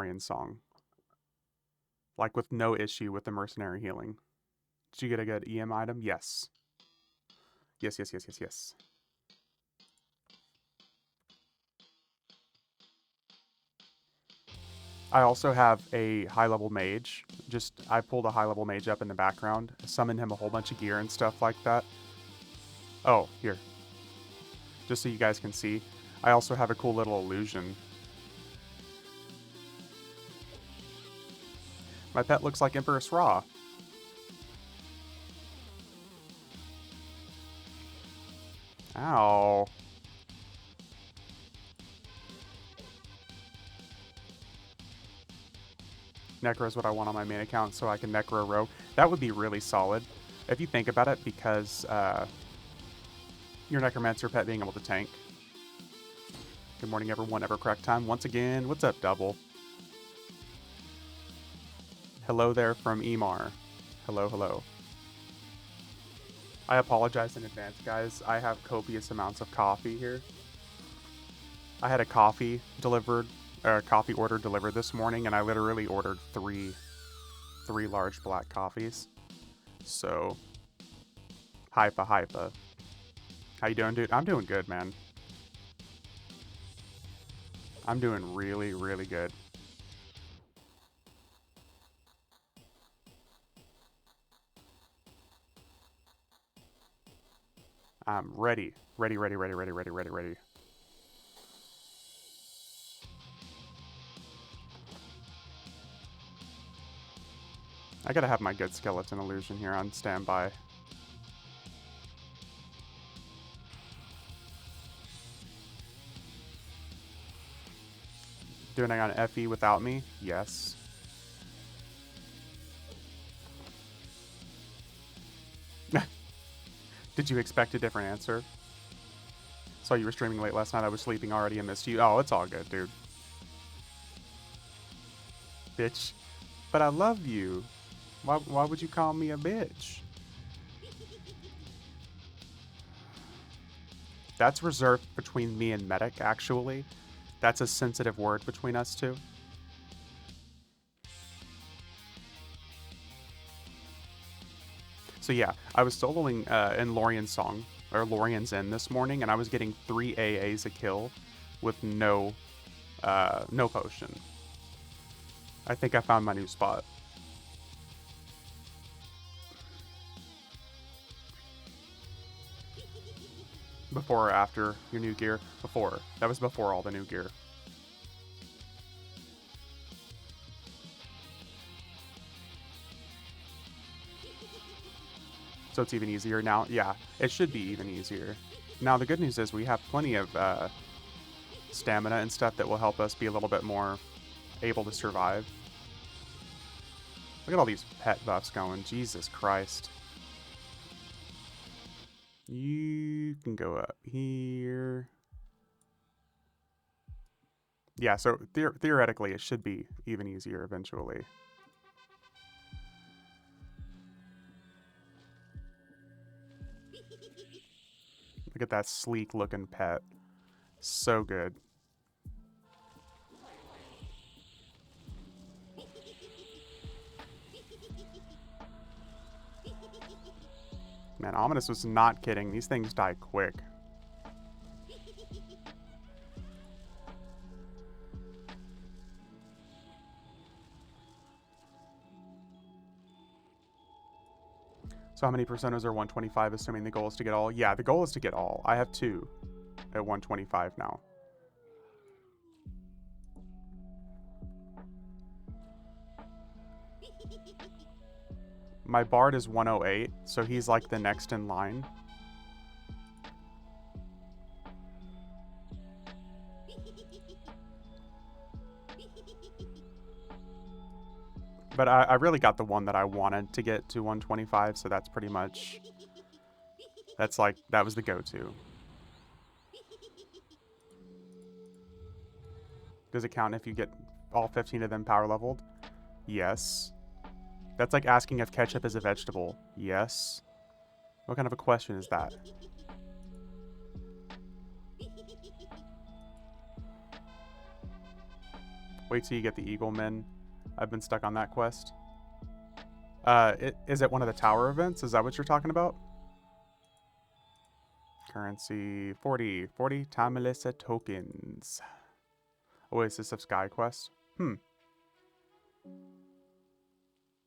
Lorian song. Like with no issue with the mercenary healing. Did you get a good EM item? Yes. Yes, yes, yes, yes, yes. I also have a high-level mage. I pulled a high-level mage up in the background, summoned him a whole bunch of gear and stuff like that. Oh, here. Just so you guys can see. I also have a cool little illusion. My pet looks like Empress Ra. Ow. Necro is what I want on my main account, so I can Necro row. That would be really solid. If you think about it, because your Necromancer pet being able to tank. Good morning, everyone. Ever crack time once again. What's up, Double? Hello there from Emar. Hello, hello. I apologize in advance, guys. I have copious amounts of coffee here. I had a coffee order delivered this morning, and I literally ordered three large black coffees. So, hypa. How you doing, dude? I'm doing good, man. I'm doing really, really good. I'm ready. Ready. I gotta have my good skeleton illusion here on standby. Doing it on FE without me? Yes. Did you expect a different answer? Saw you were streaming late last night. I was sleeping already and missed you. Oh, it's all good, dude. Bitch. But I love you. Why would you call me a bitch? That's reserved between me and Medic, actually. That's a sensitive word between us two. So yeah, I was soloing in Lorian's song, or Lorian's Inn this morning, and I was getting 3 AAs a kill with no potion. I think I found my new spot. Before or after your new gear? Before. That was before all the new gear. So it's even easier now? Yeah, it should be even easier. Now, the good news is we have plenty of stamina and stuff that will help us be a little bit more able to survive. Look at all these pet buffs going. Jesus Christ. You can go up here. Yeah, so theoretically it should be even easier eventually. Look at that sleek looking pet. So good. Man, Ominous was not kidding. These things die quick. So how many personas are 125, assuming the goal is to get all? Yeah, the goal is to get all. I have 2 at 125 now. My Bard is 108, so he's like the next in line. But I really got the one that I wanted to get to 125, so that's pretty much... That's like, that was the go-to. Does it count if you get all 15 of them power leveled? Yes. That's like asking if ketchup is a vegetable. Yes. What kind of a question is that? Wait till you get the Eagle Men. I've been stuck on that quest. Is it one of the tower events? Is that what you're talking about? Currency 40. 40 Tamalissa tokens. Oasis of Sky quest. It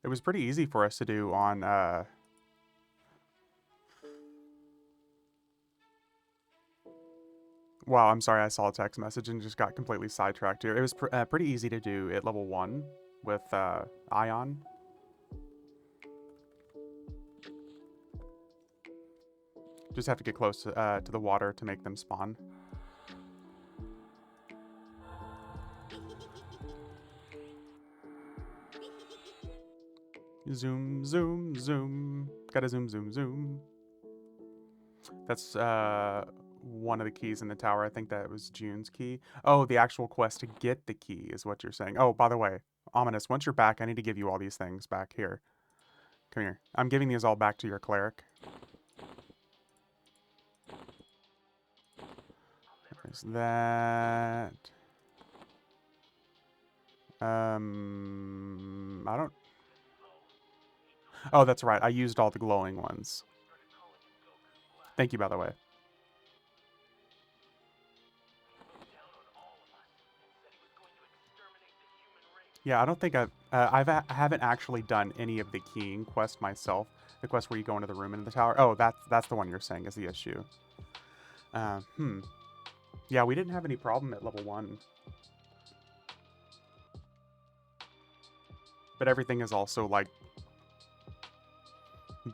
was pretty easy for us to do on, Wow, I'm sorry, I saw a text message and just got completely sidetracked here. It was pretty easy to do at level 1 with, Ion. Just have to get close to the water to make them spawn. Zoom, zoom, zoom. Gotta zoom, zoom, zoom. That's one of the keys in the tower. I think that was June's key. Oh, the actual quest to get the key is what you're saying. Oh, by the way, Ominous, once you're back, I need to give you all these things back here. Come here. I'm giving these all back to your cleric. There's that. I don't... Oh, that's right. I used all the glowing ones. Thank you, by the way. Yeah, I don't think I haven't actually done any of the keying quest myself. The quest where you go into the room in the tower. Oh, that's the one you're saying is the issue. Yeah, we didn't have any problem at level 1. But everything is also, like,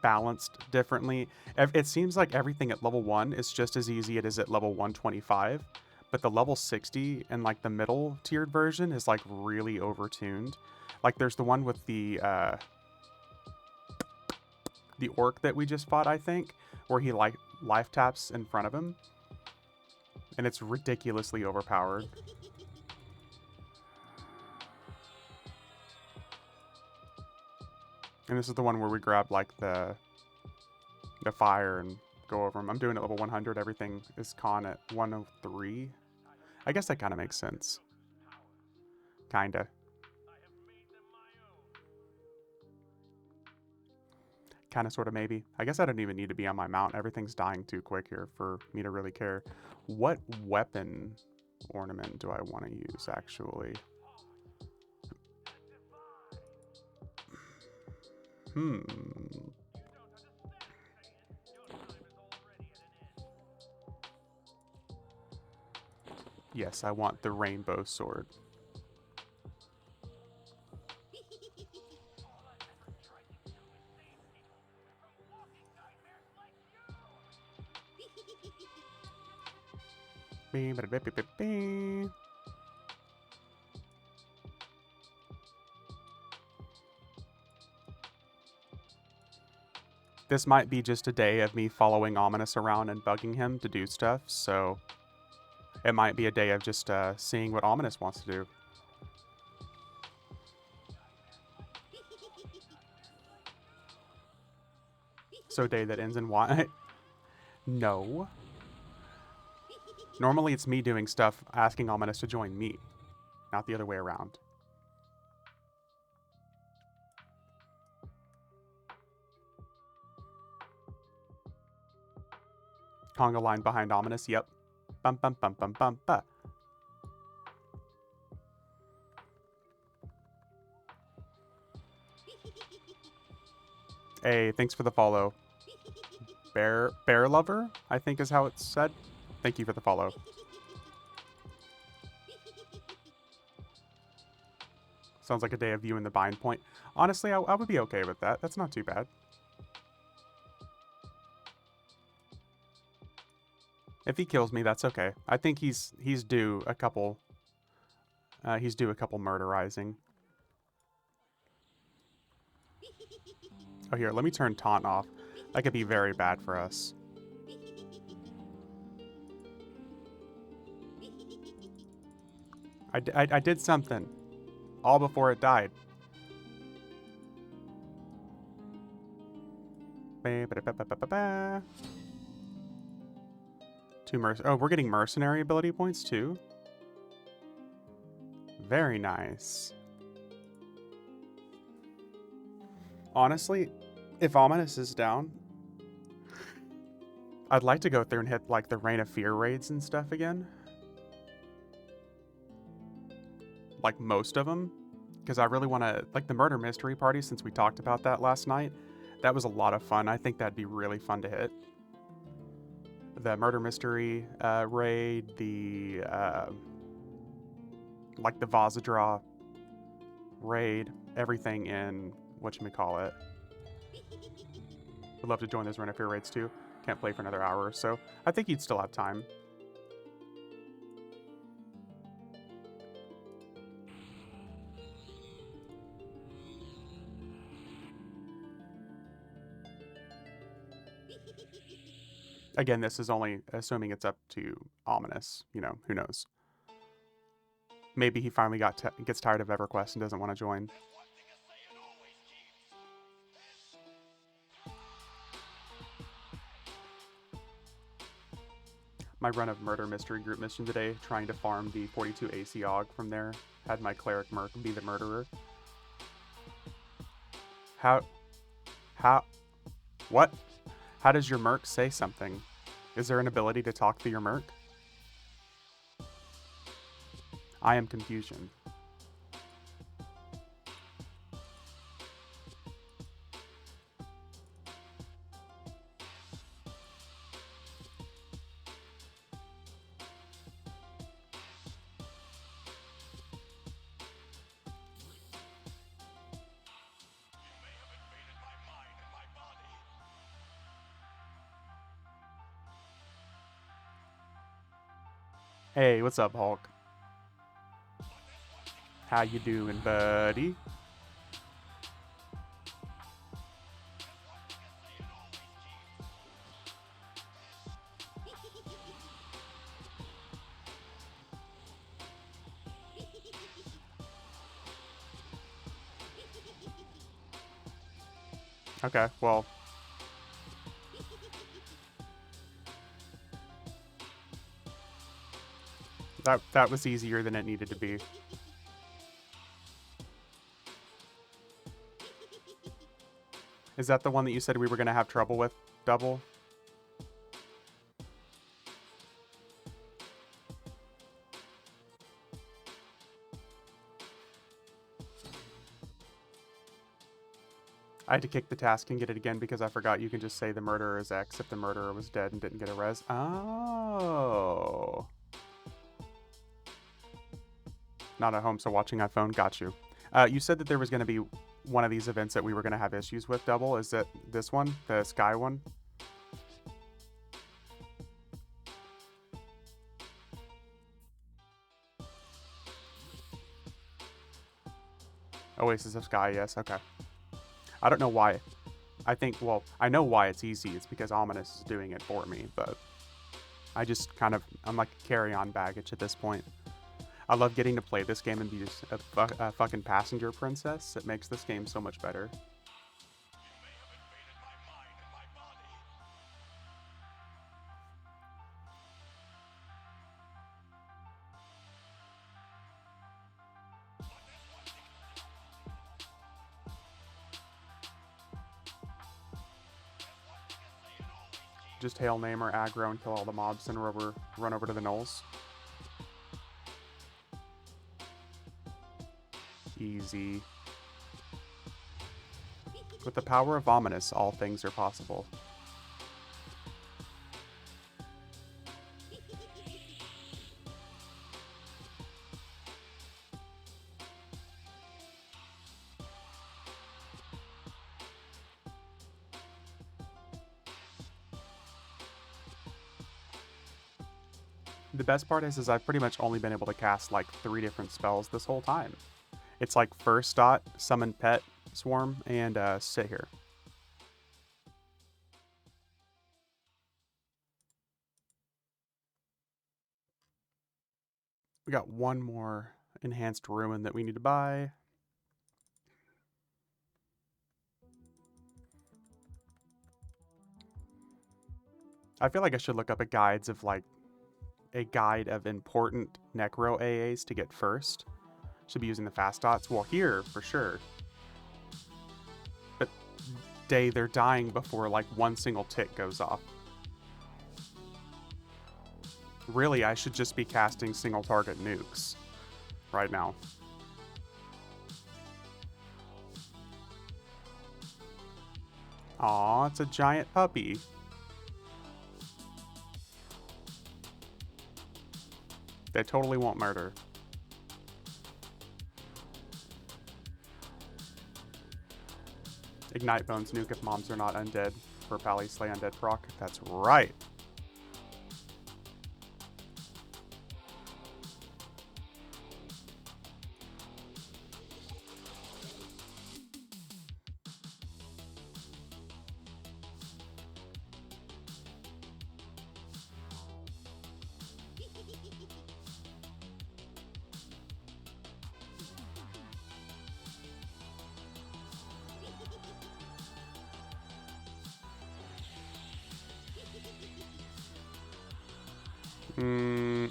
balanced differently. It seems like everything at level 1 is just as easy as at level 125. But the level 60 and, like, the middle tiered version is, like, really overtuned. Like, there's the one with the orc that we just fought, I think, where he, like, life taps in front of him. And it's ridiculously overpowered. And this is the one where we grab, like, the fire and go over them. I'm doing it at level 100. Everything is con at 103. I guess that kind of makes sense. Kinda. Kind of, sort of, maybe. I guess I don't even need to be on my mount. Everything's dying too quick here for me to really care. What weapon ornament do I want to use, actually? Yes, I want the rainbow sword. This might be just a day of me following Ominous around and bugging him to do stuff, so it might be a day of just seeing what Ominous wants to do. So a day that ends in what? No. Normally it's me doing stuff, asking Ominous to join me, not the other way around. Conga line behind Ominous, yep. Bum bum bum bum bum ba. Hey, thanks for the follow. Bear Lover, I think is how it's said. Thank you for the follow. Sounds like a day of you in the bind point. Honestly, I would be okay with that. That's not too bad. If he kills me, that's okay. I think he's due a couple. He's due a couple murderizing. Oh, here, let me turn taunt off. That could be very bad for us. I did something. All before it died. Two Oh, we're getting mercenary ability points too? Very nice. Honestly, if Ominous is down, I'd like to go through and hit like the Reign of Fear raids and stuff again. Like most of them. Because I really want to, like the Murder Mystery Party, since we talked about that last night. That was a lot of fun. I think that'd be really fun to hit. The Murder Mystery raid, the like the Vazadraw raid, everything in whatchamacallit. Would love to join those Reign of Fear raids too. Can't play for another hour or so. I think you'd still have time. Again, this is only assuming it's up to Ominous. You know, who knows? Maybe he finally gets tired of EverQuest and doesn't want to join. My run of Murder Mystery Group mission today, trying to farm the 42 AC Og from there, had my Cleric Merc be the murderer. What? How does your Merc say something? Is there an ability to talk to your Merc? I am confusion. Hey, what's up, Hulk? How you doing, buddy? Okay, well. That was easier than it needed to be. Is that the one that you said we were going to have trouble with, Double? I had to kick the task and get it again because I forgot you can just say the murderer is X if the murderer was dead and didn't get a res. Oh. Not at home, so watching iPhone. Got you. You said that there was going to be one of these events that we were going to have issues with, Double. Is it this one? The Sky one? Oasis of Sky, yes. Okay. I don't know why. I think, well, I know why it's easy. It's because Ominous is doing it for me, but I just kind of, I'm like carry-on baggage at this point. I love getting to play this game and be just a fucking passenger princess. It makes this game so much better. Just Hail Name or aggro and kill all the mobs and run over to the gnolls. Easy. With the power of Ominous, all things are possible. The best part is I've pretty much only been able to cast like 3 different spells this whole time. It's like First Dot, Summon Pet, Swarm, and Sit Here. We got one more Enhanced Ruin that we need to buy. I feel like I should look up a guide of important Necro AAs to get first. Should be using the fast dots. Well, here, for sure. But they're dying before, like, one single tick goes off. Really, I should just be casting single target nukes right now. Aw, it's a giant puppy. They totally won't murder. Ignite Bones nuke if mobs are not undead for Pally Slay Undead proc. That's right.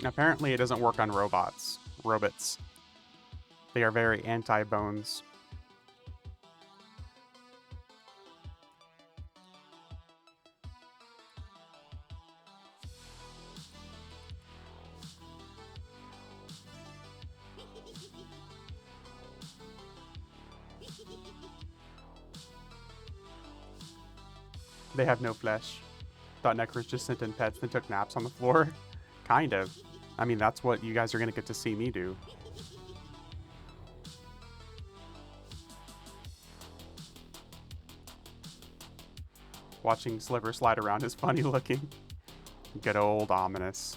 Apparently it doesn't work on robots. They are very anti-bones. They have no flesh. Thought Necros just sent in pets and took naps on the floor. Kind of. I mean, that's what you guys are going to get to see me do. Watching Sliver slide around is funny looking. Good old ominous.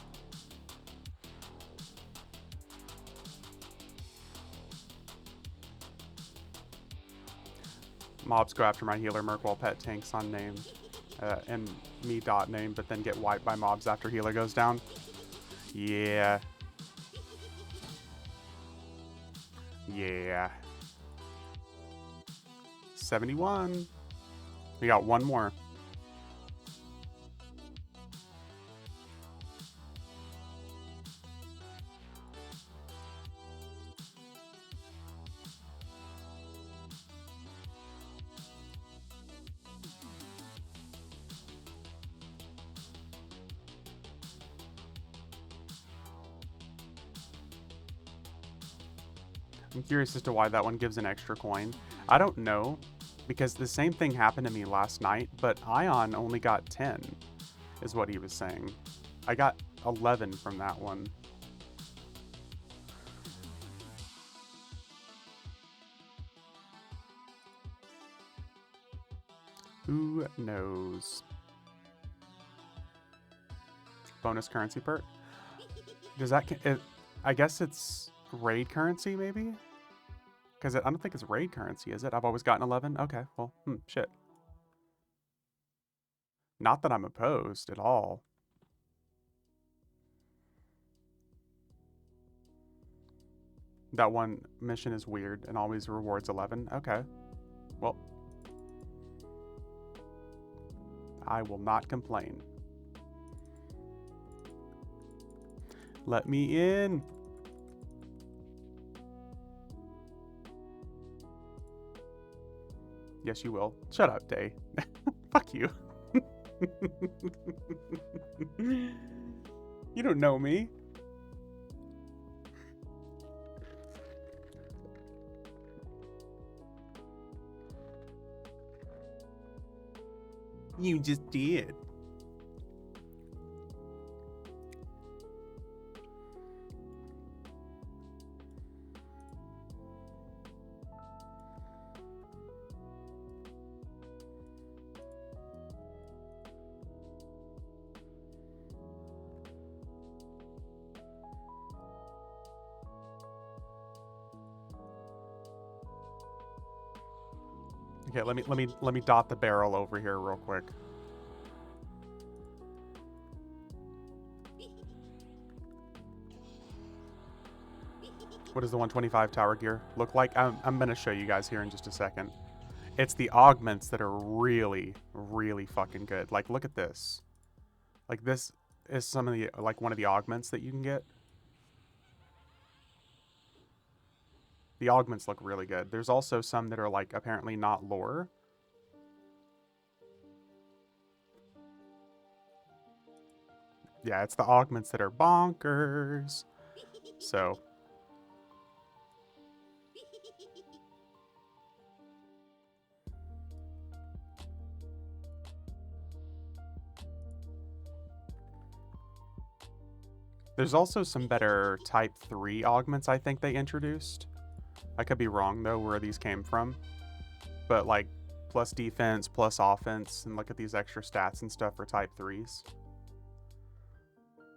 Mobs go after my healer Merc while pet tanks on name. And me dot name, but then get wiped by mobs after healer goes down. Yeah. Yeah. 71. We got one more. I'm curious as to why that one gives an extra coin. I don't know, because the same thing happened to me last night, but Ion only got 10, is what he was saying. I got 11 from that one. Who knows? Bonus currency perk? Does that... I guess it's raid currency, maybe? Because I don't think it's raid currency, is it? I've always gotten 11? Okay, well, shit. Not that I'm opposed at all. That one mission is weird and always rewards 11? Okay. Well, I will not complain. Let me in. Yes, you will. Shut up, Day. Fuck you. You don't know me. You just did. Okay, let me dot the barrel over here real quick. What does the 125 tower gear look like? I'm gonna show you guys here in just a second. It's the augments that are really, really fucking good. Like, look at this. Like, this is some of the, like, one of the augments that you can get. The augments look really good. There's also some that are, like, apparently not lore. Yeah, it's the augments that are bonkers. So... There's also some better Type 3 augments I think they introduced. I could be wrong, though, where these came from. But, like, plus defense, plus offense, and look at these extra stats and stuff for Type 3s.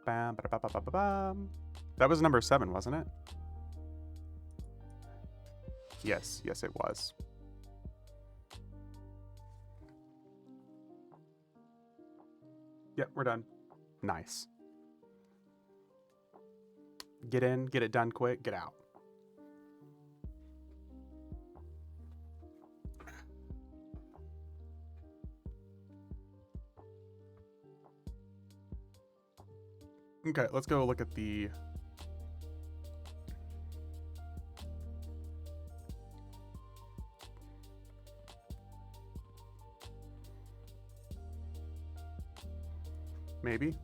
Bam, ba-da-ba-ba-ba-bam. That was number 7, wasn't it? Yes, yes it was. Yep, we're done. Nice. Get in, get it done quick, get out. Okay, let's go look at the... Maybe.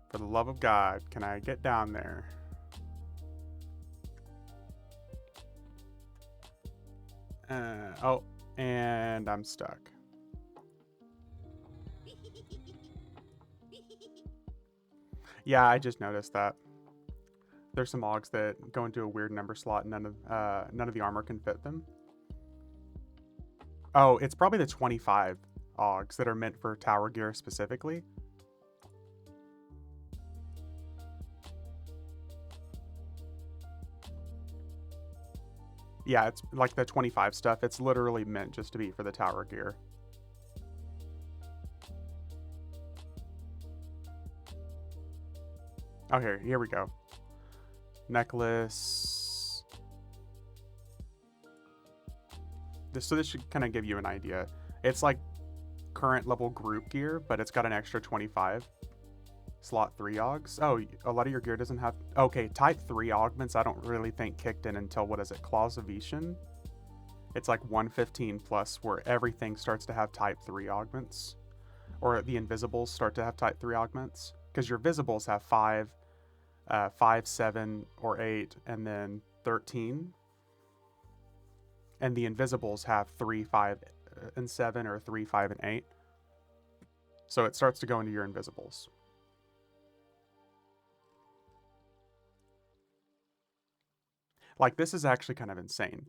For the love of God, can I get down there? Oh, and I'm stuck. Yeah, I just noticed that. There's some augs that go into a weird number slot and none of the armor can fit them. Oh, it's probably the 25 augs that are meant for tower gear specifically. Yeah, it's like the 25 stuff. It's literally meant just to be for the tower gear. Oh, here we go. Necklace. So this should kind of give you an idea. It's like current level group gear, but it's got an extra 25. Slot 3 augs. Oh, a lot of your gear doesn't have... Okay, type 3 augments I don't really think kicked in until, what is it, Claws of Vishan? It's like 115 plus where everything starts to have type 3 augments. Or the invisibles start to have type 3 augments. Because your visibles have 5, 7, or 8, and then 13. And the invisibles have 3, 5, and 7, or 3, 5, and 8. So it starts to go into your invisibles. Like, this is actually kind of insane.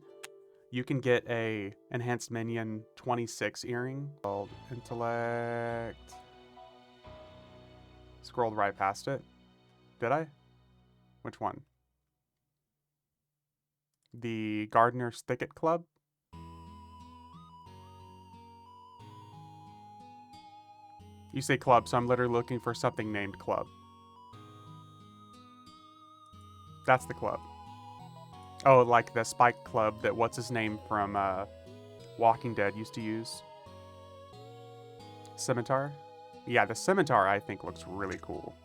You can get a enhanced minion 26 earring called Intellect. Scrolled right past it. Did I? Which one? The Gardener's Thicket Club? You say club, so I'm literally looking for something named club. That's the club. Oh, like the Spike Club that what's-his-name from Walking Dead used to use. Scimitar? Yeah, the Scimitar I think looks really cool.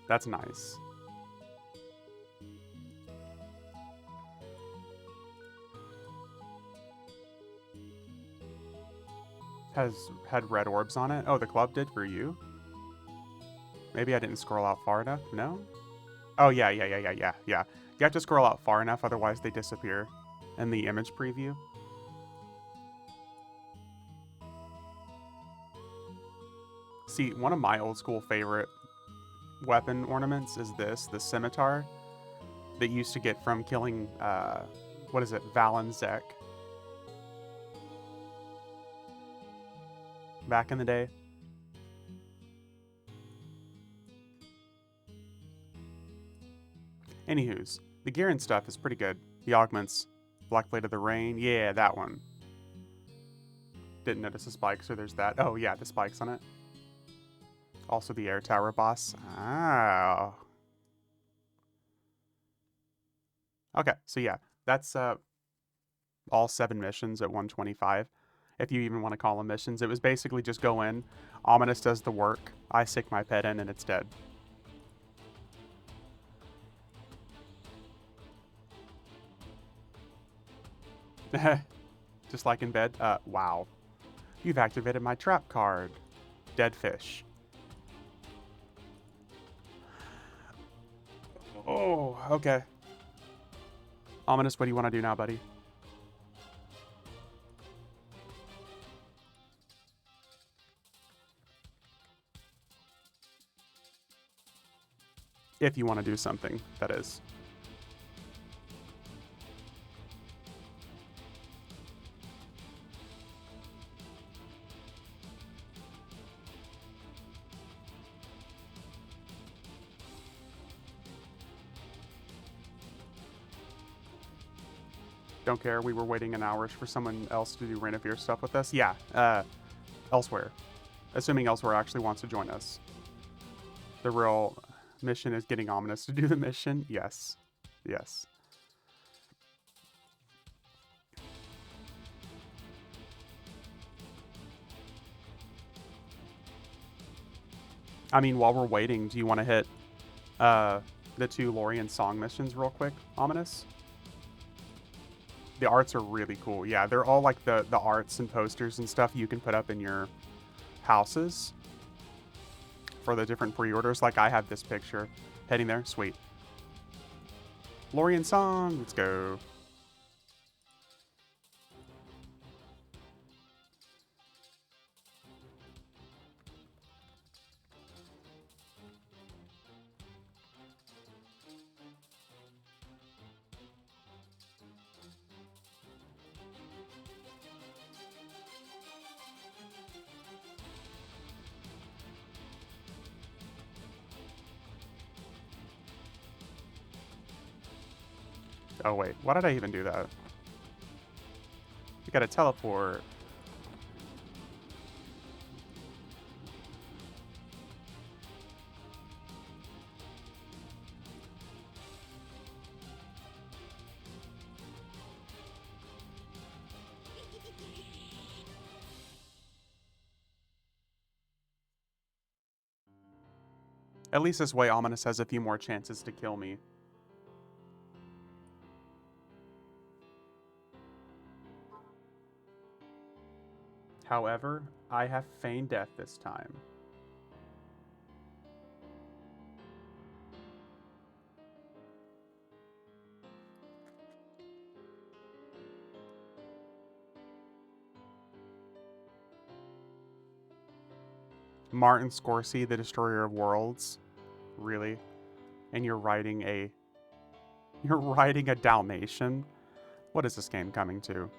That's nice. Had red orbs on it. Oh, the club did for you? Maybe I didn't scroll out far enough? No? Oh, yeah. You have to scroll out far enough, otherwise they disappear in the image preview. See, one of my old school favorite weapon ornaments is this, the scimitar that you used to get from killing, what is it, Valenzek. Back in the day. Anywho's, the gear and stuff is pretty good. The augments, Black Blade of the Rain, yeah, that one. Didn't notice the spikes, so there's that. Oh yeah, the spikes on it. Also the air tower boss. Oh. Okay, so yeah, that's all 7 missions at 125. if you even want to call them missions. It was basically just go in, Ominous does the work, I stick my pet in, and it's dead. Just like in bed. Wow. You've activated my trap card. Dead fish. Oh, okay. Ominous, what do you want to do now, buddy? If you want to do something, that is. Don't care. We were waiting an hour for someone else to do Rainier stuff with us. Yeah, elsewhere. Assuming elsewhere actually wants to join us. The real mission is getting Ominous to do the mission. Yes. Yes. I mean, while we're waiting, do you want to hit the 2 Lorien song missions real quick, Ominous? The arts are really cool. Yeah, they're all like the arts and posters and stuff you can put up in your houses for the different pre-orders. Like I have this picture heading there. Sweet. Lorien song. Let's go. Oh, wait. Why did I even do that? We gotta teleport. At least this way, Ominous has a few more chances to kill me. However, I have feigned death this time. Martin Scorsese, the Destroyer of Worlds. Really? And you're riding a Dalmatian? What is this game coming to?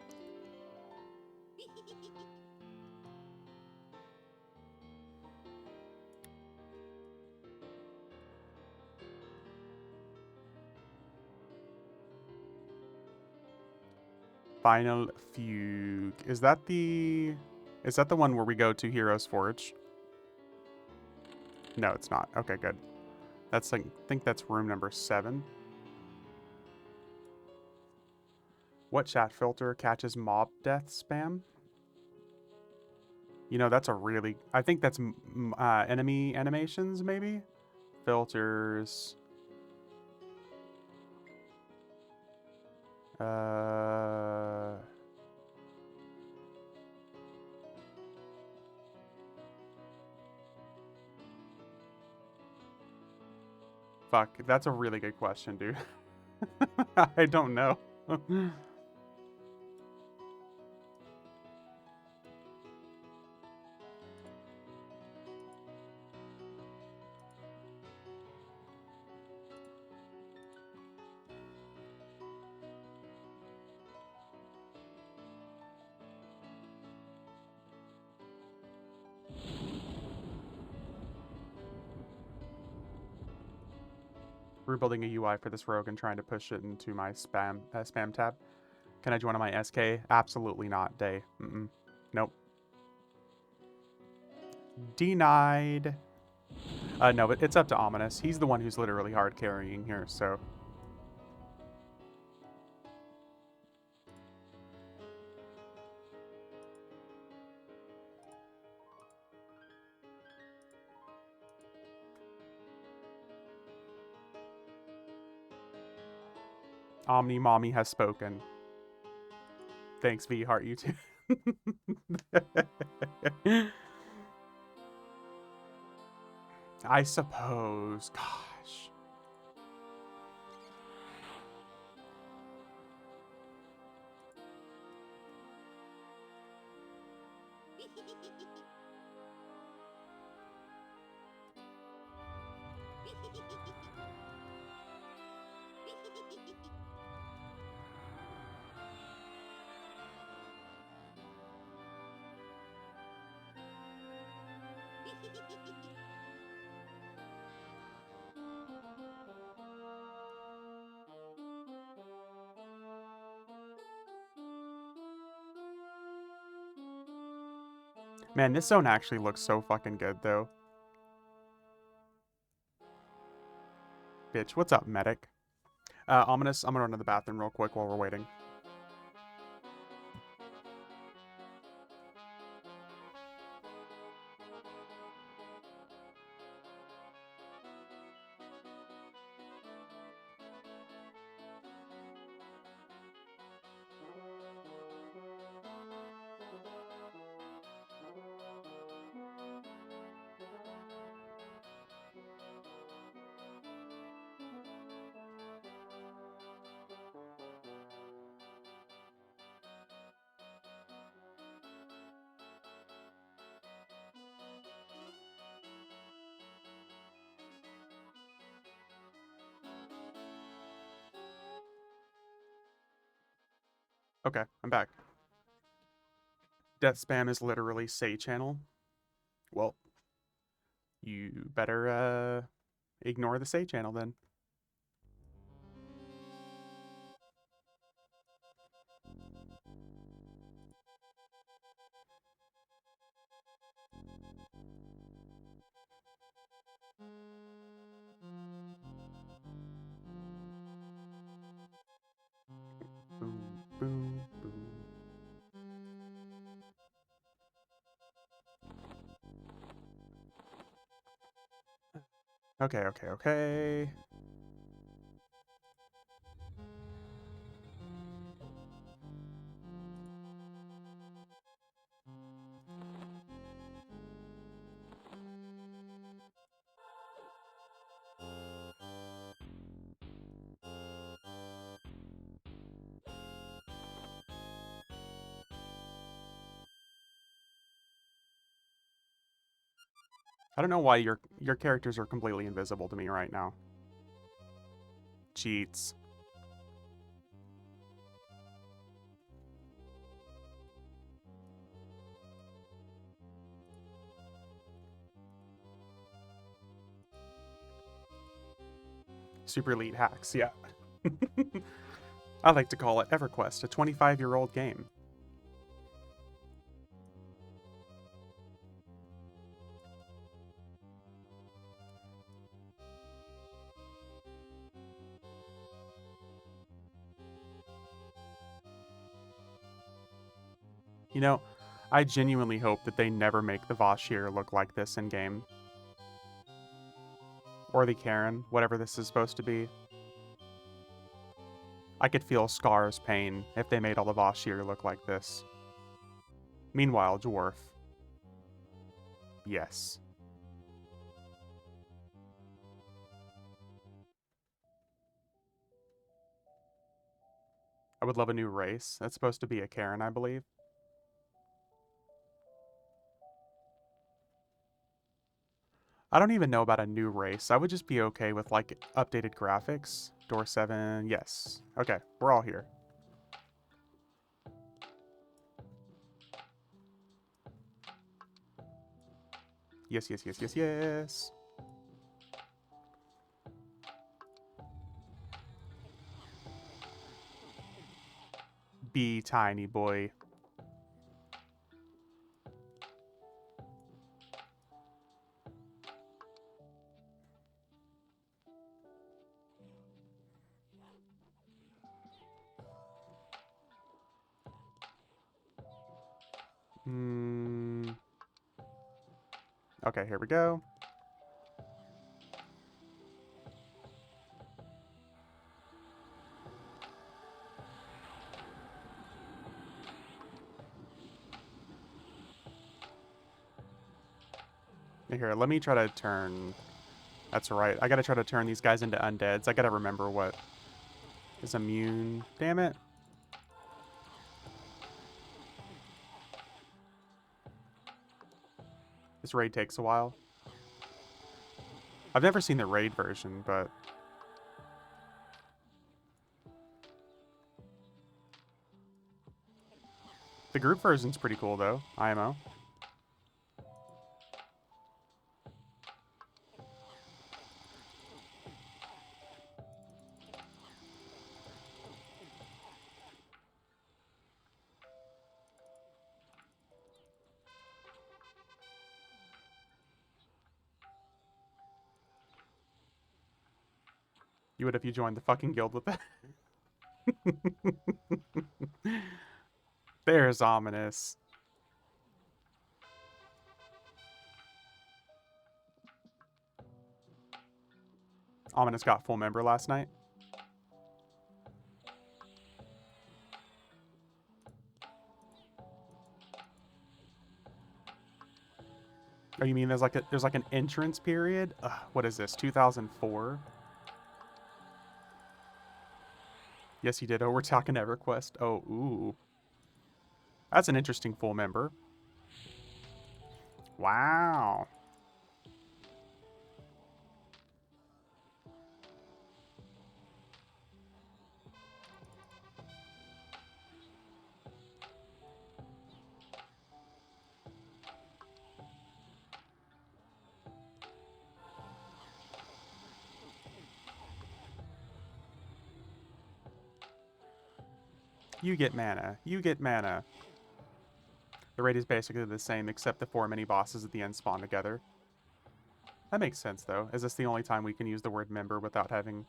Final Fugue. Is that the one where we go to Heroes Forge? No, it's not. Okay, good. That's like, I think that's room number 7. What chat filter catches mob death spam? You know, that's a really... I think that's enemy animations, maybe? Filters. Fuck, that's a really good question, dude. I don't know. We're building a UI for this rogue and trying to push it into my spam tab. Can I join on my SK? Absolutely not, Day. Nope. Denied. No, but it's up to Ominous. He's the one who's literally hard carrying here, so... Omni Mommy has spoken. Thanks, V Heart, you too. I suppose. Gosh. Man, this zone actually looks so fucking good, though. Bitch, what's up, medic? Ominous, I'm gonna run to the bathroom real quick while we're waiting. Okay, I'm back. Death spam is literally say channel. Well, you better ignore the say channel then. Boom, boom, boom. Okay, okay, okay. I don't know why your characters are completely invisible to me right now. Cheats. Super elite hacks, yeah. I like to call it EverQuest, a 25-year-old game. You know, I genuinely hope that they never make the Vashir look like this in game. Or the Karen, whatever this is supposed to be. I could feel Scar's pain if they made all the Vashir look like this. Meanwhile, Dwarf. Yes. I would love a new race. That's supposed to be a Karen, I believe. I don't even know about a new race. I would just be okay with, like, updated graphics. Door 7, yes. Okay, we're all here. Yes, yes, yes, yes, yes. Be tiny boy. Okay, here we go. Here, let me try to turn... That's right. I gotta try to turn these guys into undeads. I gotta remember what is immune. Damn it. This raid takes a while. I've never seen the raid version, but... The group version's pretty cool, though. IMO. You would if you joined the fucking guild with that. There's ominous. Ominous got full member last night. Oh, you mean there's like an entrance period? Ugh, what is this? 2004? Yes, he did. Oh, we're talking EverQuest. Oh, ooh. That's an interesting full member. Wow. You get mana. You get mana. The raid is basically the same, except the 4 mini-bosses at the end spawn together. That makes sense, though. Is this the only time we can use the word member without having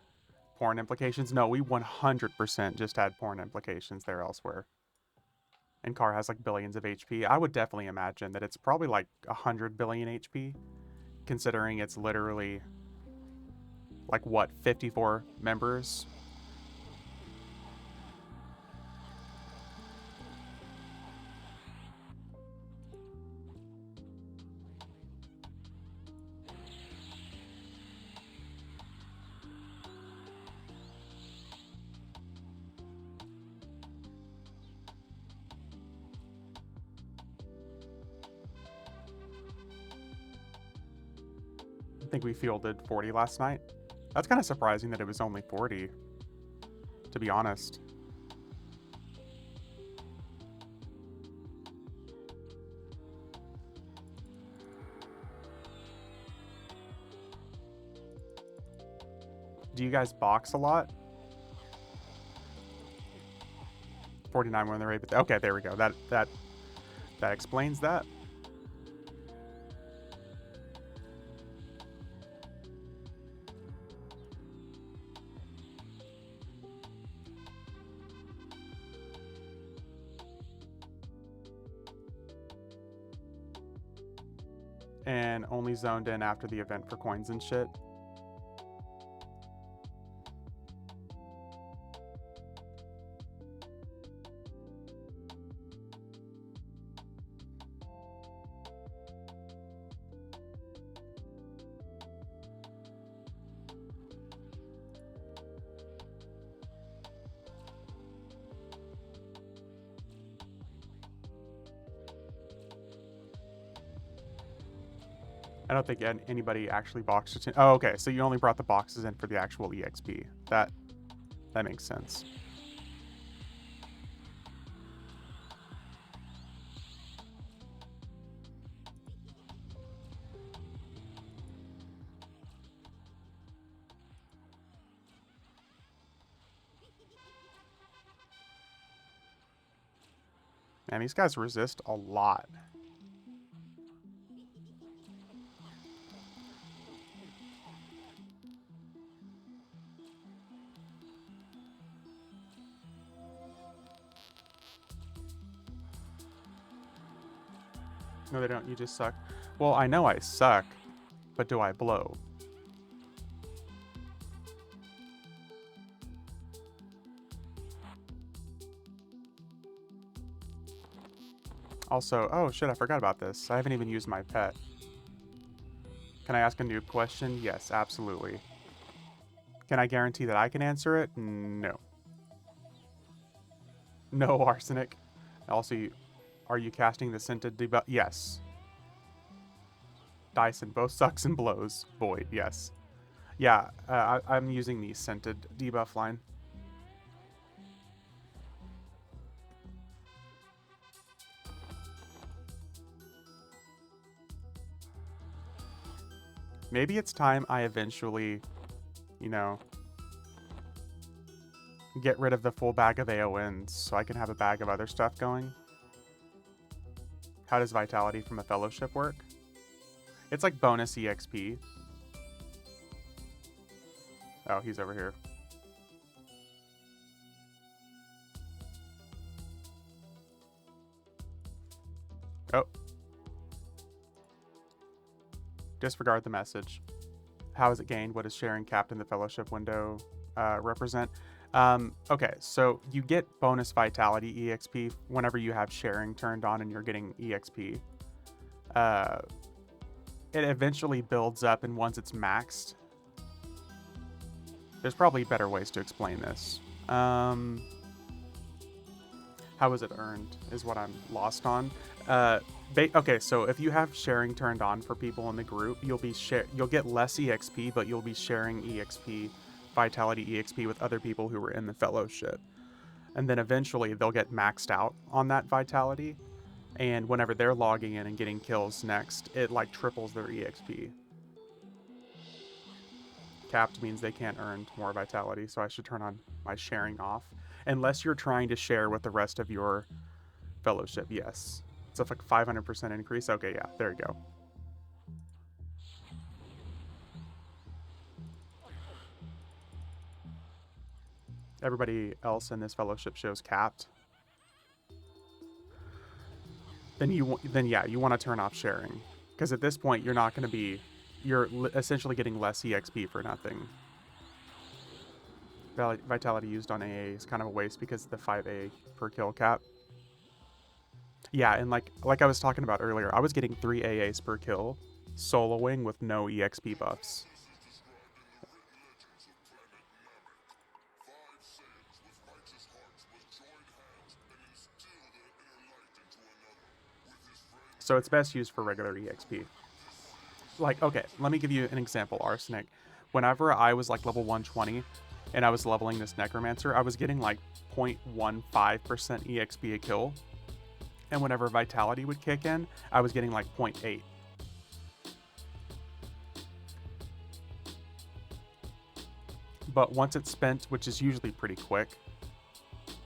porn implications? No, we 100% just had porn implications there elsewhere. And Car has like billions of HP. I would definitely imagine that it's probably like 100 billion HP, considering it's literally like what, 54 members? I think we fielded 40 last night. That's kind of surprising that it was only 40, to be honest. Do you guys box a lot? 49 were in the raid, but okay, there we go. That explains that. And only zoned in after the event for coins and shit. I don't think anybody actually boxed it in. Oh, okay. So you only brought the boxes in for the actual EXP. That makes sense. Man, these guys resist a lot. No, they don't. You just suck. Well, I know I suck, but do I blow? Also, oh shit, I forgot about this. I haven't even used my pet. Can I ask a noob question? Yes, absolutely. Can I guarantee that I can answer it? No. No, Arsenic. Also, are you casting the scented debuff? Yes. Dyson, both sucks and blows. Void, yes. Yeah, I'm using the scented debuff line. Maybe it's time I eventually, you know, get rid of the full bag of AONs so I can have a bag of other stuff going. How does Vitality from a Fellowship work? It's like bonus EXP. Oh, he's over here. Oh. Disregard the message. How is it gained? What does sharing capped in the Fellowship window represent? Okay, so you get bonus Vitality EXP whenever you have sharing turned on and you're getting EXP. It eventually builds up, and once it's maxed, there's probably better ways to explain this. How is it earned is what I'm lost on. Okay, so if you have sharing turned on for people in the group, you'll get less EXP, but you'll be sharing EXP, Vitality EXP with other people who were in the Fellowship. And then eventually they'll get maxed out on that Vitality, and whenever they're logging in and getting kills next, it like triples their EXP. Capped means they can't earn more Vitality, so I should turn on my sharing off. Unless you're trying to share with the rest of your Fellowship, yes. It's a 500% increase. Okay, yeah, there you go. Everybody else in this Fellowship shows capped. Then yeah, you want to turn off sharing, because at this point you're essentially getting less EXP for nothing. Vitality used on AA is kind of a waste because of the 5A per kill cap. Yeah, and like I was talking about earlier, I was getting 3 AAs per kill, soloing with no EXP buffs. So it's best used for regular EXP. Like, okay, let me give you an example, Arsenic. Whenever I was like level 120 and I was leveling this Necromancer, I was getting like 0.15% EXP a kill. And whenever Vitality would kick in, I was getting like 0.8. But once it's spent, which is usually pretty quick,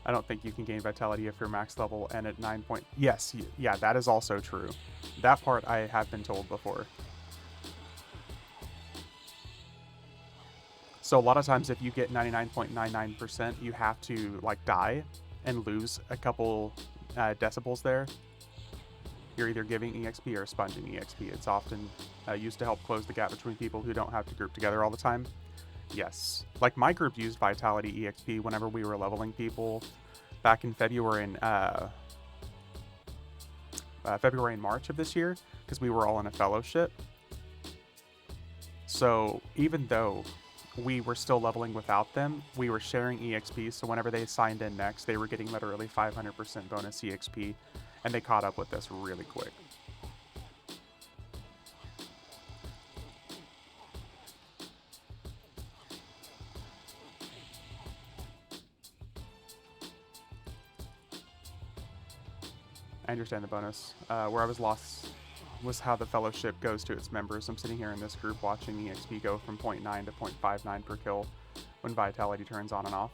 I don't think you can gain Vitality if you're max level and at 9 point... Yes, yeah, that is also true. That part I have been told before. So a lot of times if you get 99.99%, you have to like die and lose a couple decibels there. You're either giving EXP or sponging EXP. It's often used to help close the gap between people who don't have to group together all the time. Yes. Like my group used Vitality EXP whenever we were leveling people back in February and March of this year, because we were all in a Fellowship. So even though we were still leveling without them, we were sharing EXP, so whenever they signed in next, they were getting literally 500% bonus EXP, and they caught up with us really quick. I understand the bonus. Where I was lost was how the Fellowship goes to its members. I'm sitting here in this group watching EXP go from 0.9 to 0.59 per kill when Vitality turns on and off.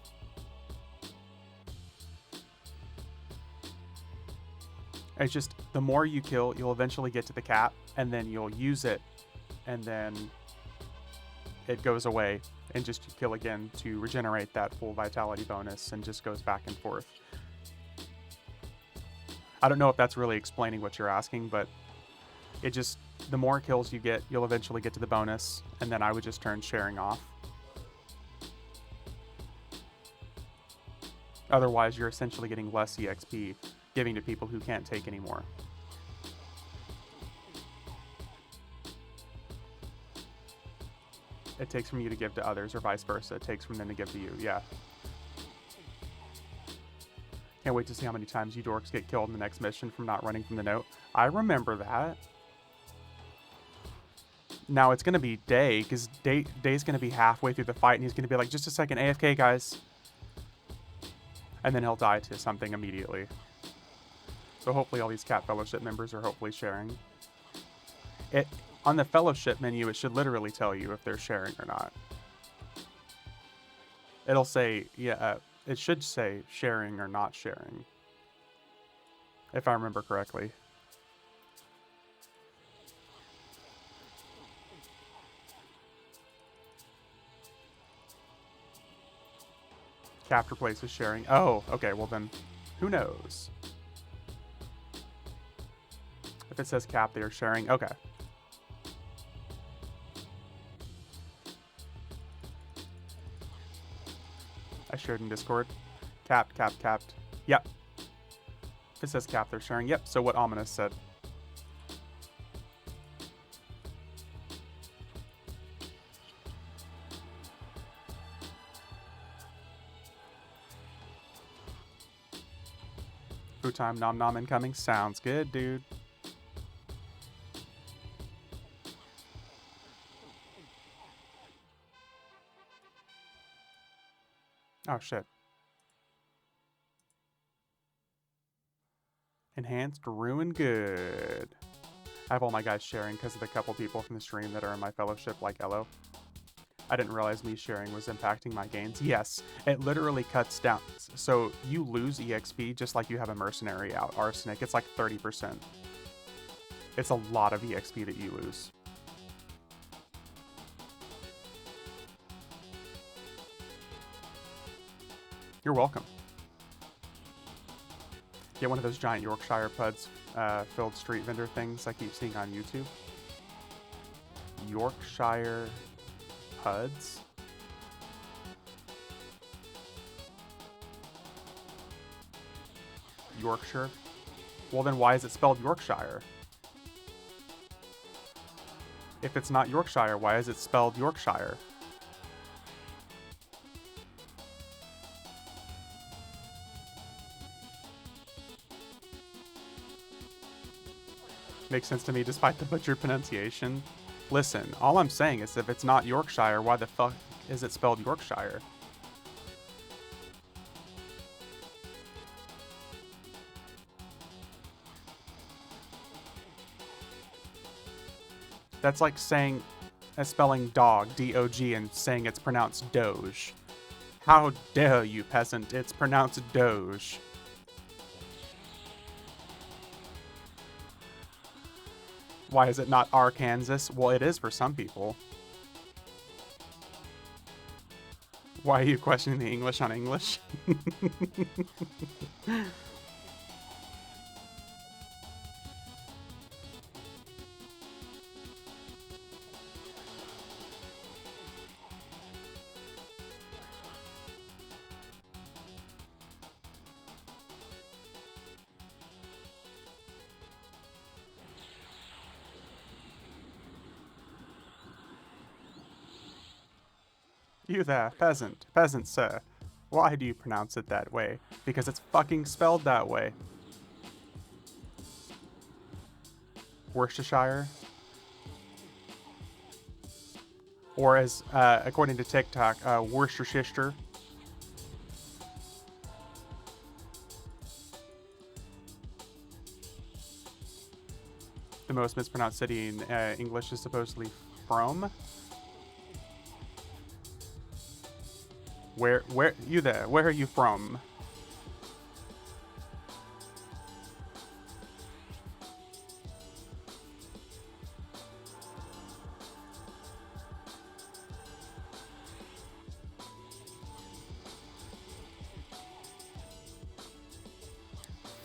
It's just, the more you kill, you'll eventually get to the cap, and then you'll use it, and then it goes away, and just kill again to regenerate that full Vitality bonus, and just goes back and forth. I don't know if that's really explaining what you're asking, but it just, the more kills you get, you'll eventually get to the bonus, and then I would just turn sharing off. Otherwise, you're essentially getting less EXP, giving to people who can't take anymore. It takes from you to give to others, or vice versa. It takes from them to give to you. Yeah. Can't wait to see how many times you dorks get killed in the next mission from not running from the note. I remember that. Now it's gonna be Day, because Day's gonna be halfway through the fight, and he's gonna be like, just a second, AFK, guys. And then he'll die to something immediately. So hopefully all these Cat Fellowship members are hopefully sharing. On the Fellowship menu, it should literally tell you if they're sharing or not. It'll say, yeah, it should say sharing or not sharing. If I remember correctly. Capture place is sharing. Oh, okay, well then, who knows? If it says cap, they are sharing. Okay. I shared in Discord. Capped. Yep. If it says cap, they're sharing. Yep, so what Ominous said. Food time, nom nom incoming. Sounds good, dude. Oh, shit. Enhanced, ruin, good. I have all my guys sharing because of the couple people from the stream that are in my fellowship, like Elo. I didn't realize me sharing was impacting my gains. Yes, it literally cuts down. So you lose EXP just like you have a mercenary out. Arsenic, it's like 30%. It's a lot of EXP that you lose. You're welcome. Get one of those giant Yorkshire puds filled street vendor things I keep seeing on YouTube. Yorkshire puds? Yorkshire? Well, then why is it spelled Yorkshire? If it's not Yorkshire, why is it spelled Yorkshire? Makes sense to me despite the butchered pronunciation. Listen, all I'm saying is if it's not Yorkshire, why the fuck is it spelled Yorkshire? That's like saying, spelling dog, D-O-G, and saying it's pronounced Doge. How dare you, peasant? It's pronounced Doge. Why is it not Arkansas? Well, it is for some people. Why are you questioning the English on English? You there, peasant. Peasant, sir. Why do you pronounce it that way? Because it's fucking spelled that way. Worcestershire? Or as, according to TikTok, Worcestershire. The most mispronounced city in English is supposedly Frome. Where, you there? Where are you from?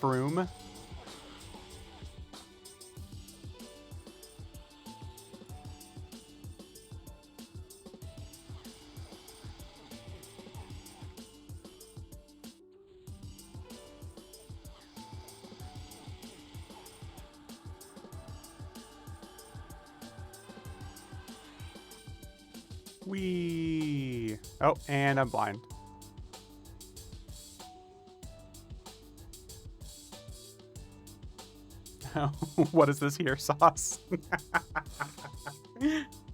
Froome? Wee. Oh, and I'm blind. What is this here sauce?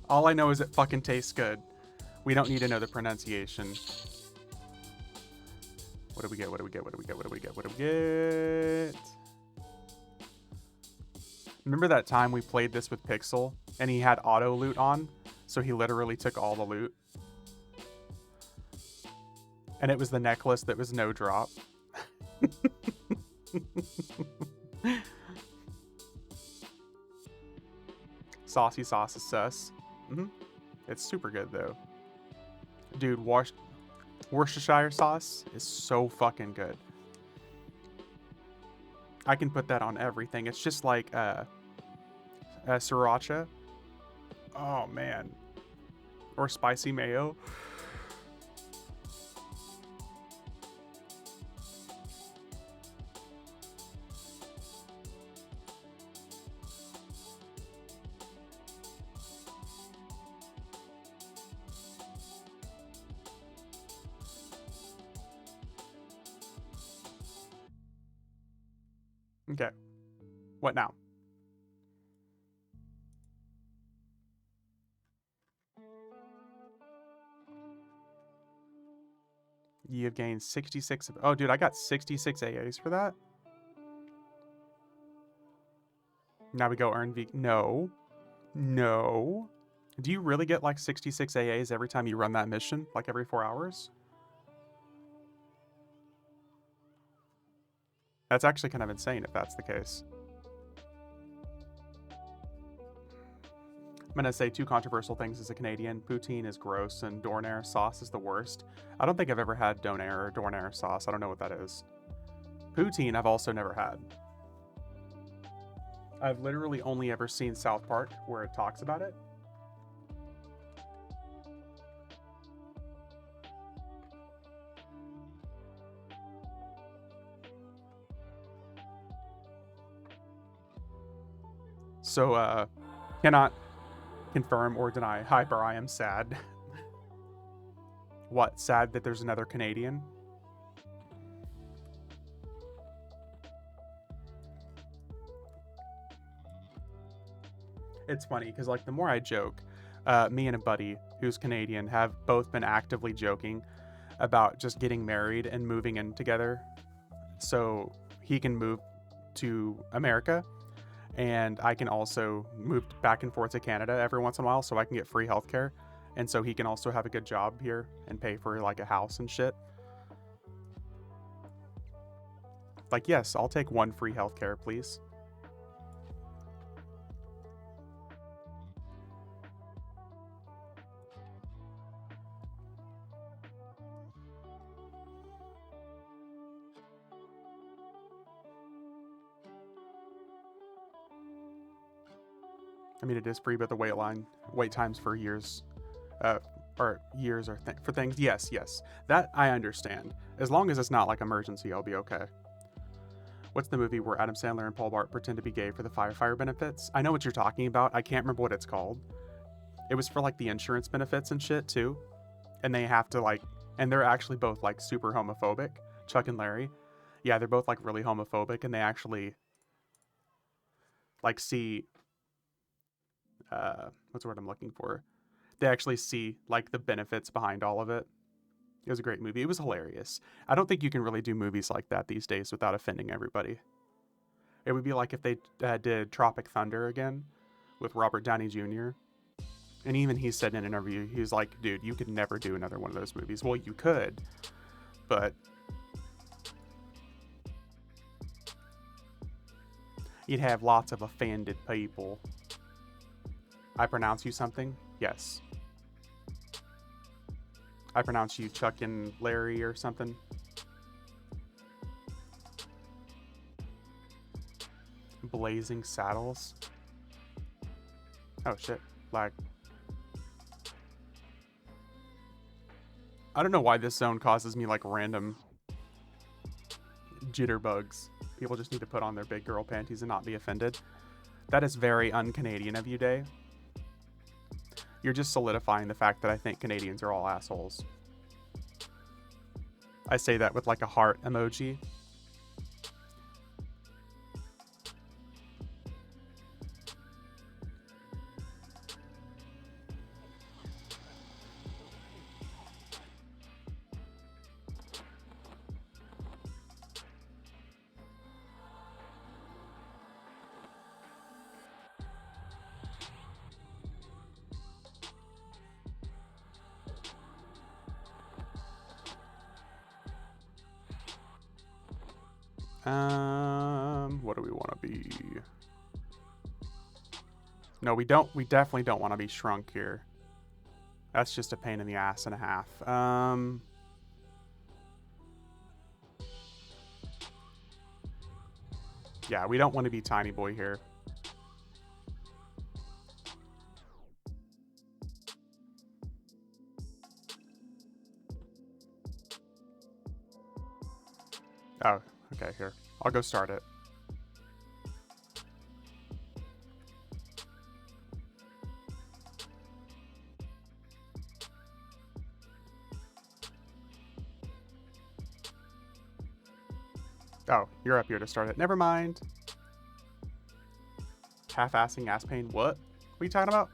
All I know is it fucking tastes good. We don't need to know the pronunciation. What do we get? What do we get? What do we get? What do we get? What do we get? Remember that time we played this with Pixel and he had auto loot on? So he literally took all the loot. And it was the necklace that was no drop. Saucy sauce is sus. It's super good though. Dude, Worcestershire sauce is so fucking good. I can put that on everything. It's just like sriracha. Oh man. Or spicy mayo. Okay. What now? You have gained 66. Oh, dude, I got 66 AAs for that. Now we go earn V. No. No. Do you really get like 66 AAs every time you run that mission? Like every 4 hours? That's actually kind of insane if that's the case. I'm going to say two controversial things as a Canadian. Poutine is gross and Donair sauce is the worst. I don't think I've ever had Donair or Donair sauce. I don't know what that is. Poutine I've also never had. I've literally only ever seen South Park where it talks about it. So, cannot confirm or deny. Hyper, I am sad. What? Sad that there's another Canadian? It's funny because like the more I joke, me and a buddy who's Canadian have both been actively joking about just getting married and moving in together so he can move to America and I can also move back and forth to Canada every once in a while so I can get free healthcare. And so he can also have a good job here and pay for like a house and shit. Like, yes, I'll take one free healthcare, please. I mean, it is free, but the wait times for years, for things. Yes, yes, that I understand. As long as it's not like emergency, I'll be okay. What's the movie where Adam Sandler and Paul Blart pretend to be gay for the fire benefits? I know what you're talking about. I can't remember what it's called. It was for like the insurance benefits and shit too, and they have to like, and they're actually both like super homophobic. Chuck and Larry, yeah, they're both like really homophobic, and they actually like see. What's the word I'm looking for? They actually see like the benefits behind all of it. It was a great movie. It was hilarious. I don't think you can really do movies like that these days without offending everybody. It would be like if they did Tropic Thunder again with Robert Downey Jr. And even he said in an interview, he was like, dude, you could never do another one of those movies. Well, you could, but you'd have lots of offended people. I pronounce you something? Yes. I pronounce you Chuck and Larry or something? Blazing Saddles? Oh shit, lag. I don't know why this zone causes me like random jitterbugs. People just need to put on their big girl panties and not be offended. That is very un-Canadian of you, Day. You're just solidifying the fact that I think Canadians are all assholes. I say that with like a heart emoji. What do we want to be? No, we don't. We definitely don't want to be shrunk here. That's just a pain in the ass and a half. Yeah, we don't want to be tiny boy here. Oh, okay, here. I'll go start it. Oh, you're up here to start it. Never mind. Half-assing ass pain. What? What are you talking about?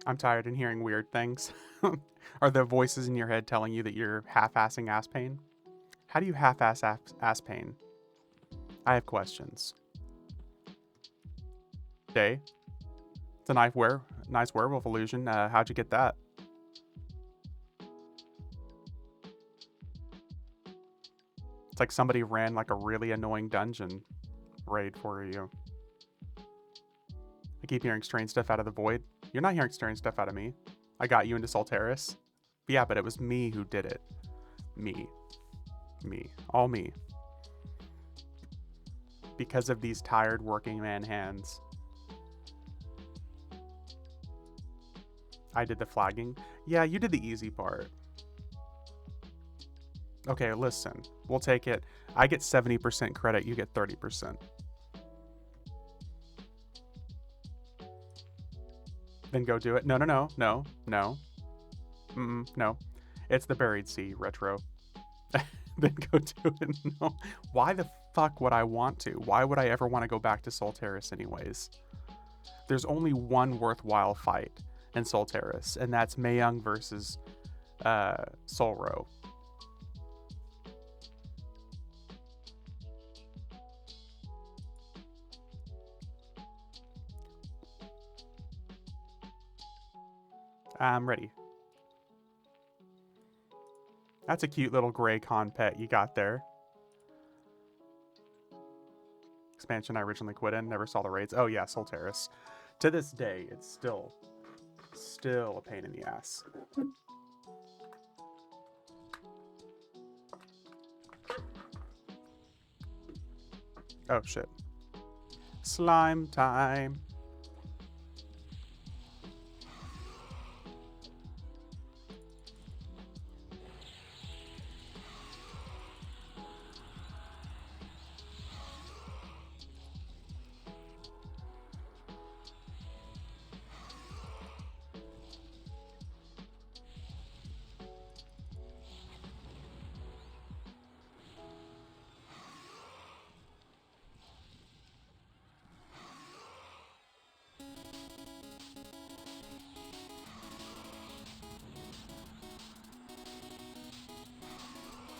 I'm tired and hearing weird things. Are the voices in your head telling you that you're half-assing ass pain? How do you half-ass ass pain? I have questions. Day? It's a nice werewolf illusion. How'd you get that? It's like somebody ran like a really annoying dungeon raid for you. I keep hearing strange stuff out of the void. You're not hearing strange stuff out of me. I got you into Solteris. Yeah, but it was me who did it. Me. Me. All me. Because of these tired working man hands. I did the flagging. Yeah, you did the easy part. Okay, listen. We'll take it. I get 70% credit, you get 30%. Then go do it. No, no, no, no, no. No. It's the Buried Sea retro. Then go do it. No. Why the fuck would I want to? Why would I ever want to go back to Solteris anyways? There's only one worthwhile fight in Solteris, and that's Mayung versus Solro. I'm ready. That's a cute little gray con pet you got there. Expansion I originally quit in, never saw the raids. Oh yeah, Solteris. To this day, it's still a pain in the ass. Oh shit. Slime time.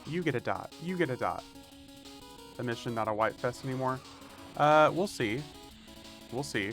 You get a dot. You get a dot. The mission not a white fest anymore. We'll see. We'll see.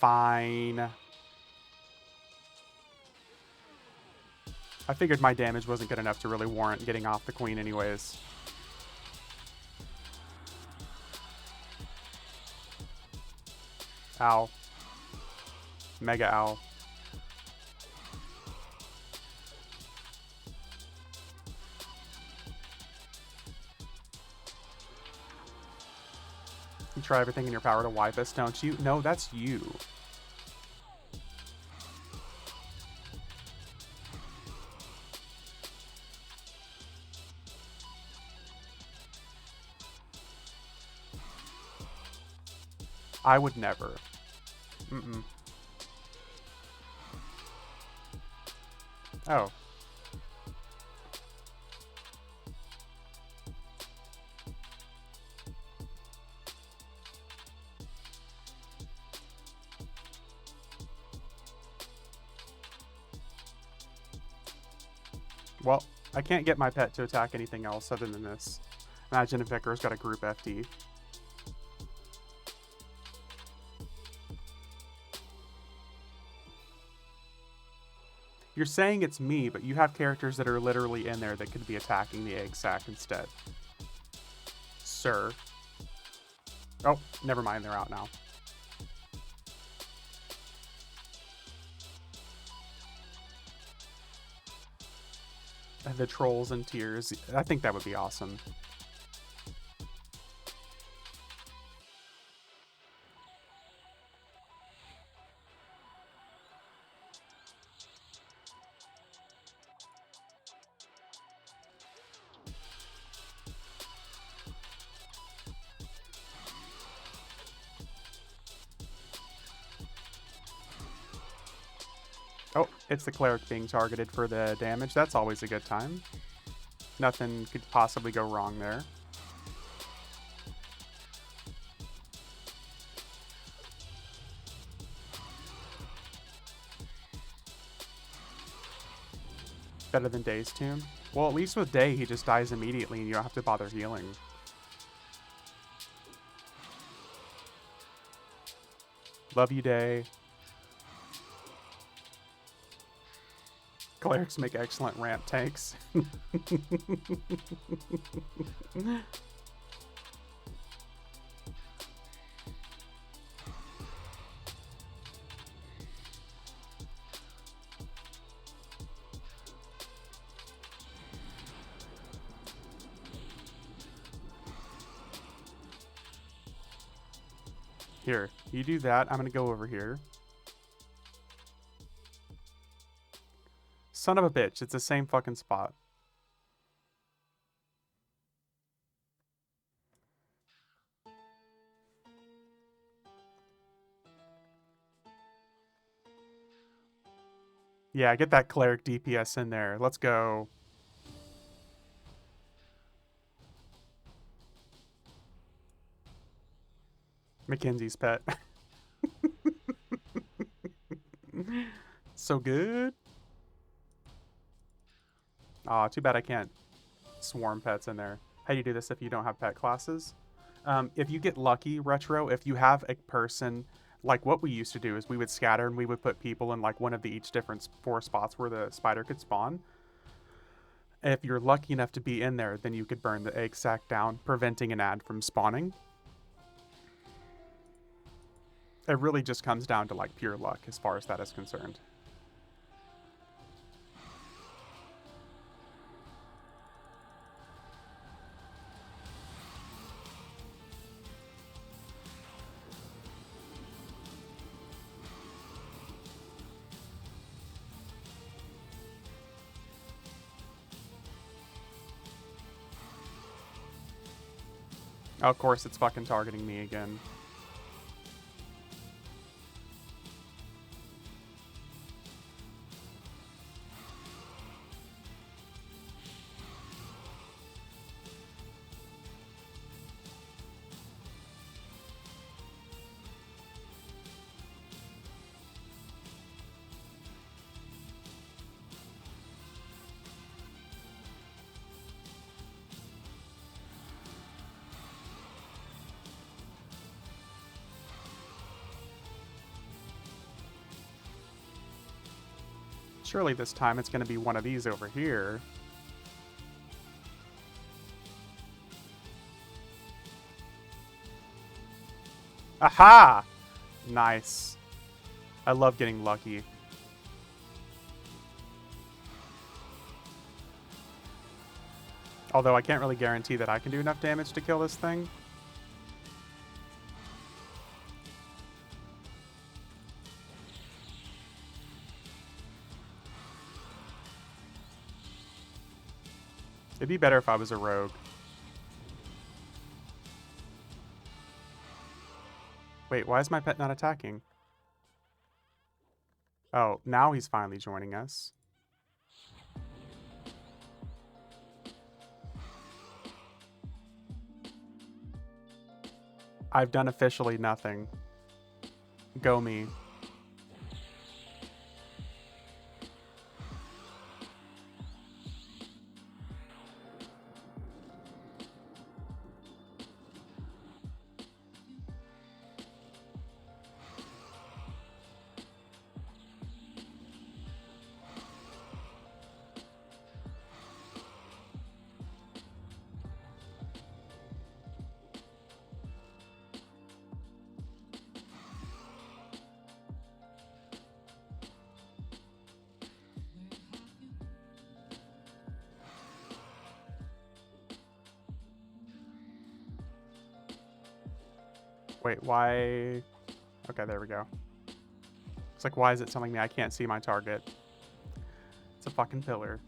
Fine. I figured my damage wasn't good enough to really warrant getting off the queen anyways. Ow. Mega ow. You try everything in your power to wipe us, don't you? No, that's you. I would never. Mm-mm. Oh. Well, I can't get my pet to attack anything else other than this. Imagine if Vicar's got a group FD. You're saying it's me, but you have characters that are literally in there that could be attacking the egg sac instead. Sir. Oh, never mind, they're out now. The trolls in tears. I think that would be awesome. Oh, it's the cleric being targeted for the damage. That's always a good time. Nothing could possibly go wrong there. Better than Day's Tomb? Well, at least with Day, he just dies immediately and you don't have to bother healing. Love you, Day. Clerics make excellent ramp tanks. Here, you do that. I'm gonna go over here. Son of a bitch, it's the same fucking spot. Yeah, get that cleric DPS in there. Let's go. Mackenzie's pet. So good. Aw, too bad I can't swarm pets in there. How do you do this if you don't have pet classes? If you get lucky, Retro, if you have a person, like what we used to do is we would scatter and we would put people in like one of the each different 4 spots where the spider could spawn. If you're lucky enough to be in there, then you could burn the egg sac down, preventing an ad from spawning. It really just comes down to like pure luck as far as that is concerned. Of course, it's fucking targeting me again. Surely this time it's going to be one of these over here. Aha! Nice. I love getting lucky. Although I can't really guarantee that I can do enough damage to kill this thing. It'd be better if I was a rogue. Wait, why is my pet not attacking? Oh, now he's finally joining us. I've done officially nothing. Go me. Wait, why? Okay, there we go. It's like, why is it telling me I can't see my target? It's a fucking pillar.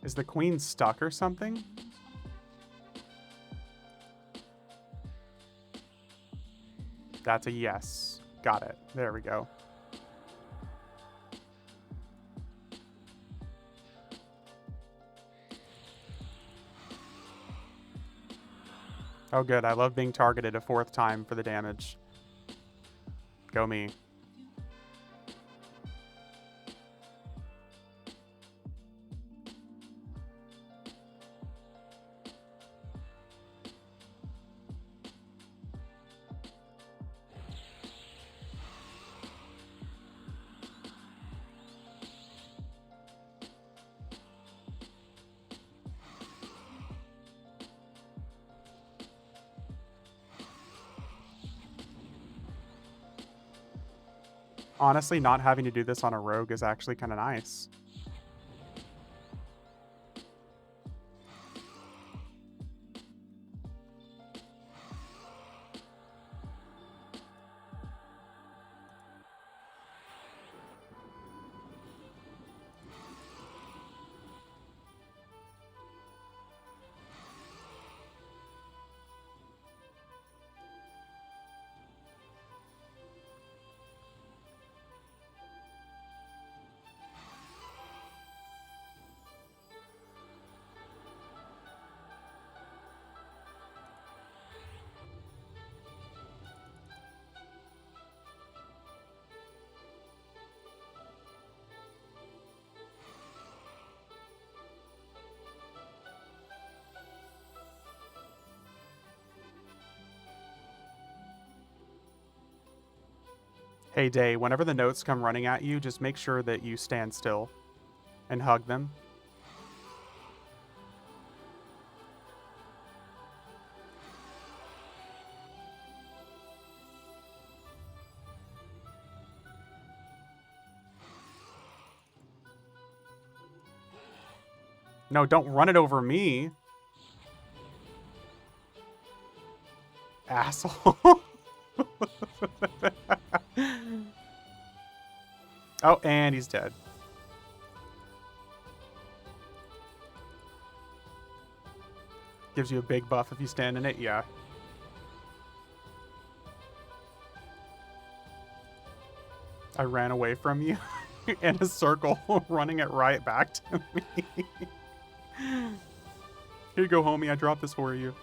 Is the queen stuck or something? That's a yes. Got it. There we go. Oh good, I love being targeted a fourth time for the damage. Go me. Honestly, not having to do this on a rogue is actually kind of nice. Hey Day, whenever the notes come running at you, just make sure that you stand still and hug them. No, don't run it over me. Asshole. Oh, and he's dead. Gives you a big buff if you stand in it, yeah. I ran away from you in a circle, running it right back to me. Here you go, homie. I dropped this for you.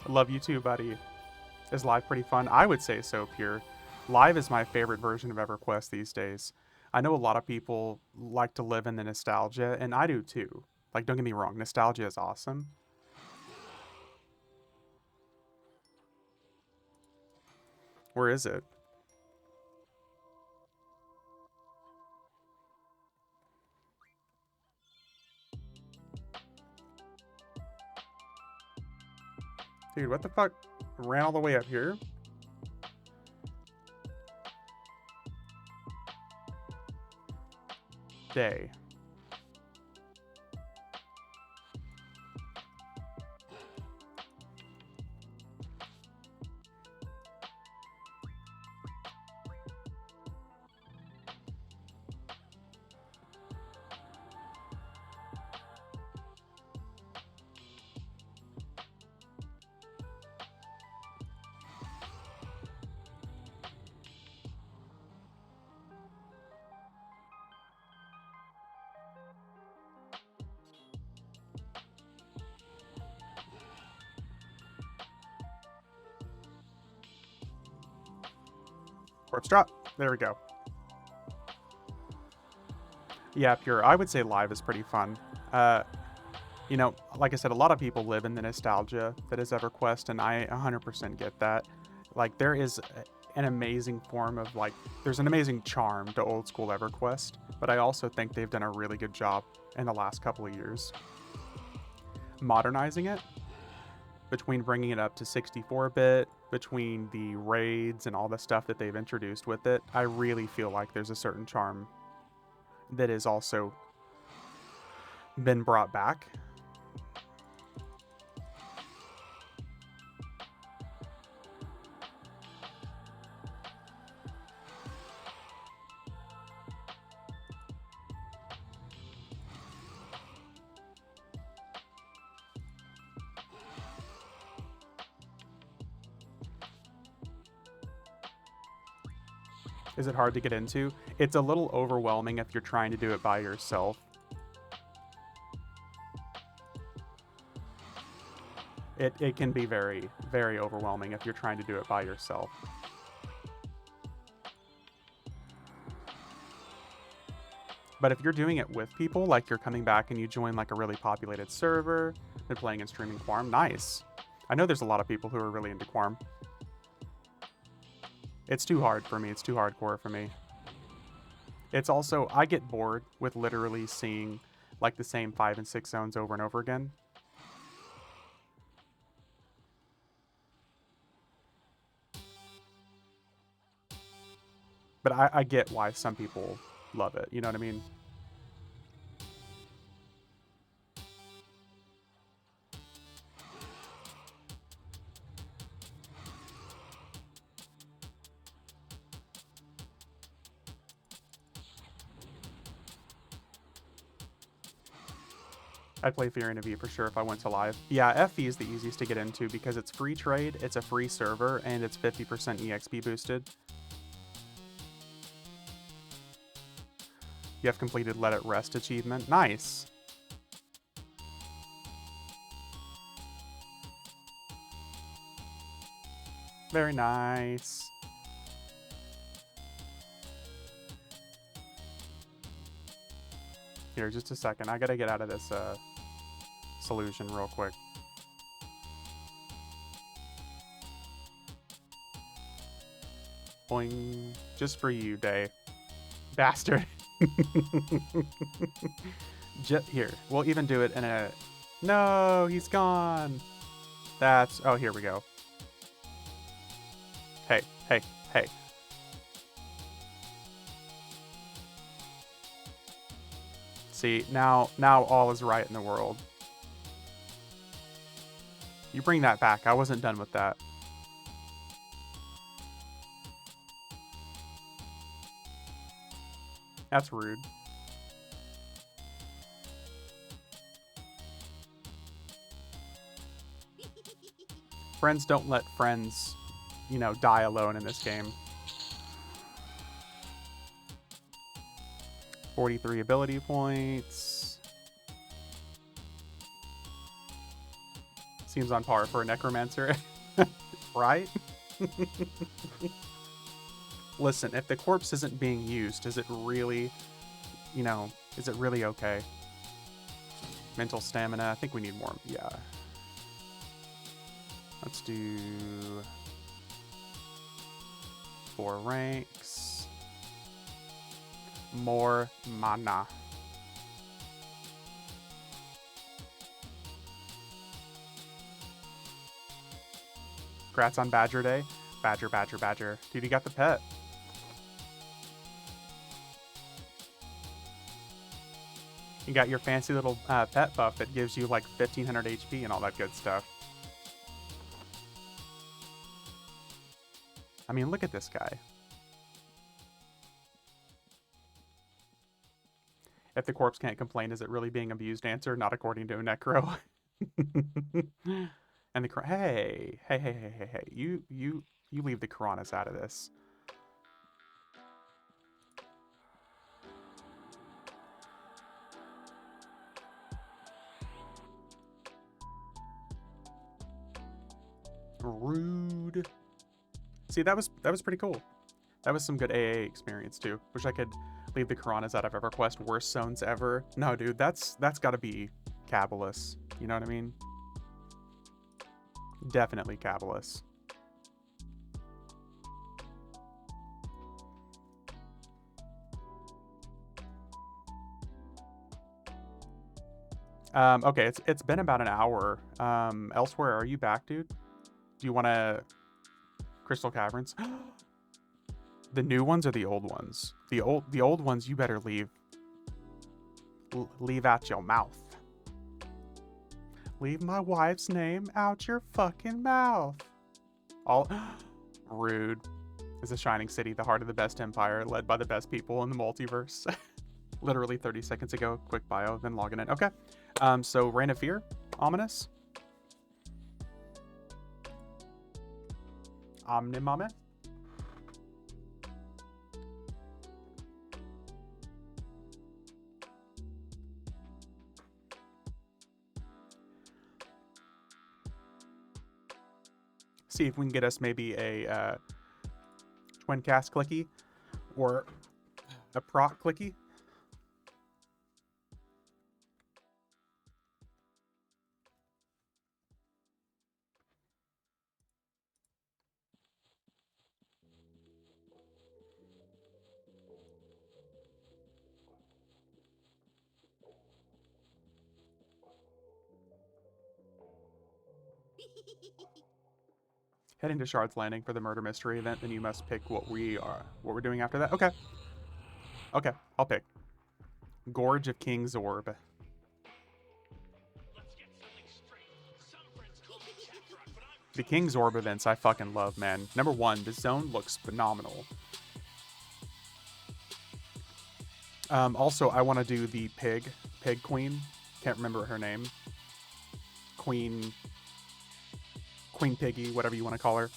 Love you too, buddy. Is live pretty fun? I would say so, Pure. Live is my favorite version of EverQuest these days. I know a lot of people like to live in the nostalgia, and I do too. Like, don't get me wrong, nostalgia is awesome. Where is it? Dude, what the fuck? Ran all the way up here? Day. Corpse drop. There we go. Yeah, Pure. I would say live is pretty fun. You know, like I said, a lot of people live in the nostalgia that is EverQuest, and I 100% get that. Like, there is an amazing form of, like, there's an amazing charm to old school EverQuest, but I also think they've done a really good job in the last couple of years modernizing it, between bringing it up to 64-bit, between the raids and all the stuff that they've introduced with it. I really feel like there's a certain charm that has also been brought back. Is it hard to get into? It's a little overwhelming if you're trying to do it by yourself. It can be very, very overwhelming if you're trying to do it by yourself. But if you're doing it with people, like you're coming back and you join like a really populated server, they're playing and streaming Quarm, nice. I know there's a lot of people who are really into Quarm. It's too hard for me. It's too hardcore for me. It's also, I get bored with literally seeing like the same 5 and 6 zones over and over again. But I get why some people love it. You know what I mean? I'd play Firiona V for sure if I went to live. Yeah, FV is the easiest to get into because it's free trade, it's a free server, and it's 50% EXP boosted. You have completed Let It Rest achievement. Nice. Very nice. Here, just a second. I gotta get out of this solution real quick. Boing. Just for you, Day. Bastard. Here, we'll even do it in a... No, he's gone. That's... Oh, here we go. Hey, hey, hey. See, now all is right in the world. You bring that back. I wasn't done with that. That's rude. Friends don't let friends, you know, die alone in this game. 43 ability points. Seems on par for a necromancer, right? Listen, if the corpse isn't being used, is it really, you know, is it really okay? Mental stamina, I think we need more, yeah. Let's do 4 ranks. More mana. Congrats on Badger Day. Badger, Badger, Badger. Dude, you got the pet. You got your fancy little pet buff that gives you like 1500 HP and all that good stuff. I mean, look at this guy. If the corpse can't complain, is it really being abused? Answer, not according to a Necro. And the hey, you leave the Karanas out of this. Rude. See, that was pretty cool. That was some good AA experience too. Wish I could leave the Karanas out of EverQuest. Worst zones ever. No, dude, that's got to be Cabalus. You know what I mean? Definitely Cabalus. Okay, it's been about an hour. Elsewhere, are you back, dude? Do you want to Crystal Caverns? The new ones or the old ones? The old ones you better leave. Leave out your mouth. Leave my wife's name out your fucking mouth. All rude. Is a shining city, the heart of the best empire, led by the best people in the multiverse. Literally 30 seconds ago. Quick bio, then logging in. Okay. So Reign of Fear, ominous. Omnimame. See if we can get us maybe a twin cast clicky or a proc clicky. Heading to Shard's Landing for the murder mystery event, then you must pick what we're doing after that. Okay. Okay, I'll pick. Gorge of King's Orb. The King's Orb events I fucking love, man. Number 1, the zone looks phenomenal. Also, I want to do the pig queen. Can't remember her name. Queen Piggy, whatever you want to call her.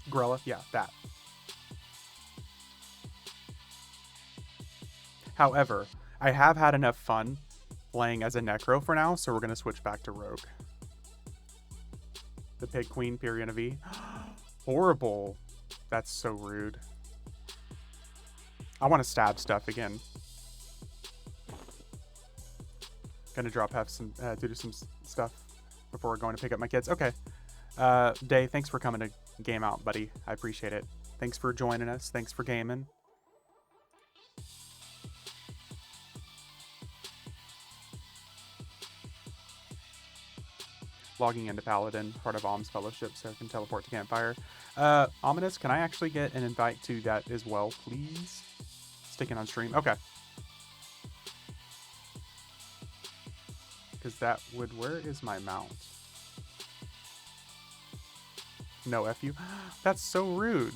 Grella, yeah, that. However, I have had enough fun playing as a Necro for now, so we're going to switch back to Rogue. The Pig Queen, Firiona V. Horrible. That's so rude. I want to stab stuff again. Gonna drop some to do some stuff before going to pick up my kids. Okay. Day, thanks for coming to game out, buddy. I appreciate it. Thanks for joining us. Thanks for gaming. Logging into Paladin, part of Alms Fellowship, so I can teleport to Campfire. Ominous, can I actually get an invite to that as well, please? Sticking on stream. Okay. Because that would... Where is my mount? No, F you. That's so rude.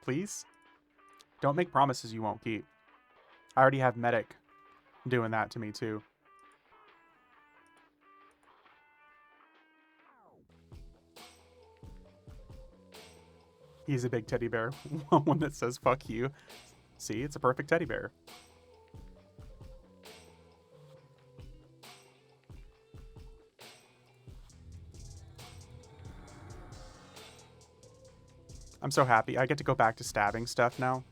Please? Don't make promises you won't keep. I already have Medic doing that to me, too. He's a big teddy bear. One that says, fuck you. See, it's a perfect teddy bear. I'm so happy. I get to go back to stabbing stuff now.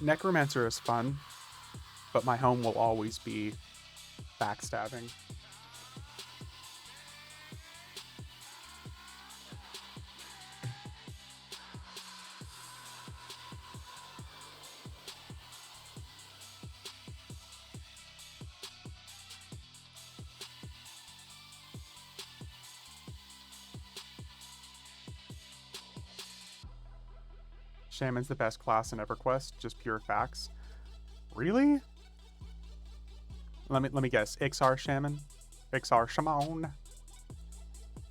Necromancer is fun, but my home will always be backstabbing. Shaman's the best class in EverQuest, just pure facts. Really? Let me guess. Ixar Shaman? Ixar Shaman?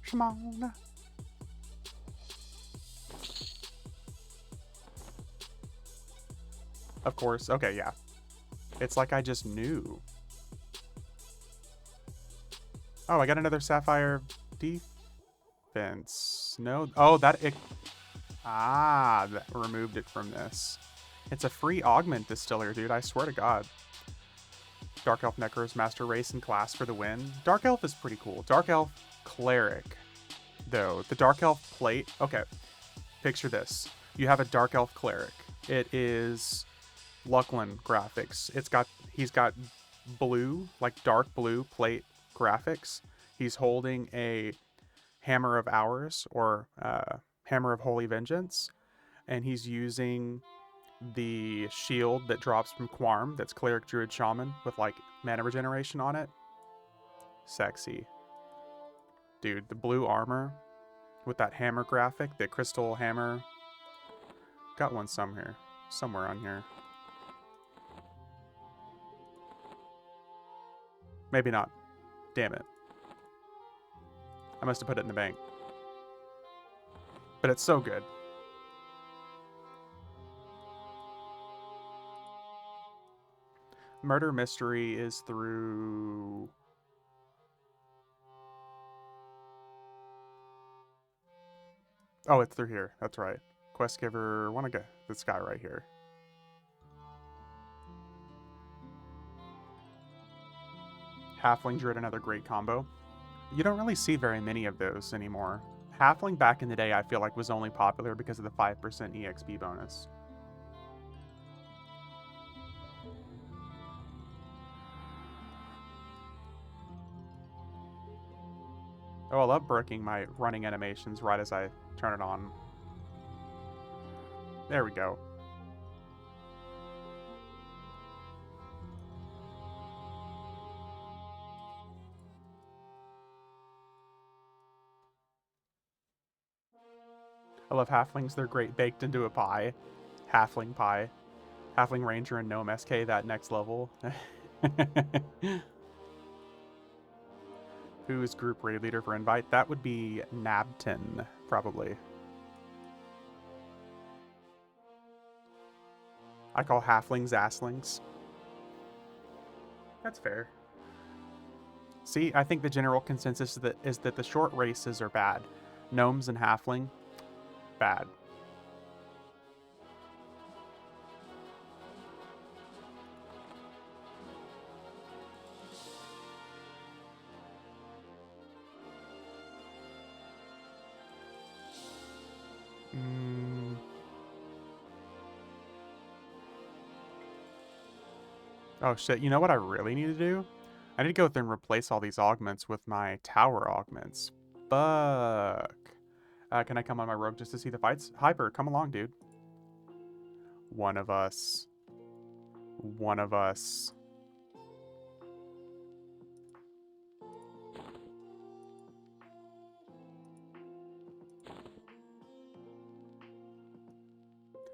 Shaman? Of course. Okay, yeah. It's like I just knew. Oh, I got another Sapphire defense. No? Oh, that... that removed it from this. It's a free augment distiller, dude. I swear to God. Dark Elf Necro's Master Race and class for the win. Dark Elf is pretty cool. Dark Elf Cleric, though. The Dark Elf plate... Okay. Picture this. You have a Dark Elf Cleric. It is Luckland graphics. He's got blue, like dark blue plate graphics. He's holding a Hammer of Hours, or Hammer of Holy Vengeance, and he's using the shield that drops from Quarm, that's Cleric Druid Shaman, with like mana regeneration on it. Sexy. Dude, the blue armor with that hammer graphic, the crystal hammer. Got one somewhere on here. Maybe not. Damn it. I must have put it in the bank. But it's so good. Murder Mystery is through... Oh, it's through here. That's right. Quest Giver... wanna go... this guy right here. Halfling Druid, another great combo. You don't really see very many of those anymore. Halfling back in the day, I feel like, was only popular because of the 5% EXP bonus. Oh, I love breaking my running animations right as I turn it on. There we go. I love halflings. They're great baked into a pie. Halfling pie. Halfling Ranger and Gnome SK, that next level. Who is group raid leader for invite? That would be Nabton, probably. I call halflings asslings. That's fair. See, I think the general consensus is that the short races are bad. Gnomes and halfling, bad. Oh shit, you know what I really need to do? I need to go through and replace all these augments with my tower augments. Fuck. Can I come on my rogue just to see the fights? Hyper, come along, dude. One of us. One of us.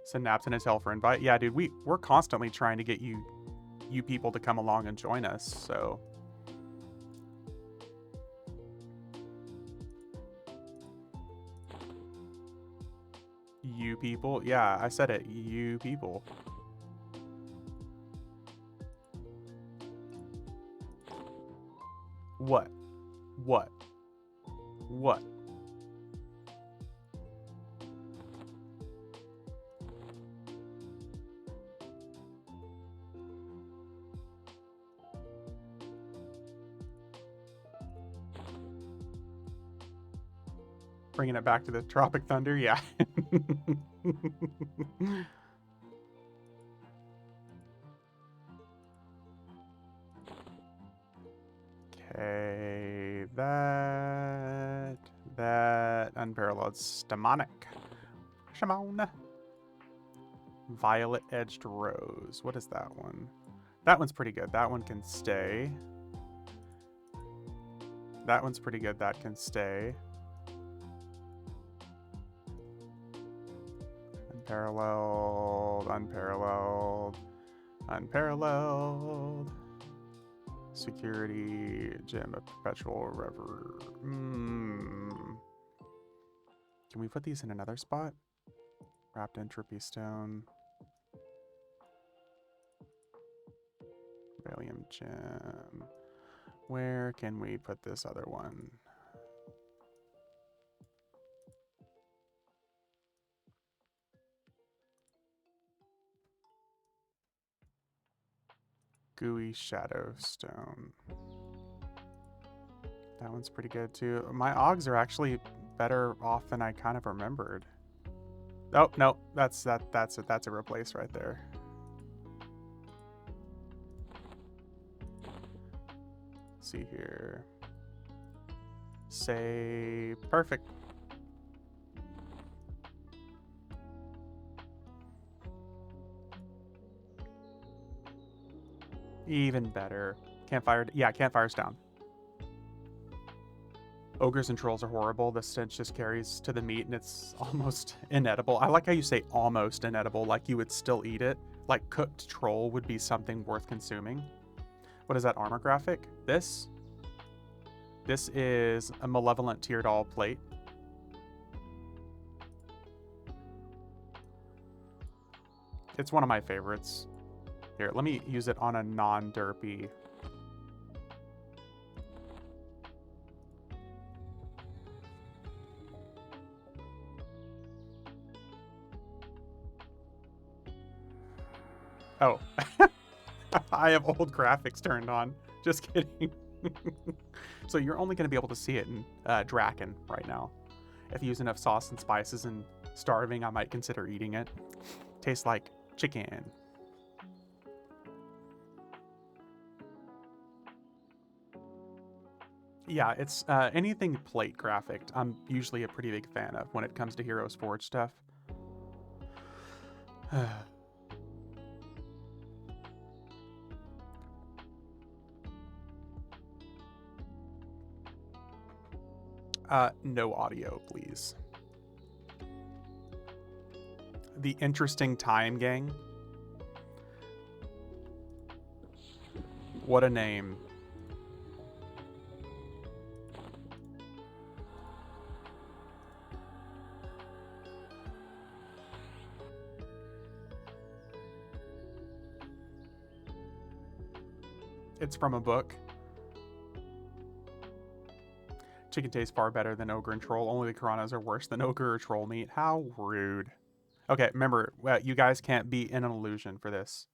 Send Naps and Intel for invite. Yeah, dude, we're constantly trying to get you people to come along and join us, so people. Yeah, I said it. You people. What? What? What? Bringing it back to the Tropic Thunder, yeah. Okay, that unparalleled stamonic. Shimon. Violet edged rose. What is that one? That one's pretty good. That one can stay. That one's pretty good. That can stay. Unparalleled, unparalleled, unparalleled. Security, gem of perpetual rever. Can we put these in another spot? Wrapped entropy stone. Valium gem. Where can we put this other one? Gooey shadow stone. That one's pretty good too. My Augs are actually better off than I kind of remembered. Oh no, that's a replace right there. Let's see here. Say perfect. Even better. Campfire, yeah, campfire's down. Ogres and trolls are horrible. The stench just carries to the meat and it's almost inedible. I like how you say almost inedible, like you would still eat it. Like cooked troll would be something worth consuming. What is that armor graphic? This is a malevolent tiered all plate. It's one of my favorites. Here, let me use it on a non-derpy. Oh, I have old graphics turned on. Just kidding. So you're only going to be able to see it in Draken right now. If you use enough sauce and spices and starving, I might consider eating it. Tastes like chicken. Yeah, it's anything plate graphic. I'm usually a pretty big fan of when it comes to Heroes Forge stuff. No audio, please. The Interesting Time Gang. What a name. It's from a book. Chicken tastes far better than ogre and troll. Only the piranhas are worse than ogre or troll meat. How rude. Okay, remember, you guys can't be in an illusion for this.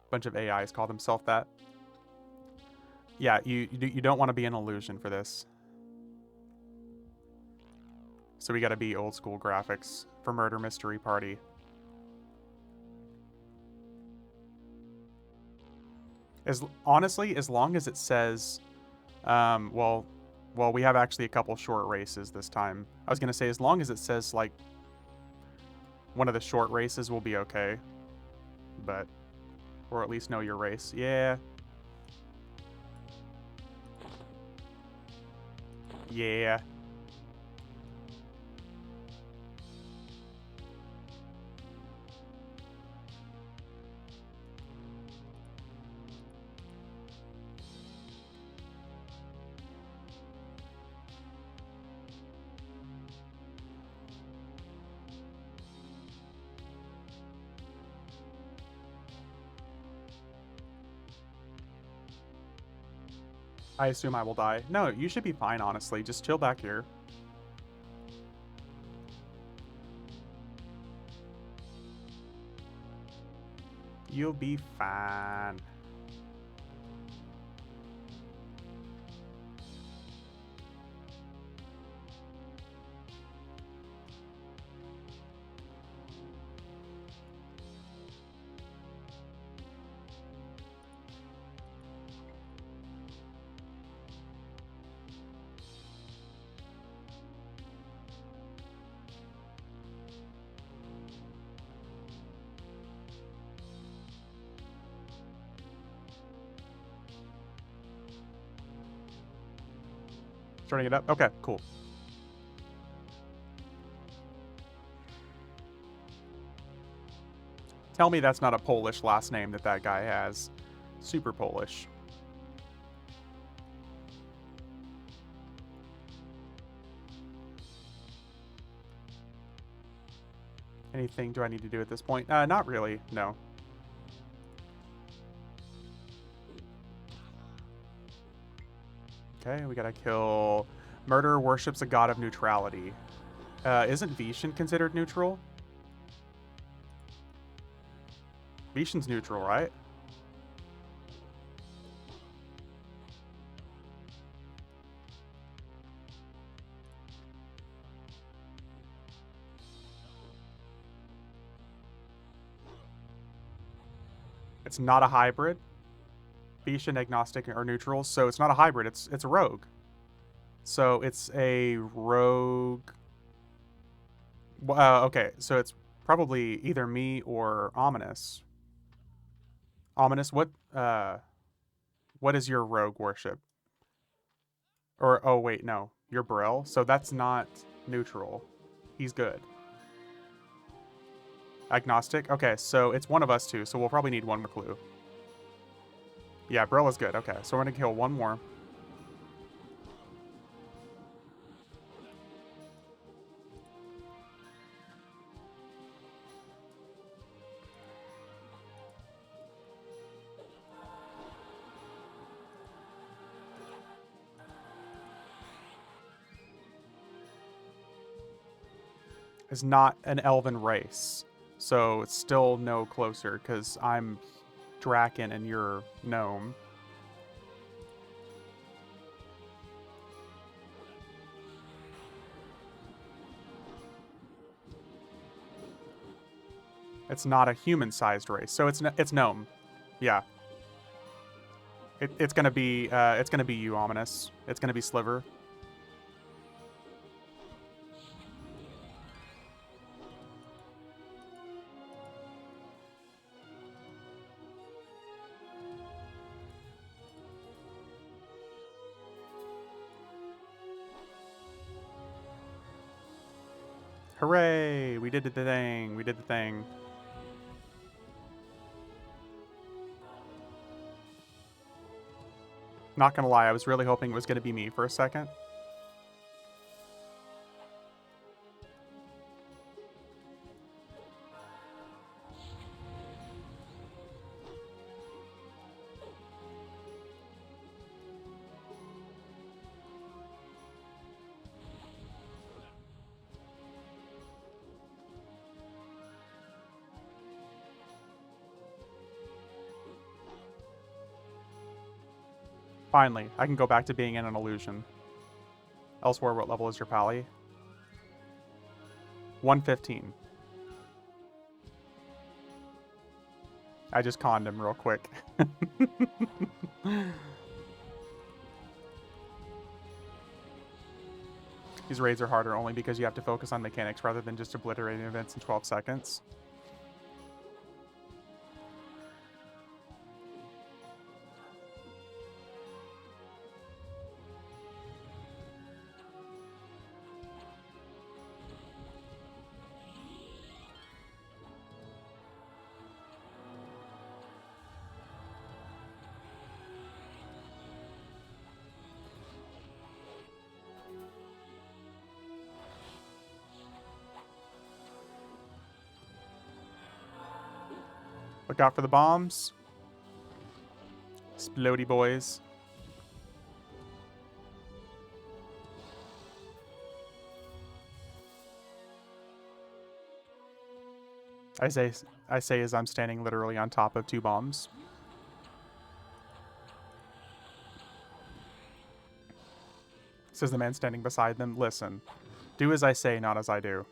Bunch of AIs call themselves that. Yeah, you don't want to be an illusion for this. So we gotta be old school graphics for Murder Mystery Party. Honestly, as long as it says, well, we have actually a couple short races this time. I was gonna say, as long as it says, like, one of the short races will be okay. But, or at least know your race. Yeah. Yeah. I assume I will die. No, you should be fine, honestly. Just chill back here. You'll be fine. Starting it up? Okay, cool. Tell me that's not a Polish last name that guy has. Super Polish. Anything do I need to do at this point? Not really, no. Okay, we gotta kill... Murder worships a god of neutrality. Isn't Vishen considered neutral? Vishen's neutral, right? It's not a hybrid. Vishen, agnostic, or neutral, so it's not a hybrid. It's a rogue. So it's a rogue... okay, so it's probably either me or Ominous. Ominous, what is your rogue worship? Or, oh wait, no. You're Brill, so that's not neutral. He's good. Agnostic? Okay, so it's one of us two, so we'll probably need one more clue. Yeah, Brill is good. Okay, so we're gonna kill one more. Is not an elven race, so it's still no closer because I'm Draken and you're gnome. It's not a human-sized race, so it's gnome. Yeah. It's gonna be you, Ominous. It's gonna be Sliver. Hooray! We did the thing. We did the thing. Not gonna lie, I was really hoping it was gonna be me for a second. Finally, I can go back to being in an illusion. Elsewhere, what level is your pally? 115. I just conned him real quick. These raids are harder only because you have to focus on mechanics rather than just obliterating events in 12 seconds. Look out for the bombs. Explodey boys. I say as I'm standing literally on top of 2 bombs. Says the man standing beside them. Listen, do as I say, not as I do.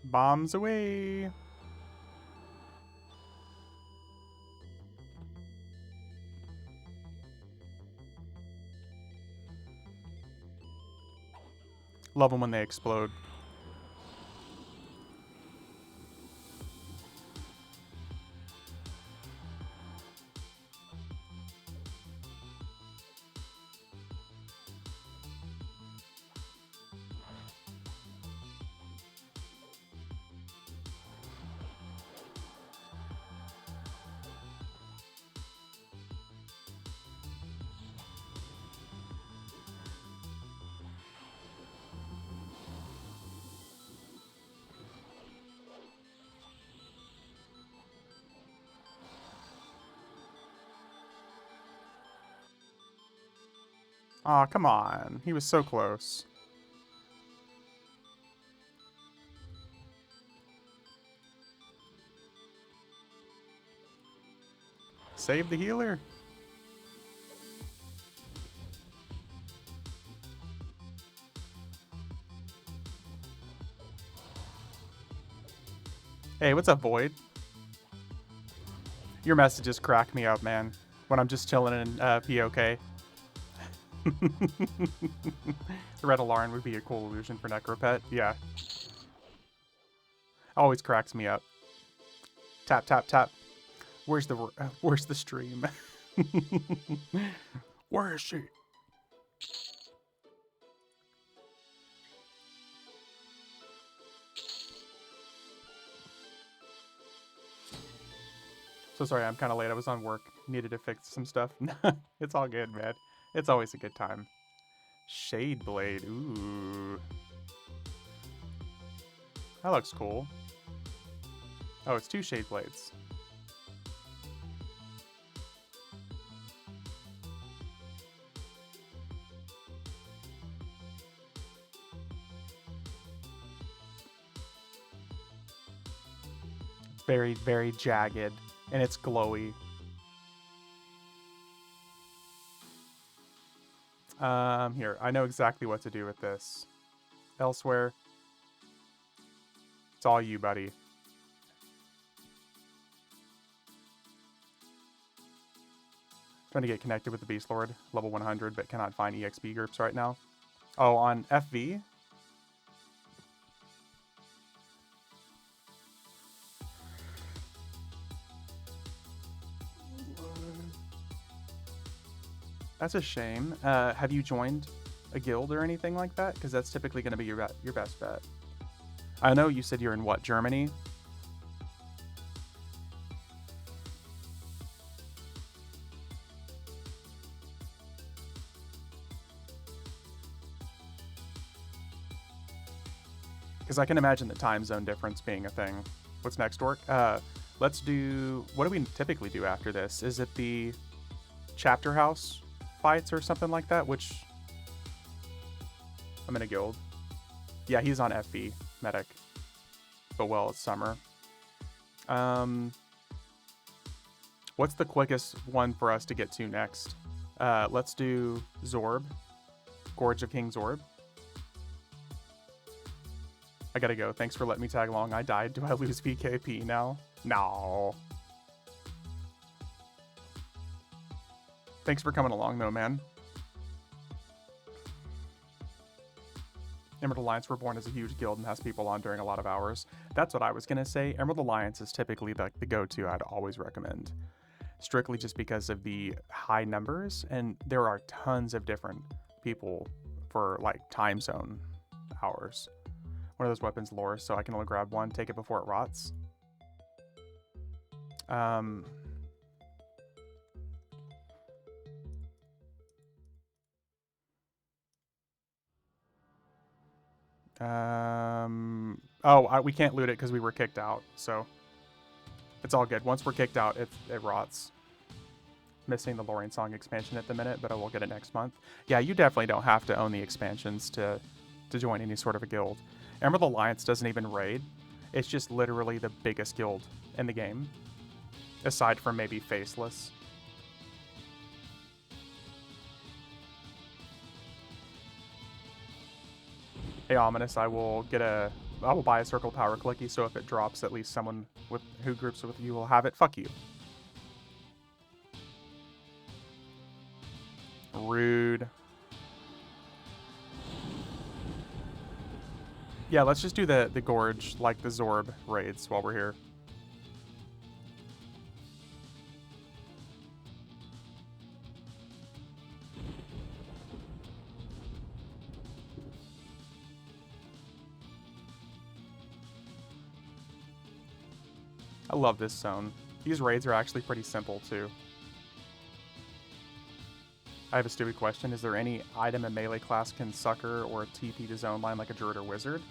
Bombs away. Love them when they explode. Aw, come on. He was so close. Save the healer. Hey, what's up, Void? Your messages crack me up, man. When I'm just chilling in POK. The red Alarin would be a cool illusion for Necropet. Yeah. Always cracks me up. Tap, tap, tap. Where's the stream? Where is she? So sorry, I'm kind of late. I was on work. Needed to fix some stuff. It's all good, man. It's always a good time. Shade Blade. Ooh. That looks cool. Oh, it's 2 Shade Blades. It's very, very jagged. And it's glowy. Here. I know exactly what to do with this. Elsewhere. It's all you, buddy. Trying to get connected with the Beast Lord, level 100, but cannot find EXP groups right now. Oh, on FV? That's a shame. Have you joined a guild or anything like that? Because that's typically going to be your best bet. I know you said you're in, what, Germany? Because I can imagine the time zone difference being a thing. What's next, Dork? Let's do... What do we typically do after this? Is it the chapter house fights or something like that? Which... I'm in a guild. Yeah, he's on FB, medic. But well, it's summer. What's the quickest one for us to get to next? Let's do Zorb. Gorge of King Zorb. I gotta go. Thanks for letting me tag along. I died. Do I lose VKP now? No. Thanks for coming along, though, man. Emerald Alliance Reborn is a huge guild and has people on during a lot of hours. That's what I was going to say. Emerald Alliance is typically the go-to I'd always recommend. Strictly just because of the high numbers, and there are tons of different people for, like, time zone hours. One of those weapons lures, so I can only grab one, take it before it rots. We can't loot it because we were kicked out, so it's all good. Once we're kicked out, it rots. Missing the Lorraine Song expansion at the minute, but I will get it next month. Yeah, you definitely don't have to own the expansions to join any sort of a guild. Emerald Alliance doesn't even raid. It's just literally the biggest guild in the game, aside from maybe Faceless. Hey, Ominous, I will buy a Circle Power Clicky, so if it drops, at least someone who groups with you will have it. Fuck you. Rude. Yeah, let's just do the Gorge, like the Zorb raids while we're here. I love this zone. These raids are actually pretty simple, too. I have a stupid question. Is there any item a melee class can sucker or TP to zone line like a druid or wizard?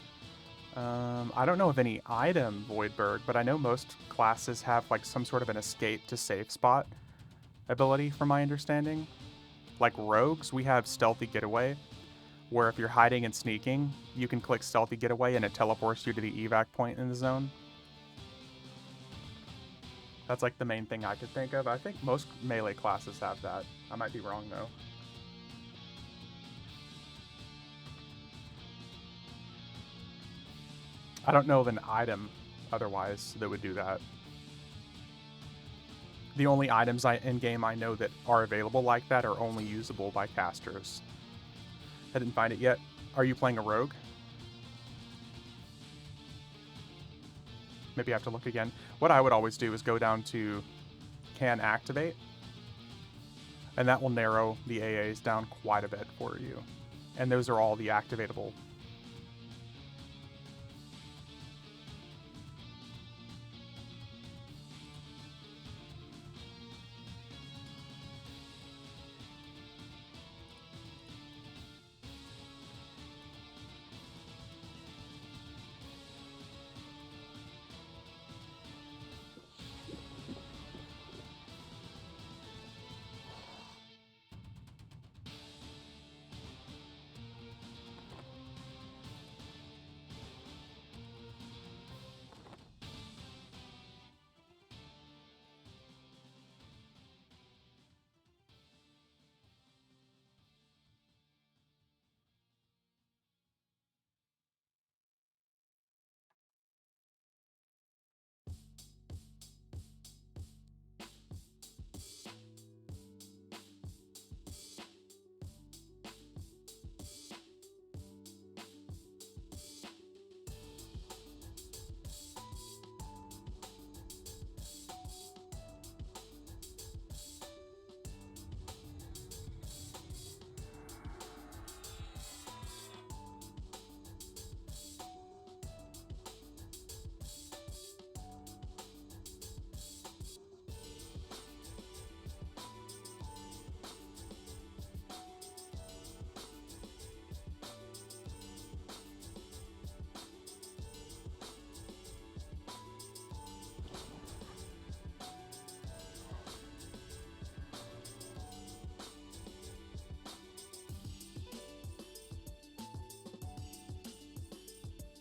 I don't know of any item, Voidberg, but I know most classes have like some sort of an escape to safe spot ability, from my understanding. Like rogues, we have Stealthy Getaway, where if you're hiding and sneaking, you can click Stealthy Getaway and it teleports you to the evac point in the zone. That's like the main thing I could think of. I think most melee classes have that. I might be wrong though. I don't know of an item otherwise that would do that. The only items in-game I know that are available like that are only usable by casters. I didn't find it yet. Are you playing a rogue? Maybe I have to look again. What I would always do is go down to can activate, and that will narrow the AAs down quite a bit for you. And those are all the activatable.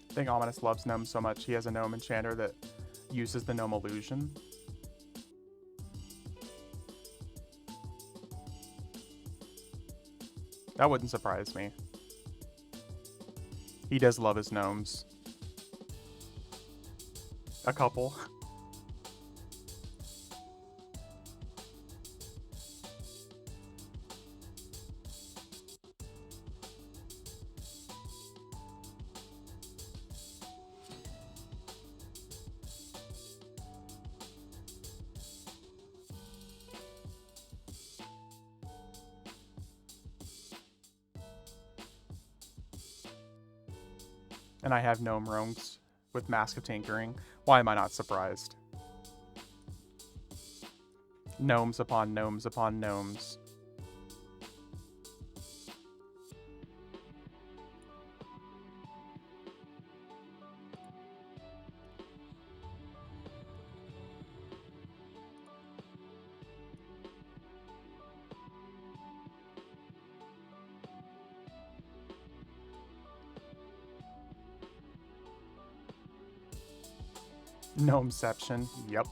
I think Ominous loves Gnome so much, he has a Gnome Enchanter that uses the Gnome Illusion. That wouldn't surprise me. He does love his gnomes. A couple. And I have Gnome Rogues with Mask of Tinkering. Why am I not surprised? Gnomes upon gnomes upon gnomes. Gnomeception. Yep.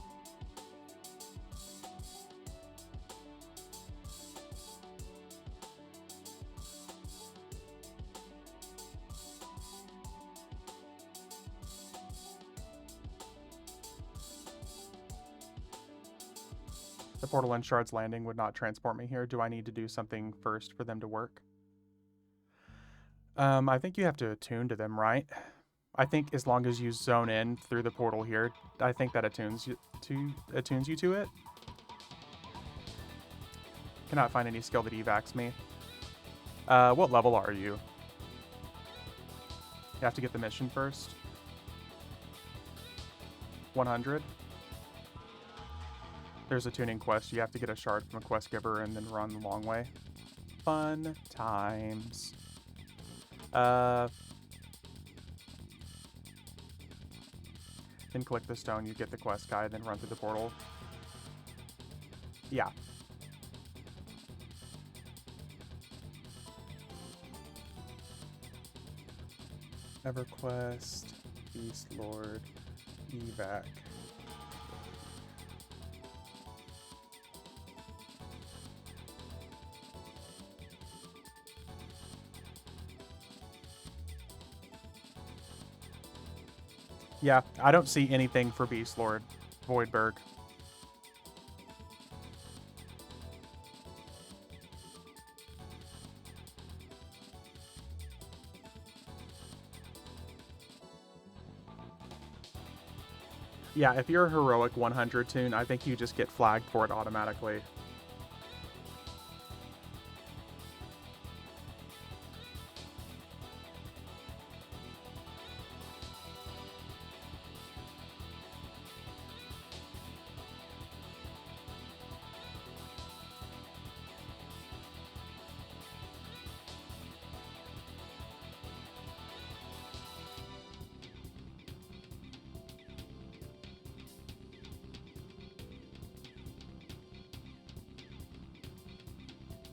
The portal and Shard's Landing would not transport me here. Do I need to do something first for them to work? I think you have to attune to them, right? I think as long as you zone in through the portal here, I think that attunes you to it. Cannot find any skill that evacs me. What level are you? You have to get the mission first. 100. There's a tuning quest. You have to get a shard from a quest giver and then run the long way. Fun times. Then click the stone, you get the quest guide, then run through the portal. Yeah. EverQuest, Beast Lord, evac. Yeah, I don't see anything for Beast Lord, Voidberg. Yeah, if you're a heroic 100 tune, I think you just get flagged for it automatically.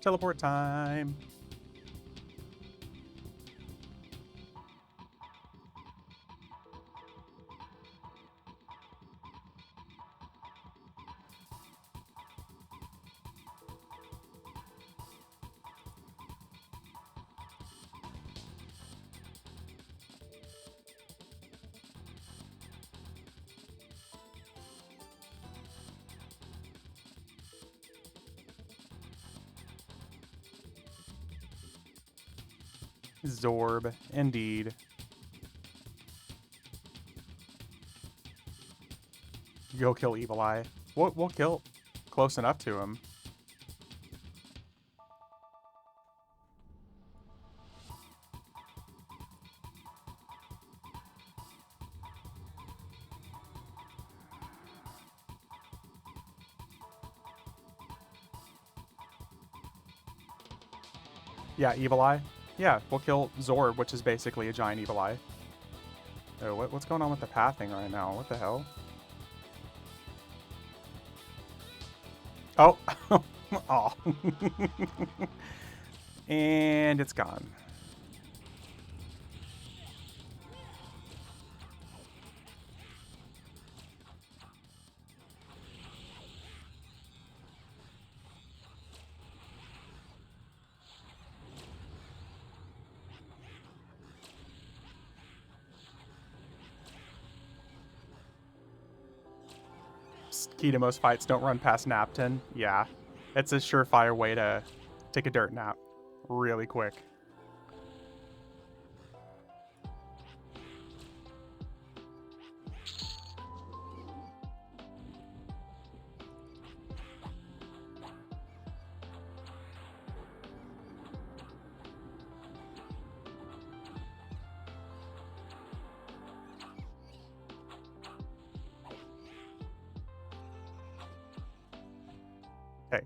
Teleport time. Zorb, indeed. Go kill Evil Eye. We'll kill close enough to him. Yeah, Evil Eye. Yeah, we'll kill Zorb, which is basically a giant Evil Eye. Oh, what's going on with the pathing right now? What the hell? Oh. Oh. And it's gone. Key to most fights, don't run past Napton. Yeah, it's a surefire way to take a dirt nap really quick. Hey.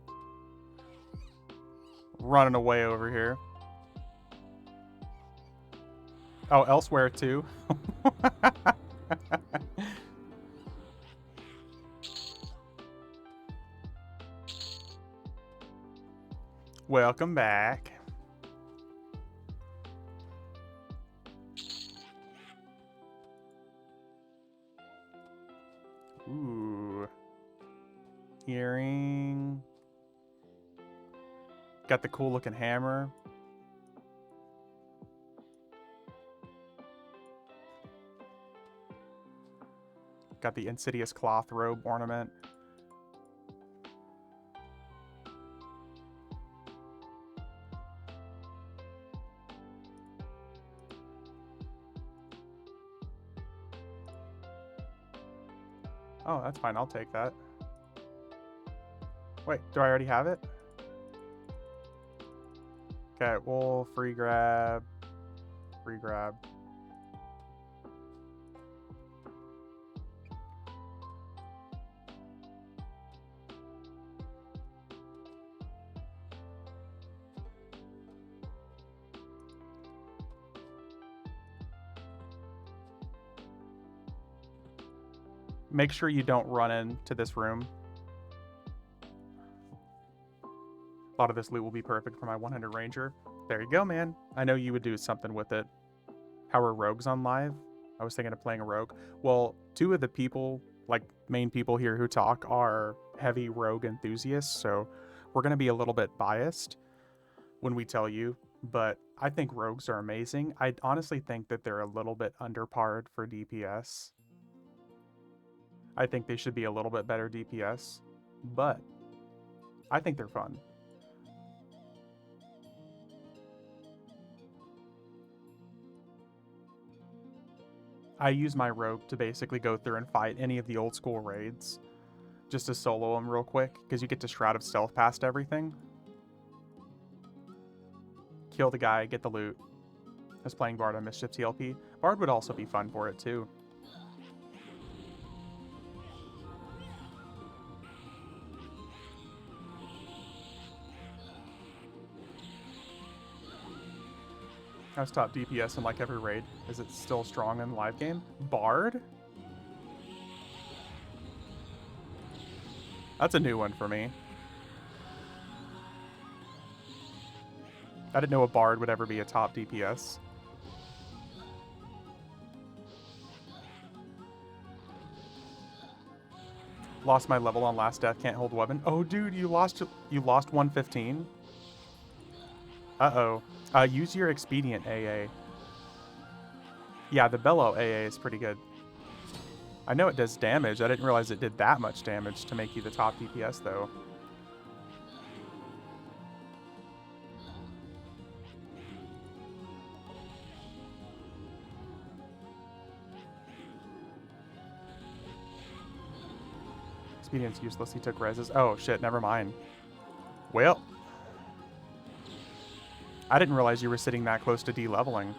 Running away over here. Oh, elsewhere too. Welcome back. Earring. Got the cool looking hammer. Got the insidious cloth robe ornament. Oh, that's fine. I'll take that. Wait, do I already have it? Okay, we'll free grab. Free grab. Make sure you don't run into this room. A lot of this loot will be perfect for my 100 ranger. There you go, man. I know you would do something with it. How are rogues on live? I was thinking of playing a rogue. Well, 2 of the people, like main people here who talk, are heavy rogue enthusiasts, so we're going to be a little bit biased when we tell you, but I think rogues are amazing. I honestly think that they're a little bit underpowered for DPS. I think they should be a little bit better DPS, but I think they're fun. I use my rogue to basically go through and fight any of the old school raids, just to solo them real quick, because you get to Shroud of Stealth past everything. Kill the guy, get the loot. I was playing Bard on Mischief TLP. Bard would also be fun for it too. I was top DPS in like every raid. Is it still strong in live game? Bard? That's a new one for me. I didn't know a Bard would ever be a top DPS. Lost my level on last death, can't hold weapon. Oh, dude, you lost 115? Uh-oh. Use your expedient AA. Yeah, the bellow AA is pretty good. I know it does damage. I didn't realize it did that much damage to make you the top DPS, though. Expedient's useless. He took reses. Oh, shit. Never mind. Well. I didn't realize you were sitting that close to de-leveling.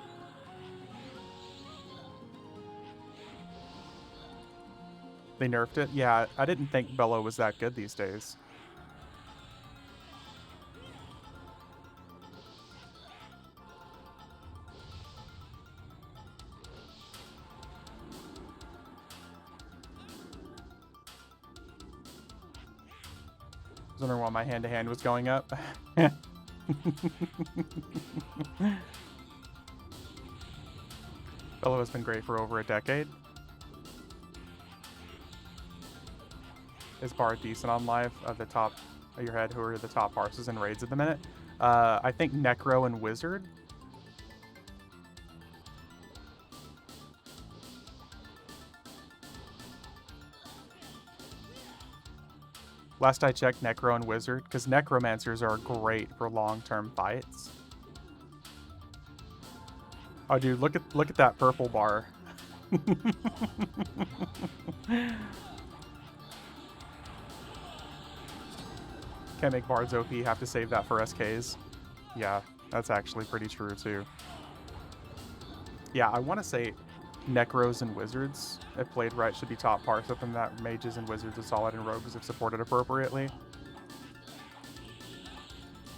They nerfed it? Yeah, I didn't think Bellow was that good these days. I was wondering why my hand-to-hand was going up. Bellow has been great for over a decade. Is Bard decent on live? Of the top of your head, who are the top parses and raids at the minute? I think Necro and Wizard. Last I checked, Necro and Wizard, because Necromancers are great for long-term fights. Oh, dude, look at that purple bar. Can't make Bards OP, have to save that for SKs. Yeah, that's actually pretty true, too. Yeah, I want to say Necros and Wizards, if played right, should be top parts of them. That Mages and Wizards are solid, and Rogues if supported appropriately.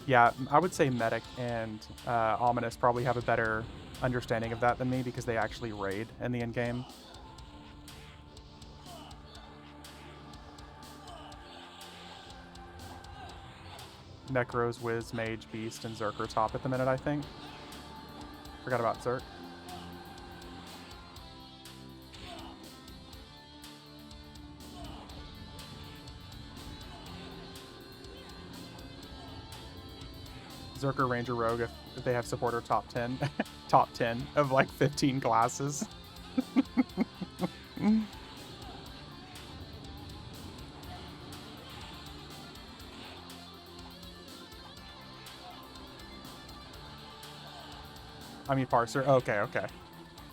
Yeah, I would say Medic and Ominous probably have a better understanding of that than me, because they actually raid in the in-game. Necros, Wiz, Mage, Beast, and Zerk are top at the minute, I think. Forgot about Zerk. Zerker, Ranger, Rogue, if they have supporter top 10. Top 10 of like 15 classes. I mean, parser. Okay, okay.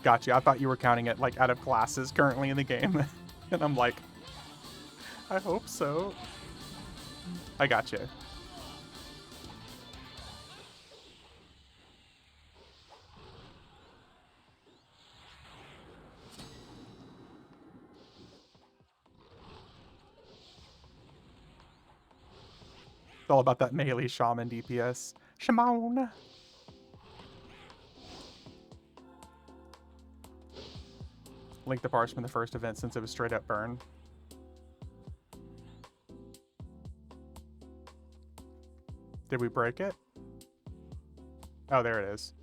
Gotcha. I thought you were counting it like out of classes currently in the game. And I'm like, I hope so. I gotcha. It's all about that melee shaman DPS. Shaman! Link the parse from the first event since it was straight up burn. Did we break it? Oh, there it is.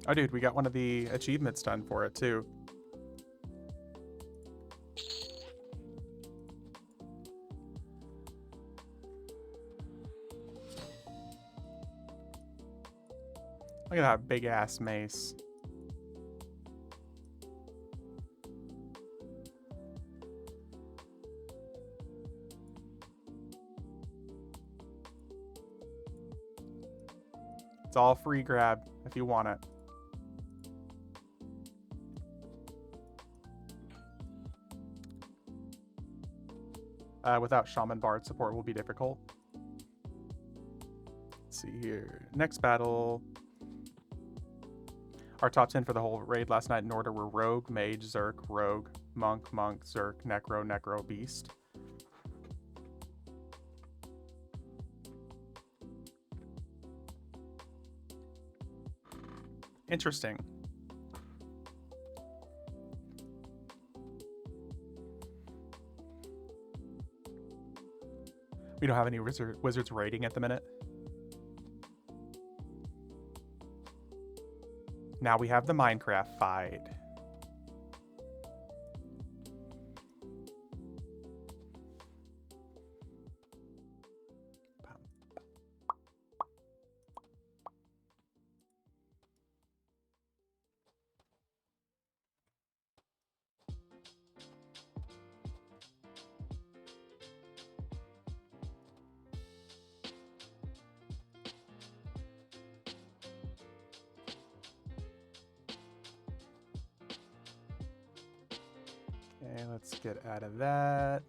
Oh, dude, we got one of the achievements done for it, too. Look at that big-ass mace. It's all free grab if you want it. Without Shaman Bard support will be difficult. Let's see here. Next battle. Our top 10 for the whole raid last night in order were Rogue, Mage, Zerk, Rogue, Monk, Zerk, Necro, Beast. Interesting. We don't have any wizards raiding at the minute. Now we have the Minecraft fight. Okay, let's get out of that.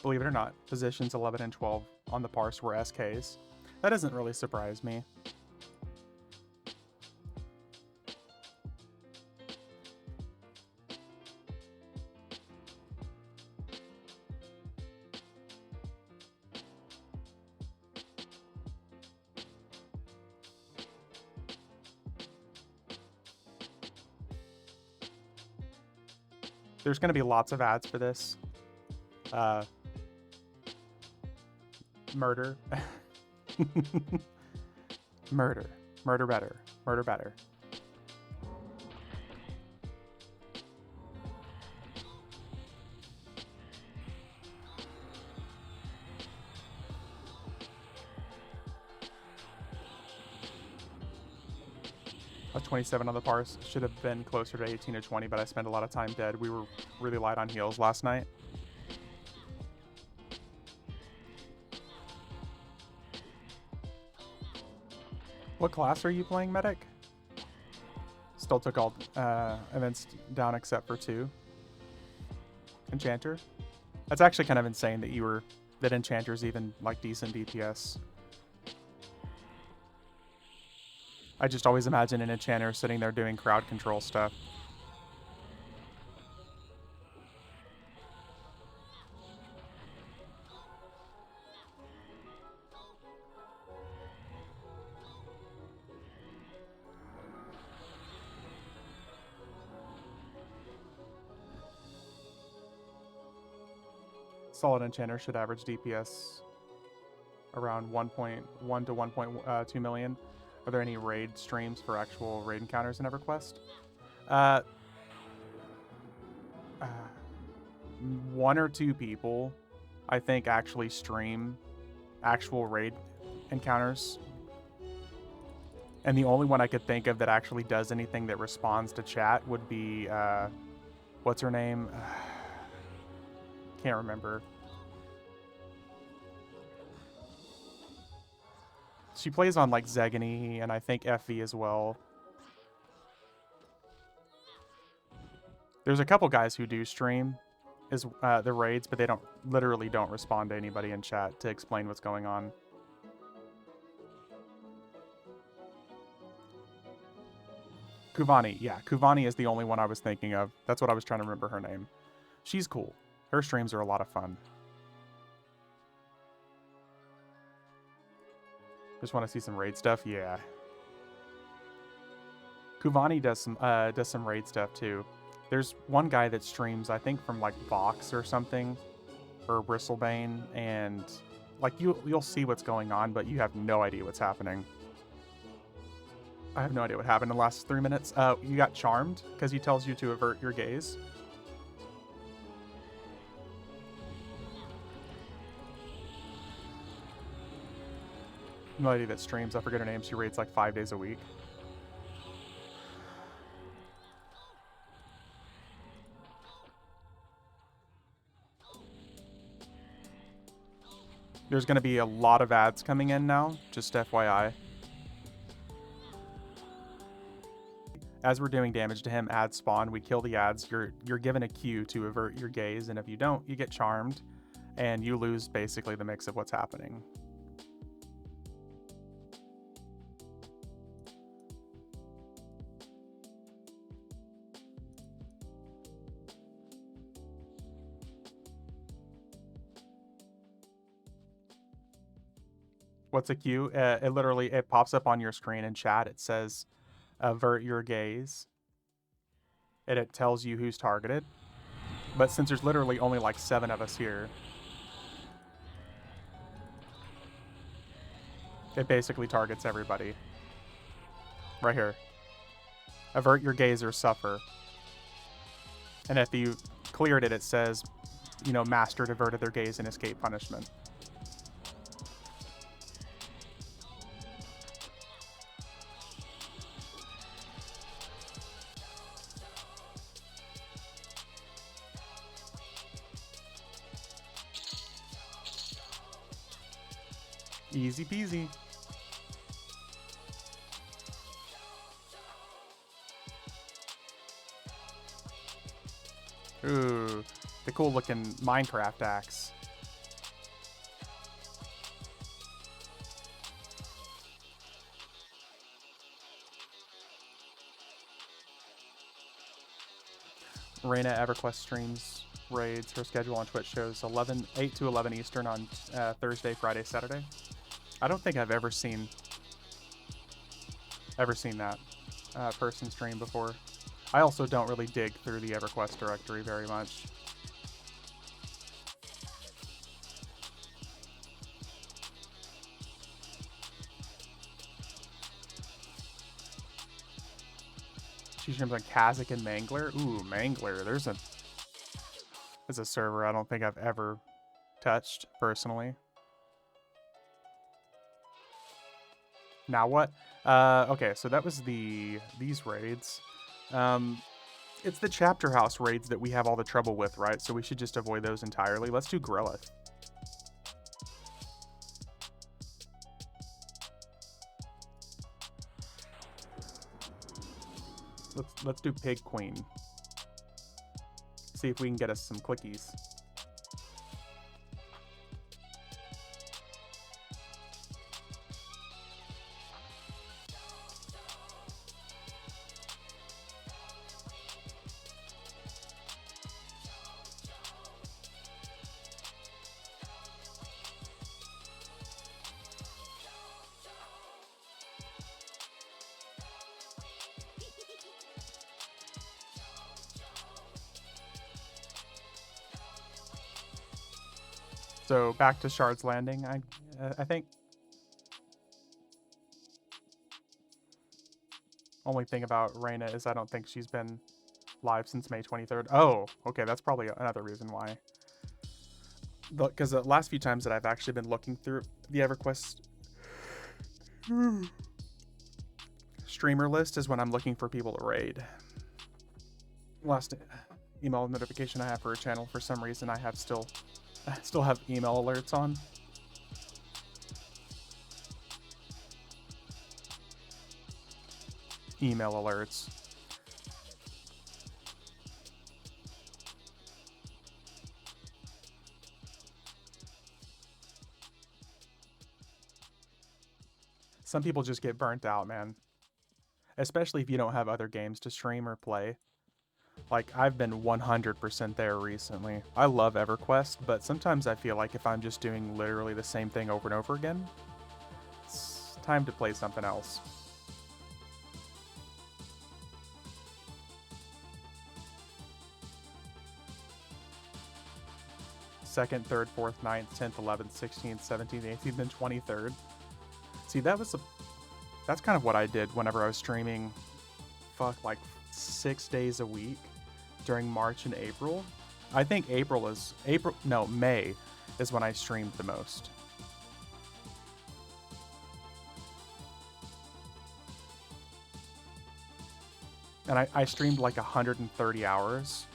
Believe it or not, positions 11 and 12 on the parse were SKs. That doesn't really surprise me. There's going to be lots of ads for this. Murder. Murder. Murder better. Murder better. I was 27 on the parse. Should have been closer to 18 to 20, but I spent a lot of time dead. We were really light on heals last night. What class are you playing, Medic? Still took all events down except for 2. Enchanter? That's actually kind of insane that Enchanter's even like decent DPS. I just always imagine an Enchanter sitting there doing crowd control stuff. Solid Enchanter should average DPS around 1.1 to 1.2 million. Are there any raid streams for actual raid encounters in EverQuest? Uh, one or two people, I think, actually stream actual raid encounters. And the only one I could think of that actually does anything that responds to chat would be, what's her name? Can't remember. She plays on like Zegany and I think FV as well. There's a couple guys who do stream the raids, but they literally don't respond to anybody in chat to explain what's going on. Kuvani, yeah, Kuvani is the only one I was thinking of. That's what I was trying to remember her name. She's cool. Her streams are a lot of fun. Just want to see some raid stuff? Yeah. Kuvani does some raid stuff too. There's one guy that streams, I think from like Vox or something, or Bristlebane, and like you'll see what's going on, but you have no idea what's happening. I have no idea what happened in the last 3 minutes. You got charmed because he tells you to avert your gaze. No idea that streams. I forget her name. She raids like 5 days a week. There's going to be a lot of ads coming in now, just FYI. As we're doing damage to him, ads spawn. We kill the ads. You're given a cue to avert your gaze, and if you don't, you get charmed, and you lose basically the mix of what's happening. What's a cue? It pops up on your screen in chat. It says, avert your gaze. And it tells you who's targeted. But since there's literally only like 7 of us here, it basically targets everybody. Right here. Avert your gaze or suffer. And if you cleared it, it says, you know, mastered averted their gaze and escape punishment. Easy peasy. Ooh, the cool looking Minecraft axe. Reina EverQuest streams raids. Her schedule on Twitch shows 8 to 11 Eastern on Thursday, Friday, Saturday. I don't think I've ever seen that person stream before. I also don't really dig through the EverQuest directory very much. She streams on Kazakh and Mangler. Ooh, Mangler. There's a server I don't think I've ever touched personally. Now what? Okay, so that was these raids. It's the chapter house raids that we have all the trouble with, right? So we should just avoid those entirely. Let's do Grelith. Let's do Pig Queen. See if we can get us some clickies. So back to Shard's Landing. I think only thing about Reyna is I don't think she's been live since May 23rd. Oh, okay, that's probably another reason why. Because the last few times that I've actually been looking through the EverQuest streamer list is when I'm looking for people to raid. Last email notification I have for a channel, for some reason I still have email alerts on. Email alerts. Some people just get burnt out, man. Especially if you don't have other games to stream or play. Like, I've been 100% there recently. I love EverQuest, but sometimes I feel like if I'm just doing literally the same thing over and over again, it's time to play something else. Second, third, fourth, 9th, 10th, 11th, 16th, 17th, 18th, and 23rd. See, that's kind of what I did whenever I was streaming, like 6 days a week during March and April. I think May is when I streamed the most. And I streamed like 130 hours.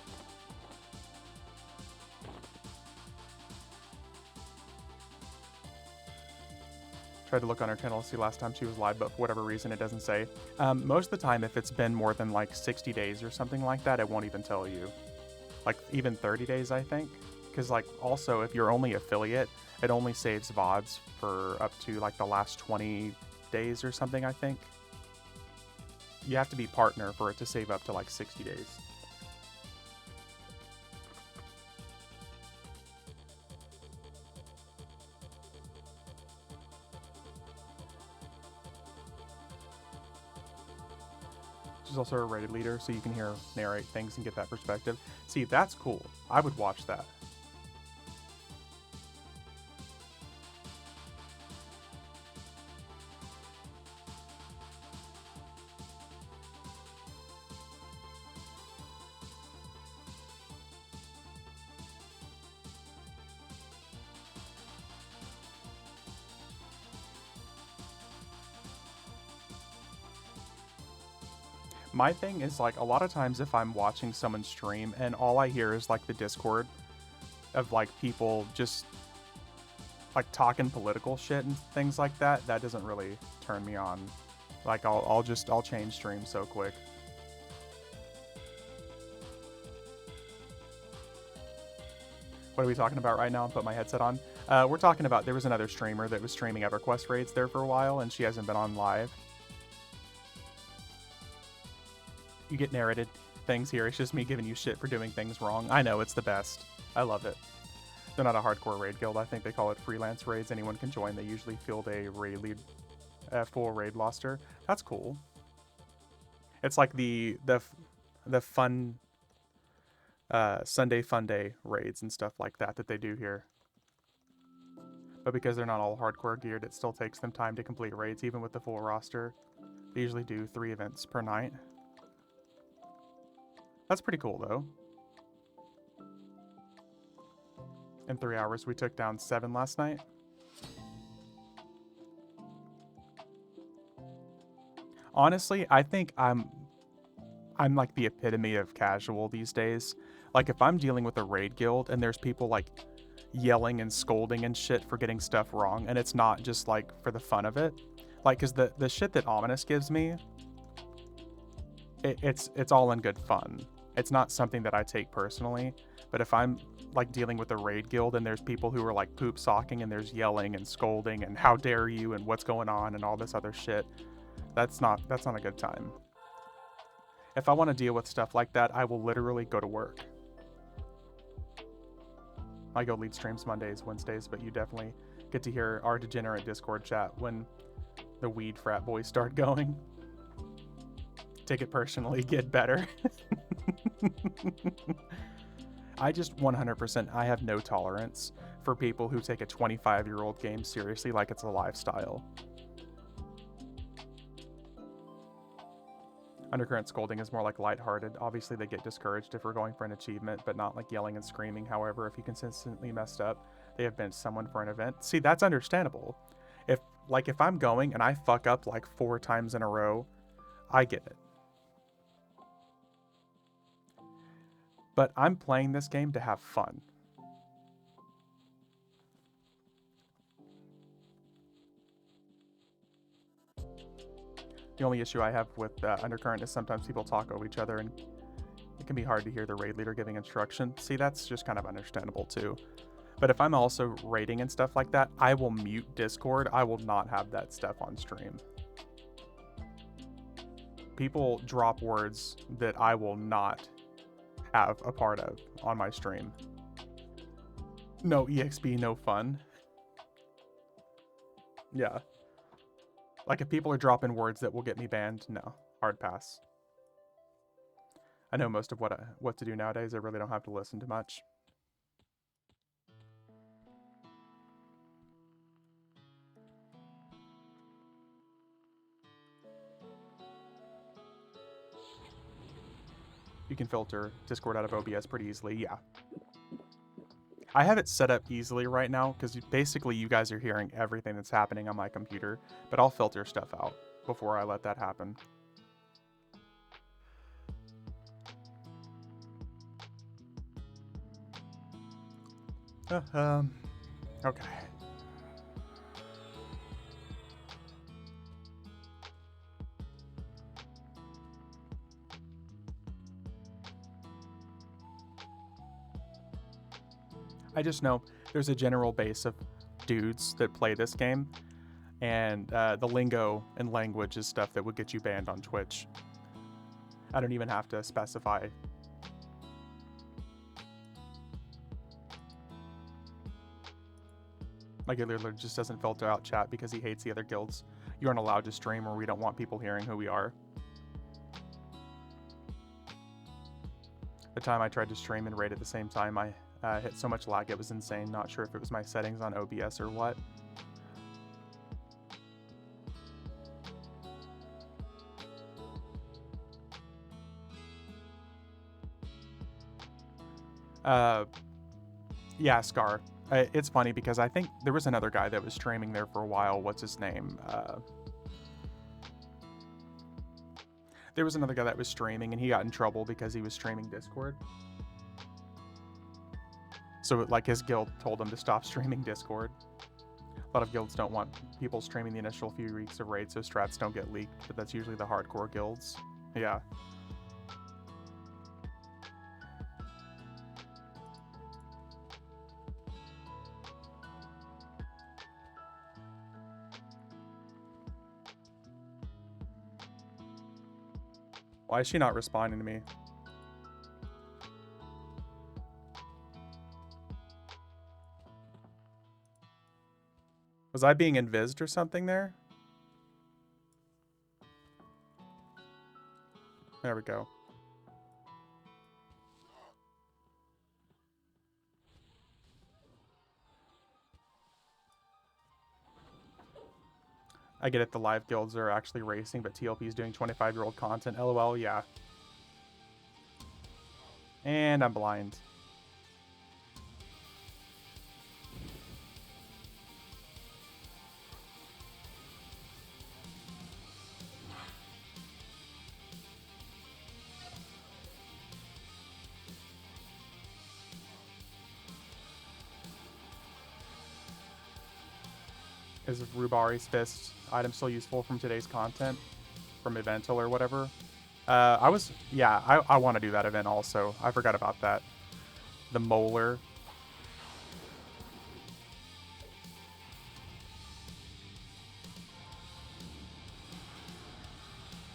Tried to look on her channel to see last time she was live, but for whatever reason it doesn't say. Most of the time, if it's been more than like 60 days or something like that, it won't even tell you. Like even 30 days, I think. Because like also, if you're only affiliate, it only saves VODs for up to like the last 20 days or something, I think. You have to be partner for it to save up to like 60 days. She's also a rated leader, so you can hear her narrate things and get that perspective. See, that's cool. I would watch that. My thing is, like, a lot of times if I'm watching someone stream and all I hear is, like, the Discord of, like, people just, like, talking political shit and things like that, that doesn't really turn me on. Like, I'll change streams so quick. What are we talking about right now? Put my headset on. We're talking about, there was another streamer that was streaming EverQuest raids there for a while, and she hasn't been on live. You get narrated things here. It's just me giving you shit for doing things wrong. I know, it's the best. I love it. They're not a hardcore raid guild. I think they call it freelance raids. Anyone can join. They usually field a full raid roster. That's cool. It's like the fun Sunday Fun Day raids and stuff like that they do here. But because they're not all hardcore geared, it still takes them time to complete raids, even with the full roster. They usually do 3 events per night. That's pretty cool, though. In 3 hours, we took down 7 last night. Honestly, I think I'm like the epitome of casual these days. Like, if I'm dealing with a raid guild and there's people, like, yelling and scolding and shit for getting stuff wrong, and it's not just, like, for the fun of it. Like, because the shit that Ominous gives me, it's all in good fun. It's not something that I take personally, but if I'm like dealing with a raid guild and there's people who are like poop socking and there's yelling and scolding and how dare you and what's going on and all this other shit, that's not a good time. If I want to deal with stuff like that, I will literally go to work. I go lead streams Mondays, Wednesdays, but you definitely get to hear our degenerate Discord chat when the weed frat boys start going. Take it personally, get better. I just 100%, I have no tolerance for people who take a 25-year-old game seriously like it's a lifestyle. Undercurrent scolding is more like lighthearted. Obviously, they get discouraged if we're going for an achievement, but not like yelling and screaming. However, if you consistently messed up, they have benched someone for an event. See, that's understandable. If I'm going and I fuck up like 4 times in a row, I get it. But I'm playing this game to have fun. The only issue I have with Undercurrent is sometimes people talk over each other and it can be hard to hear the raid leader giving instruction. See, that's just kind of understandable too. But if I'm also raiding and stuff like that, I will mute Discord. I will not have that stuff on stream. People drop words that I will not have a part of on my stream. No EXP, no fun. Yeah. Like if people are dropping words that will get me banned, no, hard pass. I know most of what to do nowadays. I really don't have to listen to much. You can filter Discord out of OBS pretty easily, yeah. I have it set up easily right now because basically you guys are hearing everything that's happening on my computer, but I'll filter stuff out before I let that happen. Okay. I just know there's a general base of dudes that play this game, and the lingo and language is stuff that would get you banned on Twitch. I don't even have to specify. My guild leader just doesn't filter out chat because he hates the other guilds. You aren't allowed to stream or we don't want people hearing who we are. The time I tried to stream and raid at the same time, I hit so much lag it was insane. Not sure if it was my settings on OBS or what. Yeah, Scar. It's funny because I think there was another guy that was streaming there for a while. What's his name? There was another guy that was streaming and he got in trouble because he was streaming Discord. So like his guild told him to stop streaming Discord. A lot of guilds don't want people streaming the initial few weeks of raid so strats don't get leaked, but that's usually the hardcore guilds. Yeah. Why is she not responding to me? Was I being invised or something there? There we go. I get it, the live guilds are actually racing, but TLP is doing 25-year-old content. LOL, yeah. And I'm blind. Is Rubari's Fist item still useful from today's content? From Evental or whatever? I want to do that event also. I forgot about that. The Molar.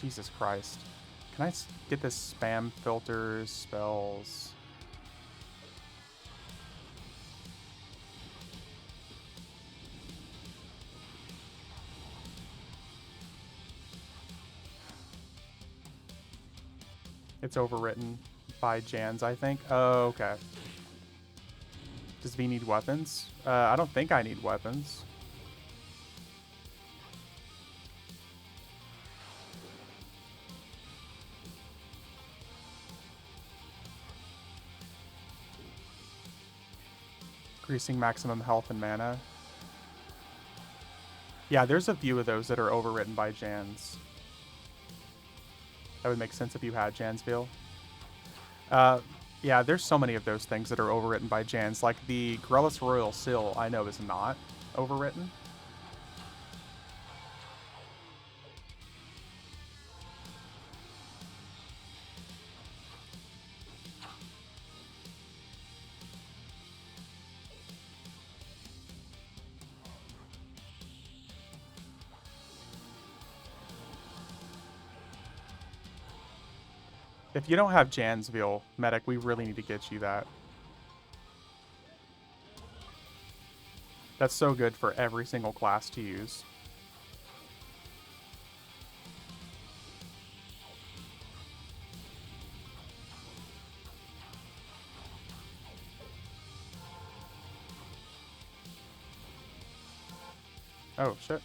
Jesus Christ. Can I get this spam filters, spells? It's overwritten by Jans, I think. Oh, okay. Does V need weapons? I don't think I need weapons. Increasing maximum health and mana. Yeah, there's a few of those that are overwritten by Jans. That would make sense if you had Jansville. Yeah, there's so many of those things that are overwritten by Jans. Like the Grellis Royal Seal, I know is not overwritten. If you don't have Jansville, Medic, we really need to get you that. That's so good for every single class to use. Oh, shit.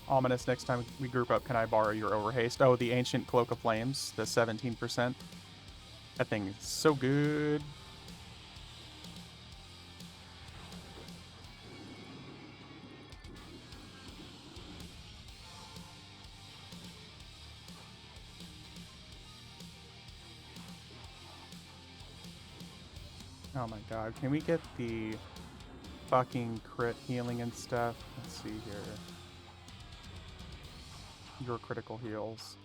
Ominous, next time we group up, can I borrow your overhaste? Oh, the Ancient Cloak of Flames, the 17%. That thing is so good. Oh my god, can we get the fucking crit healing and stuff? Let's see here. Your critical heals.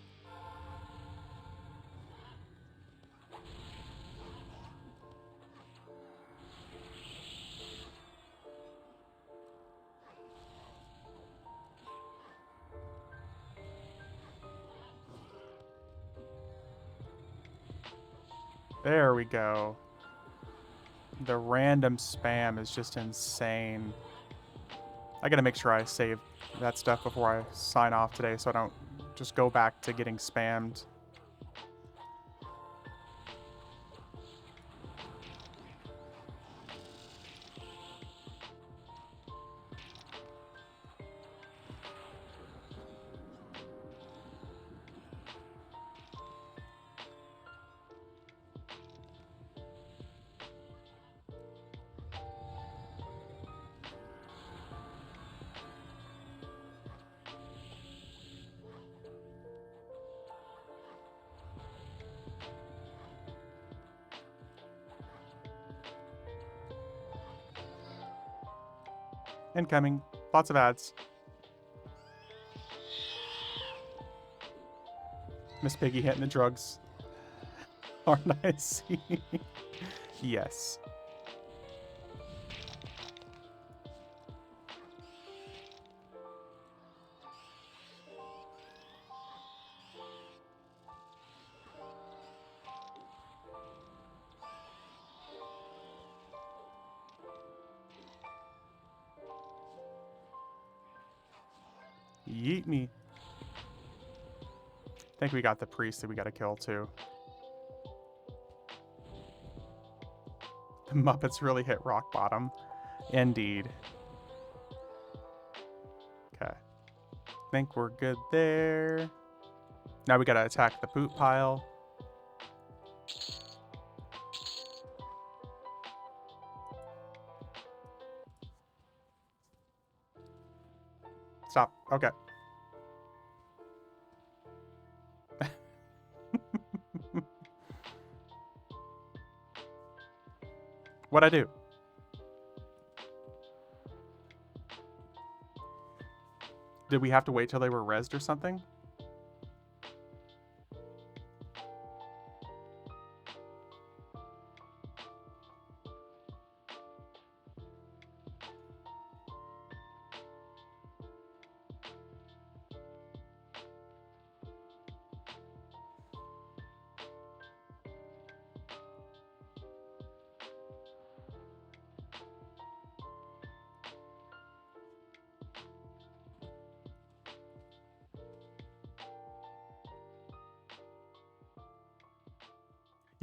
There we go. The random spam is just insane. I gotta make sure I save that stuff before I sign off today so I don't just go back to getting spammed. Incoming. Lots of ads. Miss Piggy hitting the drugs. Aren't I see? Yes. Yeet me. I think we got the priest that we gotta kill too. The Muppets really hit rock bottom. Indeed. Okay. Think we're good there. Now we gotta attack the poop pile. Stop. Okay. What'd I do? Did we have to wait till they were rezzed or something?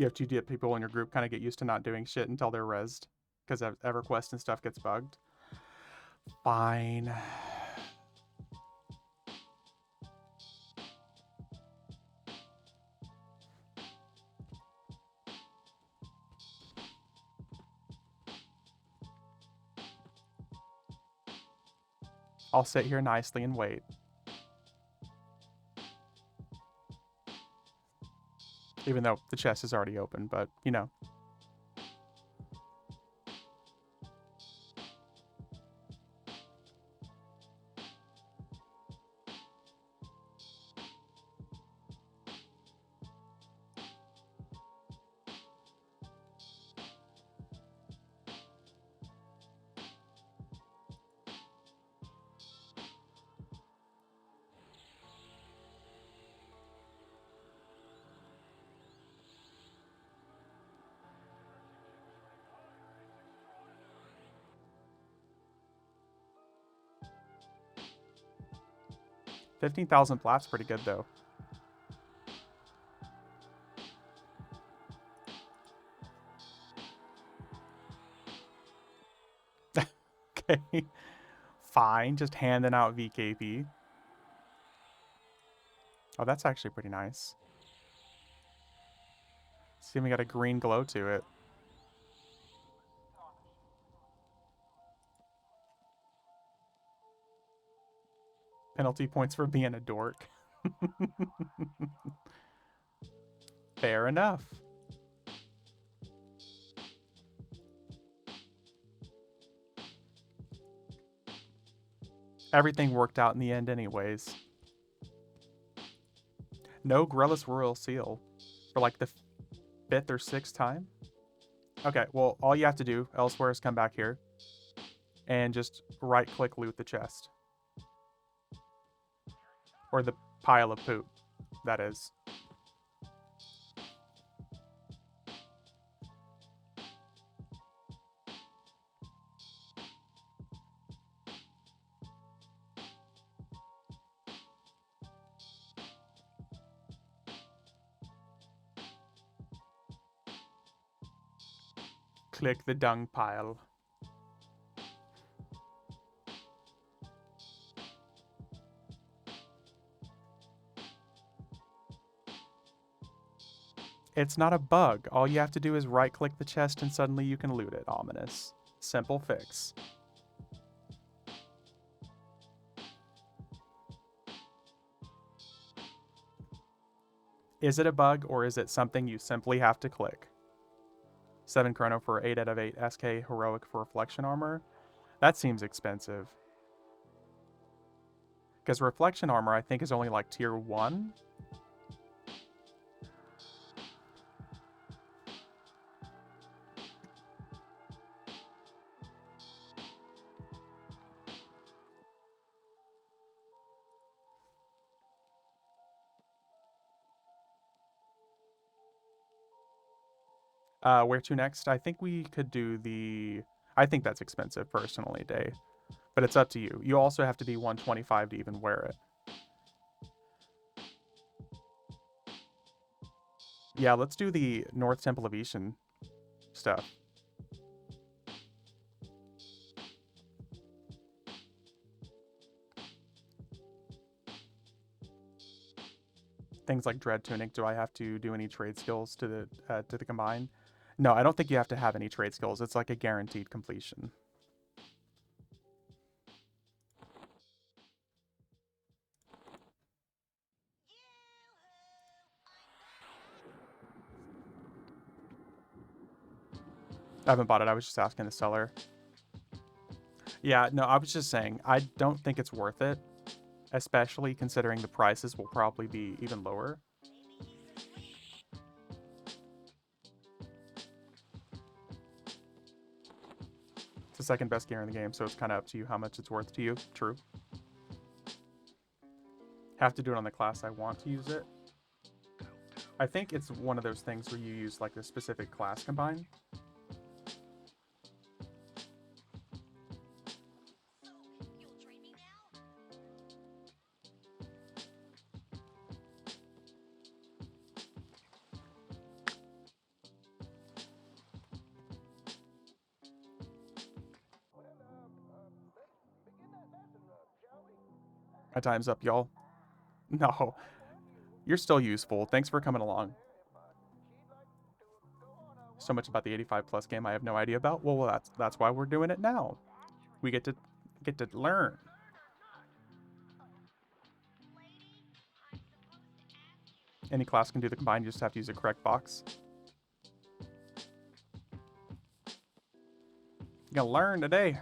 You have to get people in your group kind of get used to not doing shit until they're rezzed, because EverQuest and stuff gets bugged. Fine. I'll sit here nicely and wait. Even though the chest is already open, but, you know. $15,000 plat's pretty good, though. Okay. Fine, just handing out VKP. Oh, that's actually pretty nice. See, we got a green glow to it. Penalty points for being a dork. Fair enough. Everything worked out in the end anyways. No Grellis Royal Seal for like the 5th or 6th time. Okay, well, all you have to do elsewhere is come back here and just right-click loot the chest. Or the pile of poop, that is. Click the dung pile. It's not a bug. All you have to do is right-click the chest and suddenly you can loot it. Ominous. Simple fix. Is it a bug or is it something you simply have to click? 7 chrono for 8 out of 8 SK heroic for reflection armor. That seems expensive. Because reflection armor I think is only like tier 1. Where to next? I think we could do the... I think that's expensive, personally, Day. But it's up to you. You also have to be 125 to even wear it. Yeah, let's do the North Temple of Ishan stuff. Things like Dread Tunic. Do I have to do any trade skills to the combine? No, I don't think you have to have any trade skills. It's like a guaranteed completion. I haven't bought it. I was just asking the seller. Yeah, no, I was just saying, I don't think it's worth it, especially considering the prices will probably be even lower. It's the second best gear in the game, so it's kind of up to you how much it's worth to you. True. Have to do it on the class I want to use it. I think it's one of those things where you use like the specific class combine. My time's up, y'all. No, you're still useful. Thanks for coming along. So much about the 85 plus game I have no idea about. Well, that's why we're doing it now. We get to learn. Any class can do the combine, you just have to use the correct box. You gotta learn today.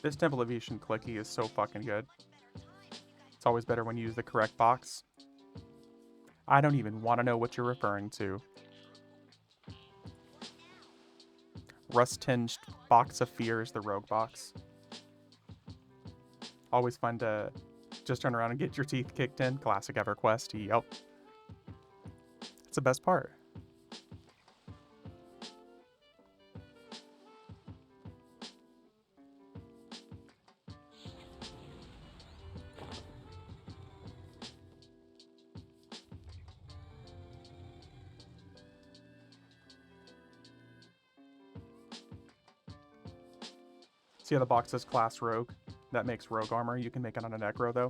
This Temple of Yshin clicky is so fucking good. It's always better when you use the correct box. I don't even want to know what you're referring to. Rust-tinged Box of Fear is the rogue box. Always fun to just turn around and get your teeth kicked in. Classic EverQuest. Yep. It's the best part. See how the box says class rogue? That makes rogue armor. You can make it on a Necro though.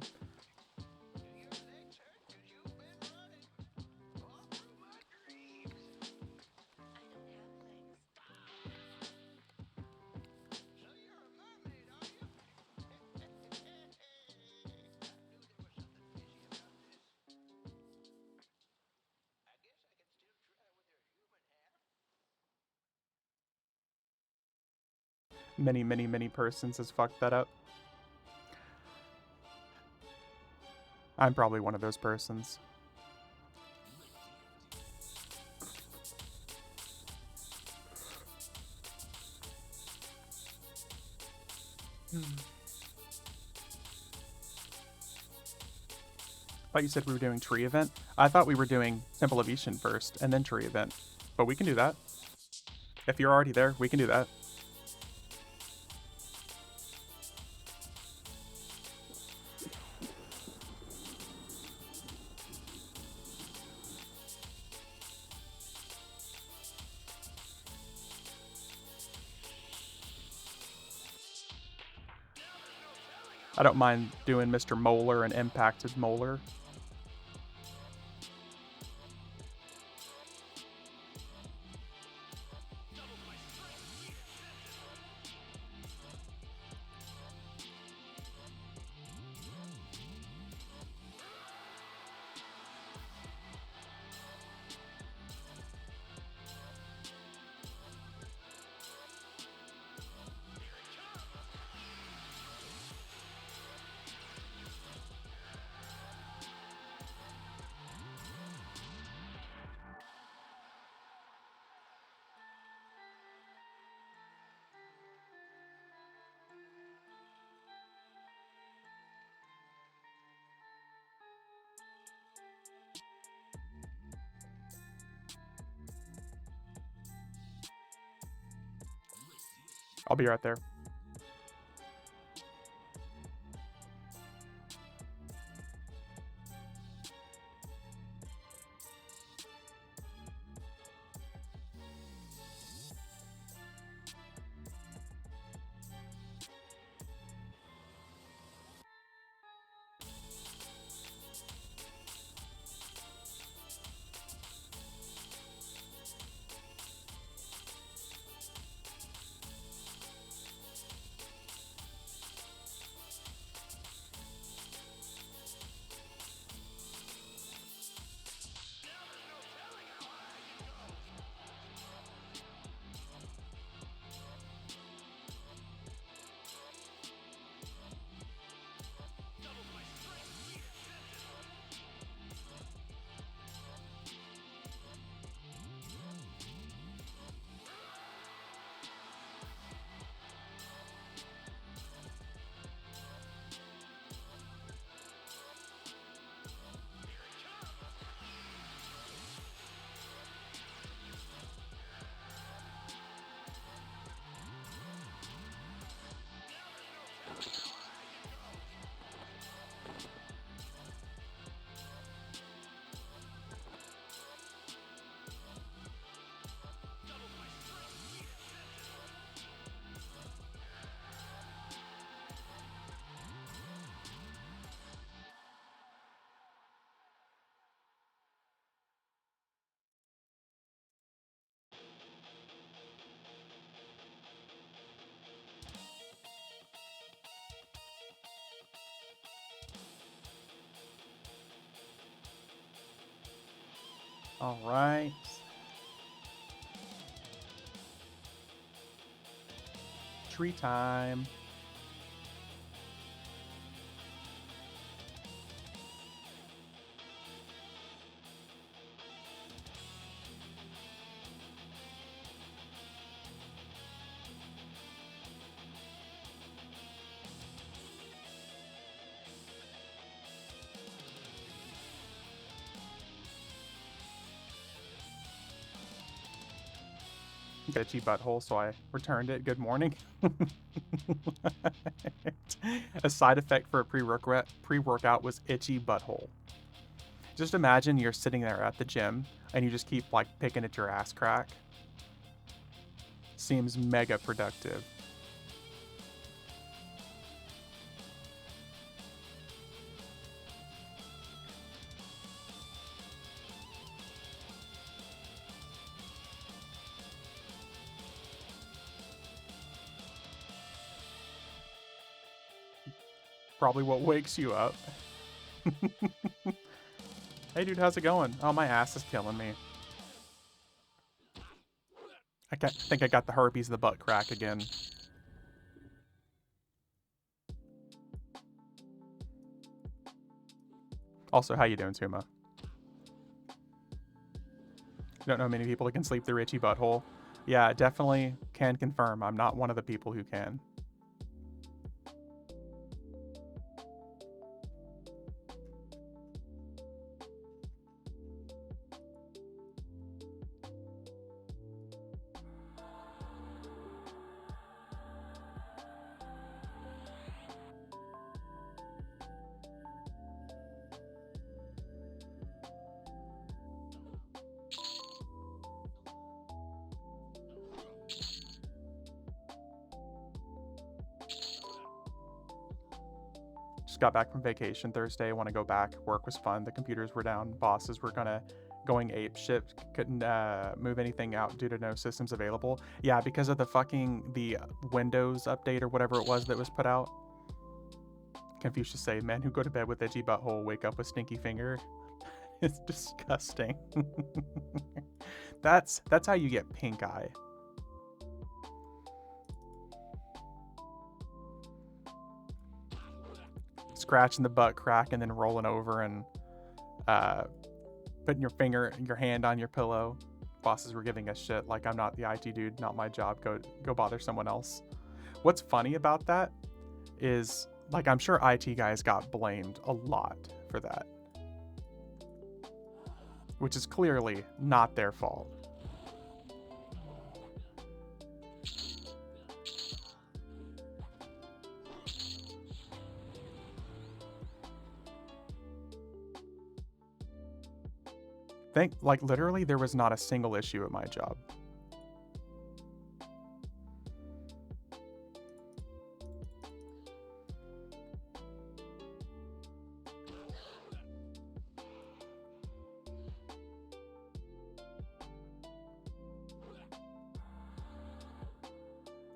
Many persons has fucked that up. I'm probably one of those persons. I thought you said we were doing tree event. I thought we were doing Temple of Yshin first and then tree event. But we can do that. If you're already there, we can do that. I don't mind doing Mr. Molar and Impacted Molar. I'll be right there. All right. Tree time. Itchy butthole, so I returned it. Good morning. A side effect for a pre-workout was itchy butthole. Just imagine you're sitting there at the gym and you just keep like picking at your ass crack. Seems mega productive. Probably what wakes you up. Hey dude, how's it going? Oh, my ass is killing me. I think I got the herpes of the butt crack again. Also, how you doing, Tuma? Don't know many people that can sleep through itchy butthole. Yeah, definitely can confirm I'm not one of the people who can. Just got back from vacation Thursday. Want to go back. Work was fun. The computers were down. Bosses were going ape shit. Couldn't move anything out due to no systems available. Yeah, because of the Windows update or whatever it was that was put out. Confucius say, men who go to bed with itchy butthole wake up with stinky finger. It's disgusting. That's how you get pink eye. Scratching the butt crack and then rolling over and putting your hand on your pillow. Bosses were giving us shit like I'm not the IT dude, not my job. Go bother someone else. What's funny about that is like I'm sure IT guys got blamed a lot for that, which is clearly not their fault. Like literally there was not a single issue at my job.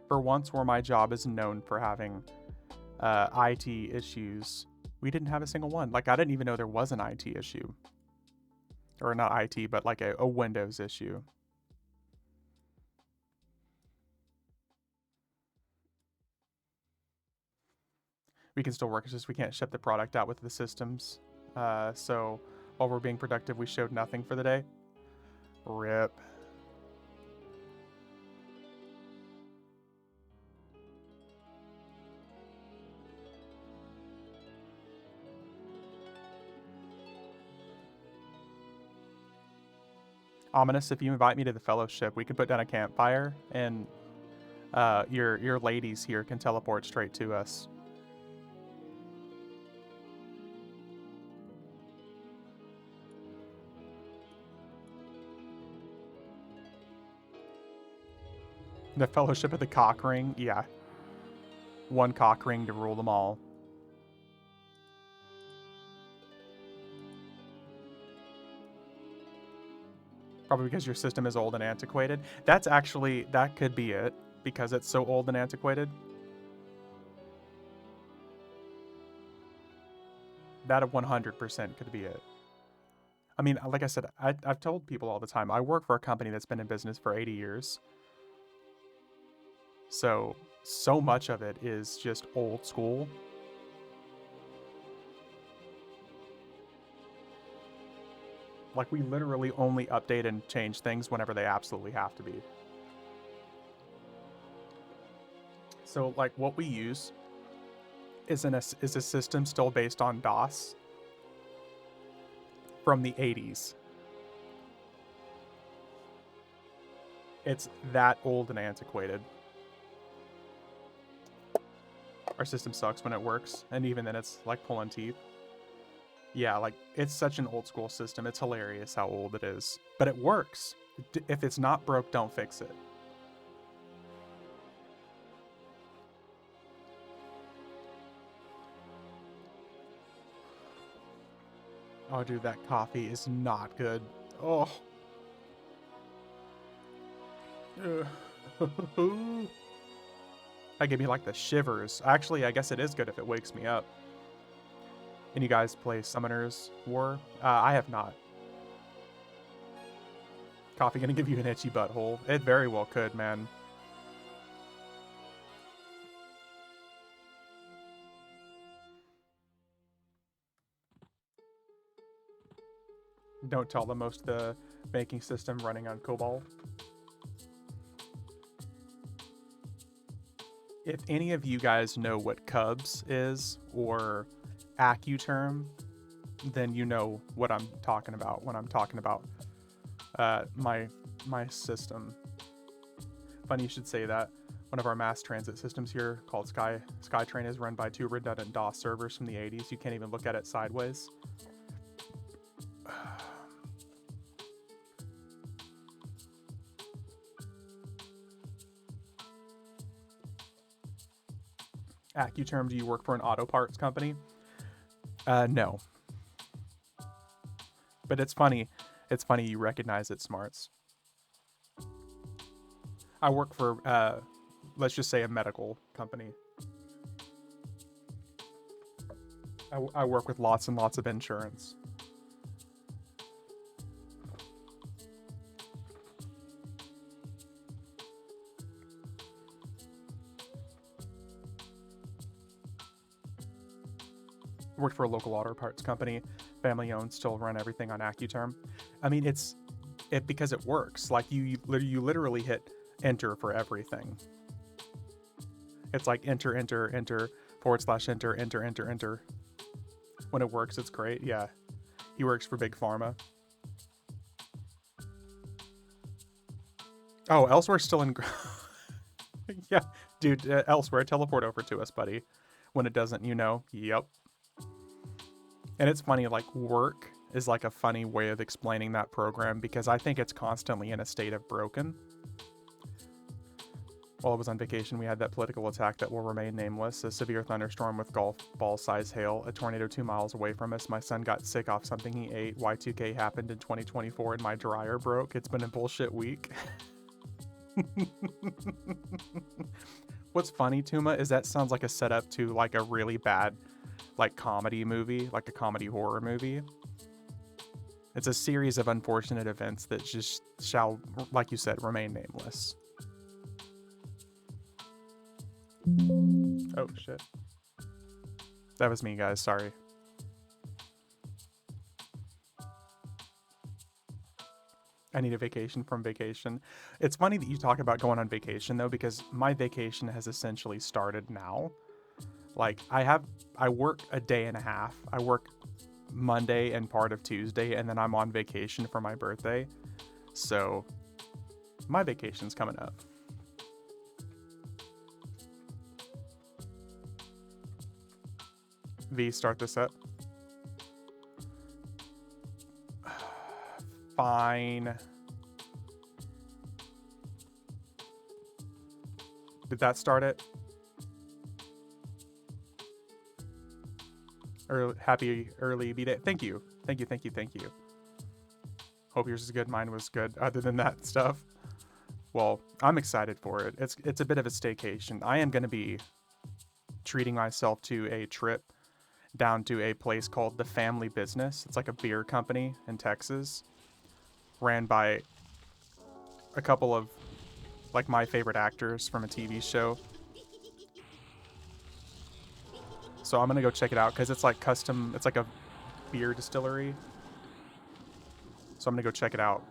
For once where my job is known for having IT issues, we didn't have a single one. Like I didn't even know there was an IT issue. Or not IT, but like a Windows issue. We can still work, it's just we can't ship the product out with the systems. So while we're being productive, we showed nothing for the day. RIP. Ominous, if you invite me to the fellowship, we can put down a campfire and your ladies here can teleport straight to us. The Fellowship of the Cock Ring? Yeah. One cock ring to rule them all. Probably because your system is old and antiquated. That could be it, because it's so old and antiquated. That 100% could be it. I mean, like I said, I've told people all the time, I work for a company that's been in business for 80 years. So much of it is just old school. Like, we literally only update and change things whenever they absolutely have to be. So, like, what we use is a system still based on DOS from the 80s. It's that old and antiquated. Our system sucks when it works, and even then it's like pulling teeth. Yeah, like, it's such an old school system. It's hilarious how old it is. But it works. If it's not broke, don't fix it. Oh, dude, that coffee is not good. Oh. That gave me like the shivers. Actually, I guess it is good if it wakes me up. And you guys play Summoner's War? I have not. Coffee gonna give you an itchy butthole? It very well could, man. Don't tell them most of the banking system running on COBOL. If any of you guys know what Cubs is or AccuTerm, then you know what I'm talking about when I'm talking about my system. Funny you should say that. One of our mass transit systems here, called SkyTrain, is run by 2 redundant DOS servers from the 80s. You can't even look at it sideways. AccuTerm, do you work for an auto parts company? No. But it's funny. It's funny you recognize it, Smarts. I work for, let's just say, a medical company. I work with lots and lots of insurance. Worked for a local auto parts company, family owned, still run everything on AccuTerm. I mean, it's because it works. Like, you literally hit enter for everything. It's like enter, enter, enter, / enter, enter, enter, enter. When it works, it's great. Yeah, he works for Big Pharma. Oh, Elsewhere's still in. Yeah, dude, Elsewhere, teleport over to us, buddy. When it doesn't, you know. Yep. And it's funny, like, work is like a funny way of explaining that program because I think it's constantly in a state of broken. While I was on vacation, we had that political attack that will remain nameless, a severe thunderstorm with golf ball-sized hail, a tornado 2 miles away from us. My son got sick off something he ate. Y2K happened in 2024 and my dryer broke. It's been a bullshit week. What's funny, Tuma, is that sounds like a setup to like a really bad like comedy movie, like a comedy horror movie. It's a series of unfortunate events that just shall, like you said, remain nameless. Oh, shit. That was me, guys. Sorry. I need a vacation from vacation. It's funny that you talk about going on vacation, though, because my vacation has essentially started now. Like, I work a day and a half. I work Monday and part of Tuesday, and then I'm on vacation for my birthday. So, my vacation's coming up. V, start this up. Fine. Did that start it? Happy early B-Day. Thank you. Thank you, thank you, thank you. Hope yours is good. Mine was good, other than that stuff. Well, I'm excited for it. It's a bit of a staycation. I am going to be treating myself to a trip down to a place called The Family Business. It's like a beer company in Texas, ran by a couple of like my favorite actors from a TV show. So I'm gonna go check it out because it's like custom. It's like a beer distillery. So I'm gonna go check it out.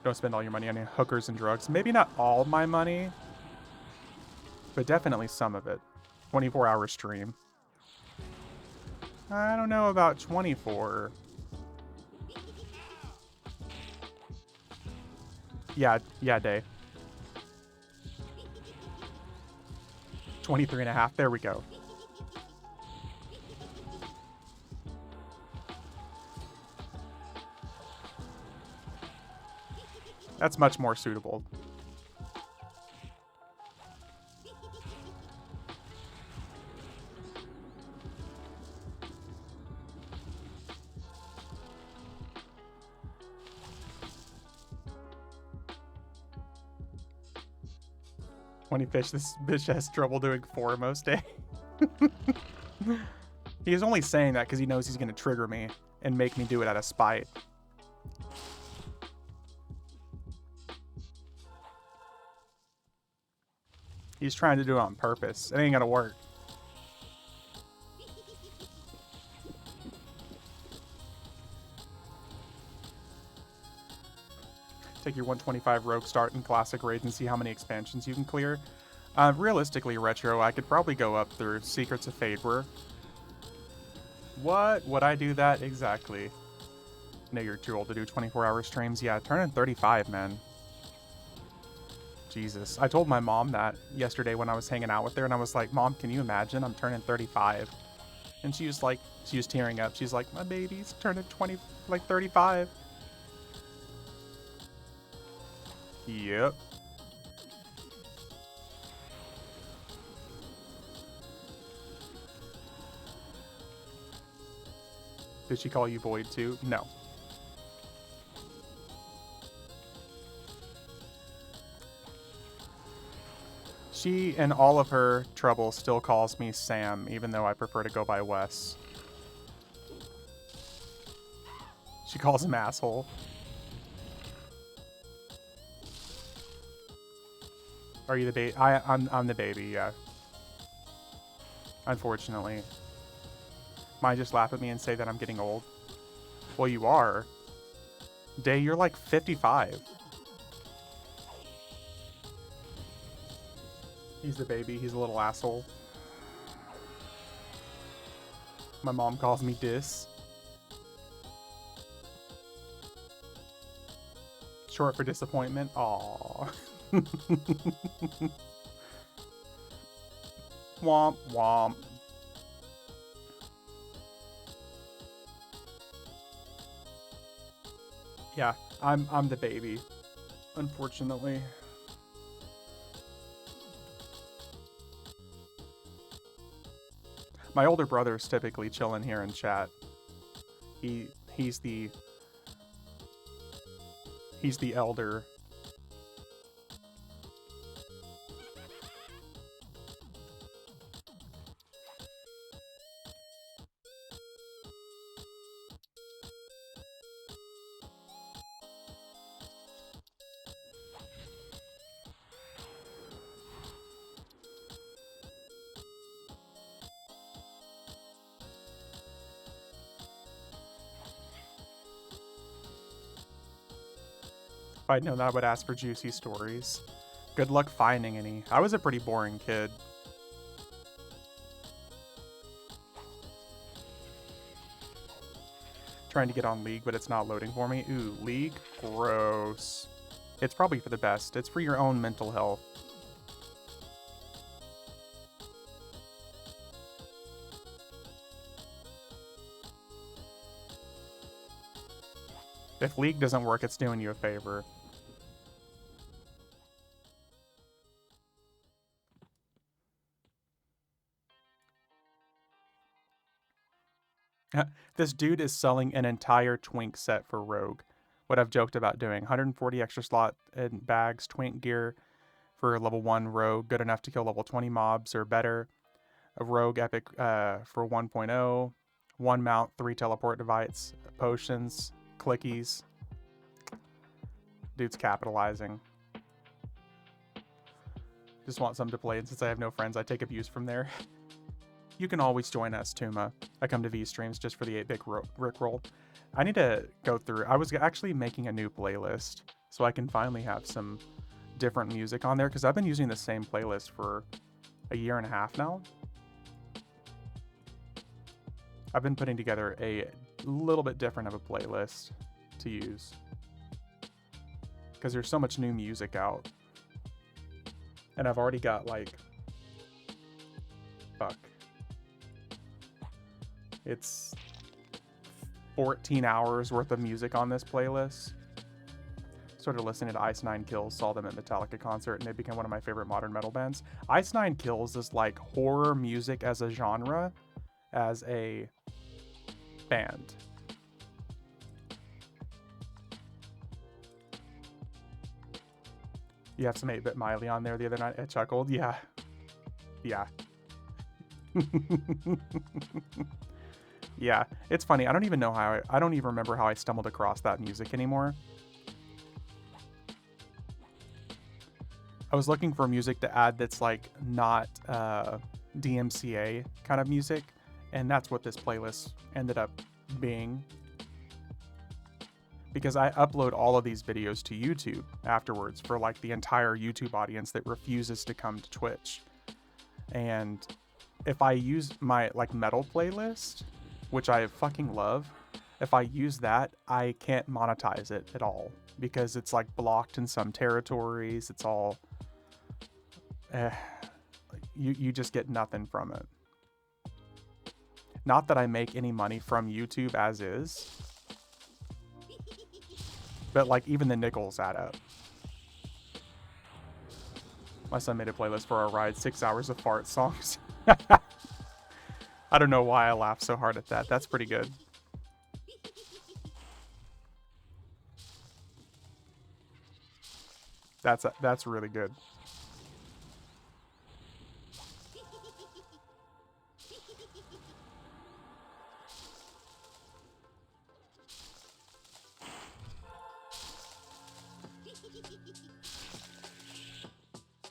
Don't spend all your money on hookers and drugs. Maybe not all my money, but definitely some of it. 24-hour stream. I don't know about 24. Yeah, day. 23 and a half. There we go. That's much more suitable. Fish. This bitch has trouble doing 4 most day. He's only saying that because he knows he's going to trigger me and make me do it out of spite. He's trying to do it on purpose. It ain't going to work. Take your 125 rogue start in classic raids and see how many expansions you can clear. Realistically, Retro, I could probably go up through Secrets of Fadewar. What? Would I do that? Exactly. No, you're too old to do 24-hour streams. Yeah, turning 35, man. Jesus. I told my mom that yesterday when I was hanging out with her, and I was like, Mom, can you imagine? I'm turning 35. And she was like, she was tearing up. She's like, my baby's turning 35. Yep. Did she call you Void too? No. She, in all of her trouble, still calls me Sam, even though I prefer to go by Wes. She calls him asshole. Are you the baby? I'm the baby, yeah. Unfortunately. Might just laugh at me and say that I'm getting old. Well, you are. Day, you're like 55. He's the baby. He's a little asshole. My mom calls me Dis. Short for disappointment. Aww. Womp womp. Yeah, I'm the baby, unfortunately. My older brother's typically chilling here in chat. He's the elder. If I'd known that, I would ask for juicy stories. Good luck finding any. I was a pretty boring kid. Trying to get on League, but it's not loading for me. Ooh, League? Gross. It's probably for the best. It's for your own mental health. If League doesn't work, it's doing you a favor. This dude is selling an entire Twink set for Rogue. What I've joked about doing. 140 extra slot in bags, Twink gear, for level 1 rogue, good enough to kill level 20 mobs or better. A rogue epic for 1.0. 1 mount, 3 teleport device, potions, clickies. Dude's capitalizing. Just want something to play, and since I have no friends, I take abuse from there. You can always join us, Tuma. I come to V streams just for the 8-bit Rickroll. I need to go through. I was actually making a new playlist so I can finally have some different music on there, because I've been using the same playlist for a year and a half now. I've been putting together a little bit different of a playlist to use, because there's so much new music out. And I've already got like, fuck. It's 14 hours worth of music on this playlist. Started listening to Ice Nine Kills, saw them at Metallica concert, and they became one of my favorite modern metal bands. Ice Nine Kills is like horror music as a genre, as a band. You have some 8-bit Miley on there the other night. I chuckled. Yeah. Yeah. Yeah. It's funny. I don't even know how I don't even remember how I stumbled across that music anymore. I was looking for music to add that's like not DMCA kind of music, and that's what this playlist ended up being. Because I upload all of these videos to YouTube afterwards for like the entire YouTube audience that refuses to come to Twitch. And if I use my like metal playlist, which I fucking love, if I use that, I can't monetize it at all because it's like blocked in some territories. It's all, you just get nothing from it. Not that I make any money from YouTube as is, but like even the nickels add up. My son made a playlist for our ride, 6 hours of fart songs. I don't know why I laughed so hard at that. That's pretty good. That's really good.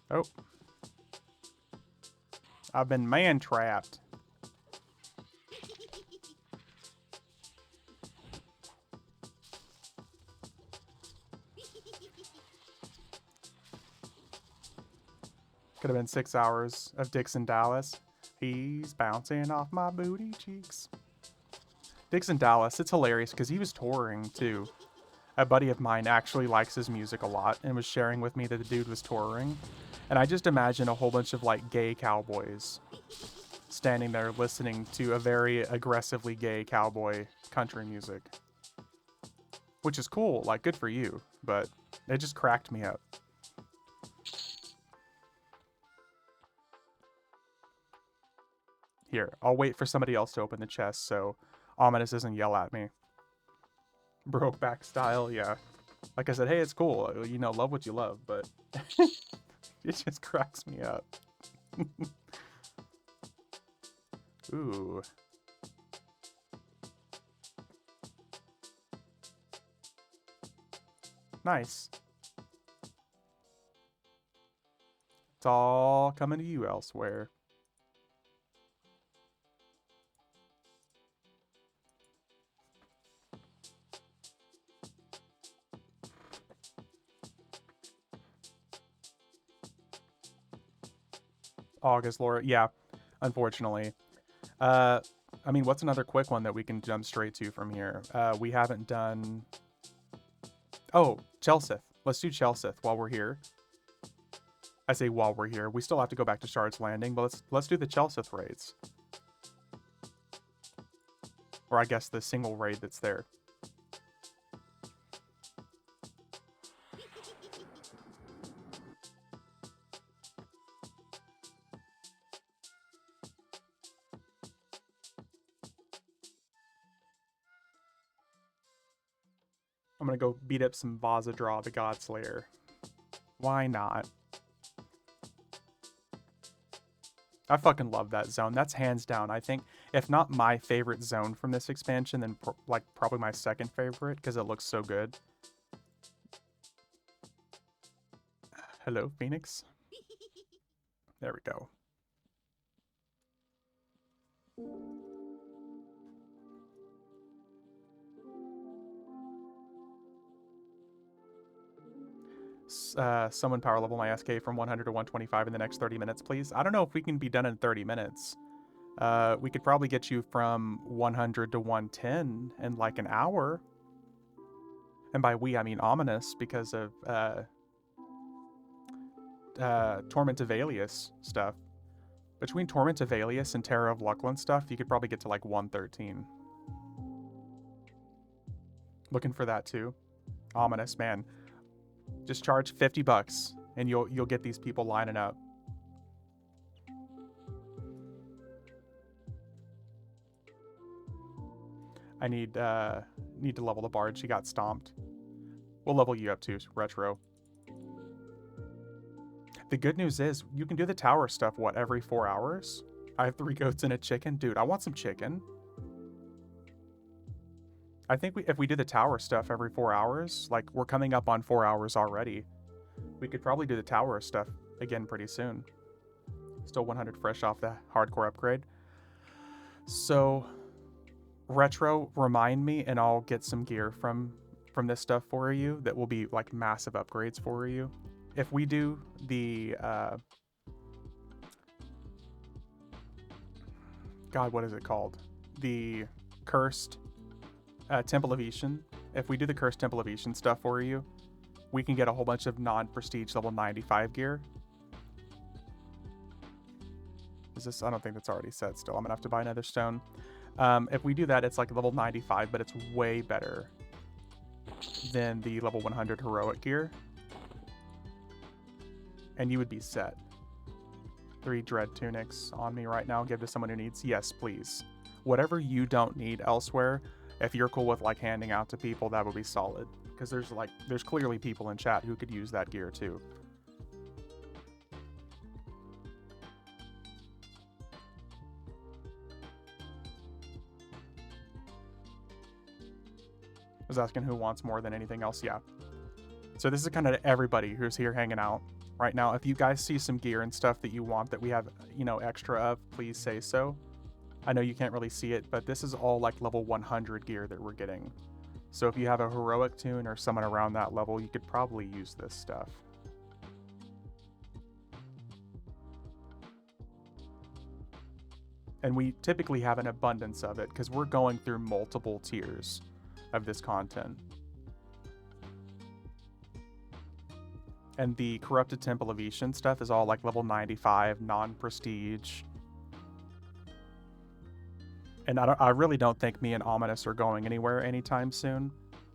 Oh. I've been man-trapped. Could have been 6 hours of Dixon Dallas. He's bouncing off my booty cheeks. Dixon Dallas, it's hilarious because he was touring too. A buddy of mine actually likes his music a lot and was sharing with me that the dude was touring. And I just imagine a whole bunch of like gay cowboys standing there listening to a very aggressively gay cowboy country music. Which is cool, like good for you, but it just cracked me up. Here, I'll wait for somebody else to open the chest so Ominous doesn't yell at me. Brokeback style, yeah. Like I said, hey, it's cool. You know, love what you love, but it just cracks me up. Ooh. Nice. It's all coming to you elsewhere. August lore, yeah, unfortunately. I mean, what's another quick one that we can jump straight to from here? We haven't done... Oh, Chelsith. Let's do Chelsith while we're here. I say while we're here. We still have to go back to Shard's Landing, but let's do the Chelsith raids. Or I guess the single raid that's there. I'm gonna go beat up some Vaza Draw, the Godslayer. Why not? I fucking love that zone. That's hands down, I think, if not my favorite zone from this expansion, then like probably my second favorite because it looks so good. Hello, Phoenix. There we go. Someone power level my SK from 100 to 125 in the next 30 minutes, please. I don't know if we can be done in 30 minutes. We could probably get you from 100 to 110 in like an hour. And by we, I mean Ominous because of Torment of Alias stuff. Between Torment of Alias and Terror of Luckland stuff, you could probably get to like 113. Looking for that too. Ominous, man. Just charge 50 bucks and you'll get these people lining up. I need to level the bard. She got stomped. We'll level you up too, Retro. The good news is you can do the tower stuff, what, every 4 hours? I have 3 goats and a chicken. Dude, I want some chicken. I think if we do the tower stuff every 4 hours, like we're coming up on 4 hours already, we could probably do the tower stuff again pretty soon. Still 100 fresh off the hardcore upgrade. So, Retro, remind me and I'll get some gear from this stuff for you that will be like massive upgrades for you. If we do the, God, what is it called? The Cursed Temple of Ishan. If we do the Cursed Temple of Ishan stuff for you, we can get a whole bunch of non-prestige level 95 gear. Is this? I don't think that's already set still. I'm gonna have to buy another stone. If we do that, it's like level 95, but it's way better than the level 100 heroic gear. And you would be set. 3 dread tunics on me right now. Give to someone who needs. Yes, please. Whatever you don't need elsewhere, if you're cool with like handing out to people, that would be solid. Because there's clearly people in chat who could use that gear too. I was asking who wants more than anything else. Yeah. So this is kind of everybody who's here hanging out right now. If you guys see some gear and stuff that you want that we have, you know, extra of, please say so. I know you can't really see it, but this is all like level 100 gear that we're getting. So if you have a heroic tune or someone around that level, you could probably use this stuff. And we typically have an abundance of it because we're going through multiple tiers of this content. And the Corrupted Temple of Ishan stuff is all like level 95, non-prestige. And I really don't think me and Ominous are going anywhere anytime soon,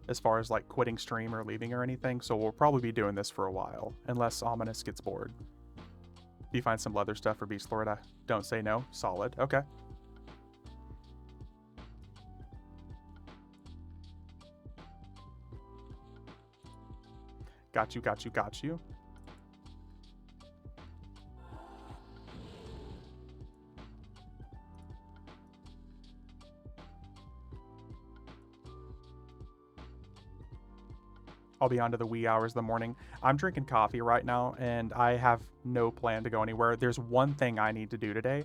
as far as like quitting stream or leaving or anything. So we'll probably be doing this for a while, unless Ominous gets bored. If you find some leather stuff for Beast Lord, don't say no. Solid. Okay. Got you, got you, got you. I'll be on to the wee hours of the morning. I'm drinking coffee right now, and I have no plan to go anywhere. There's one thing I need to do today,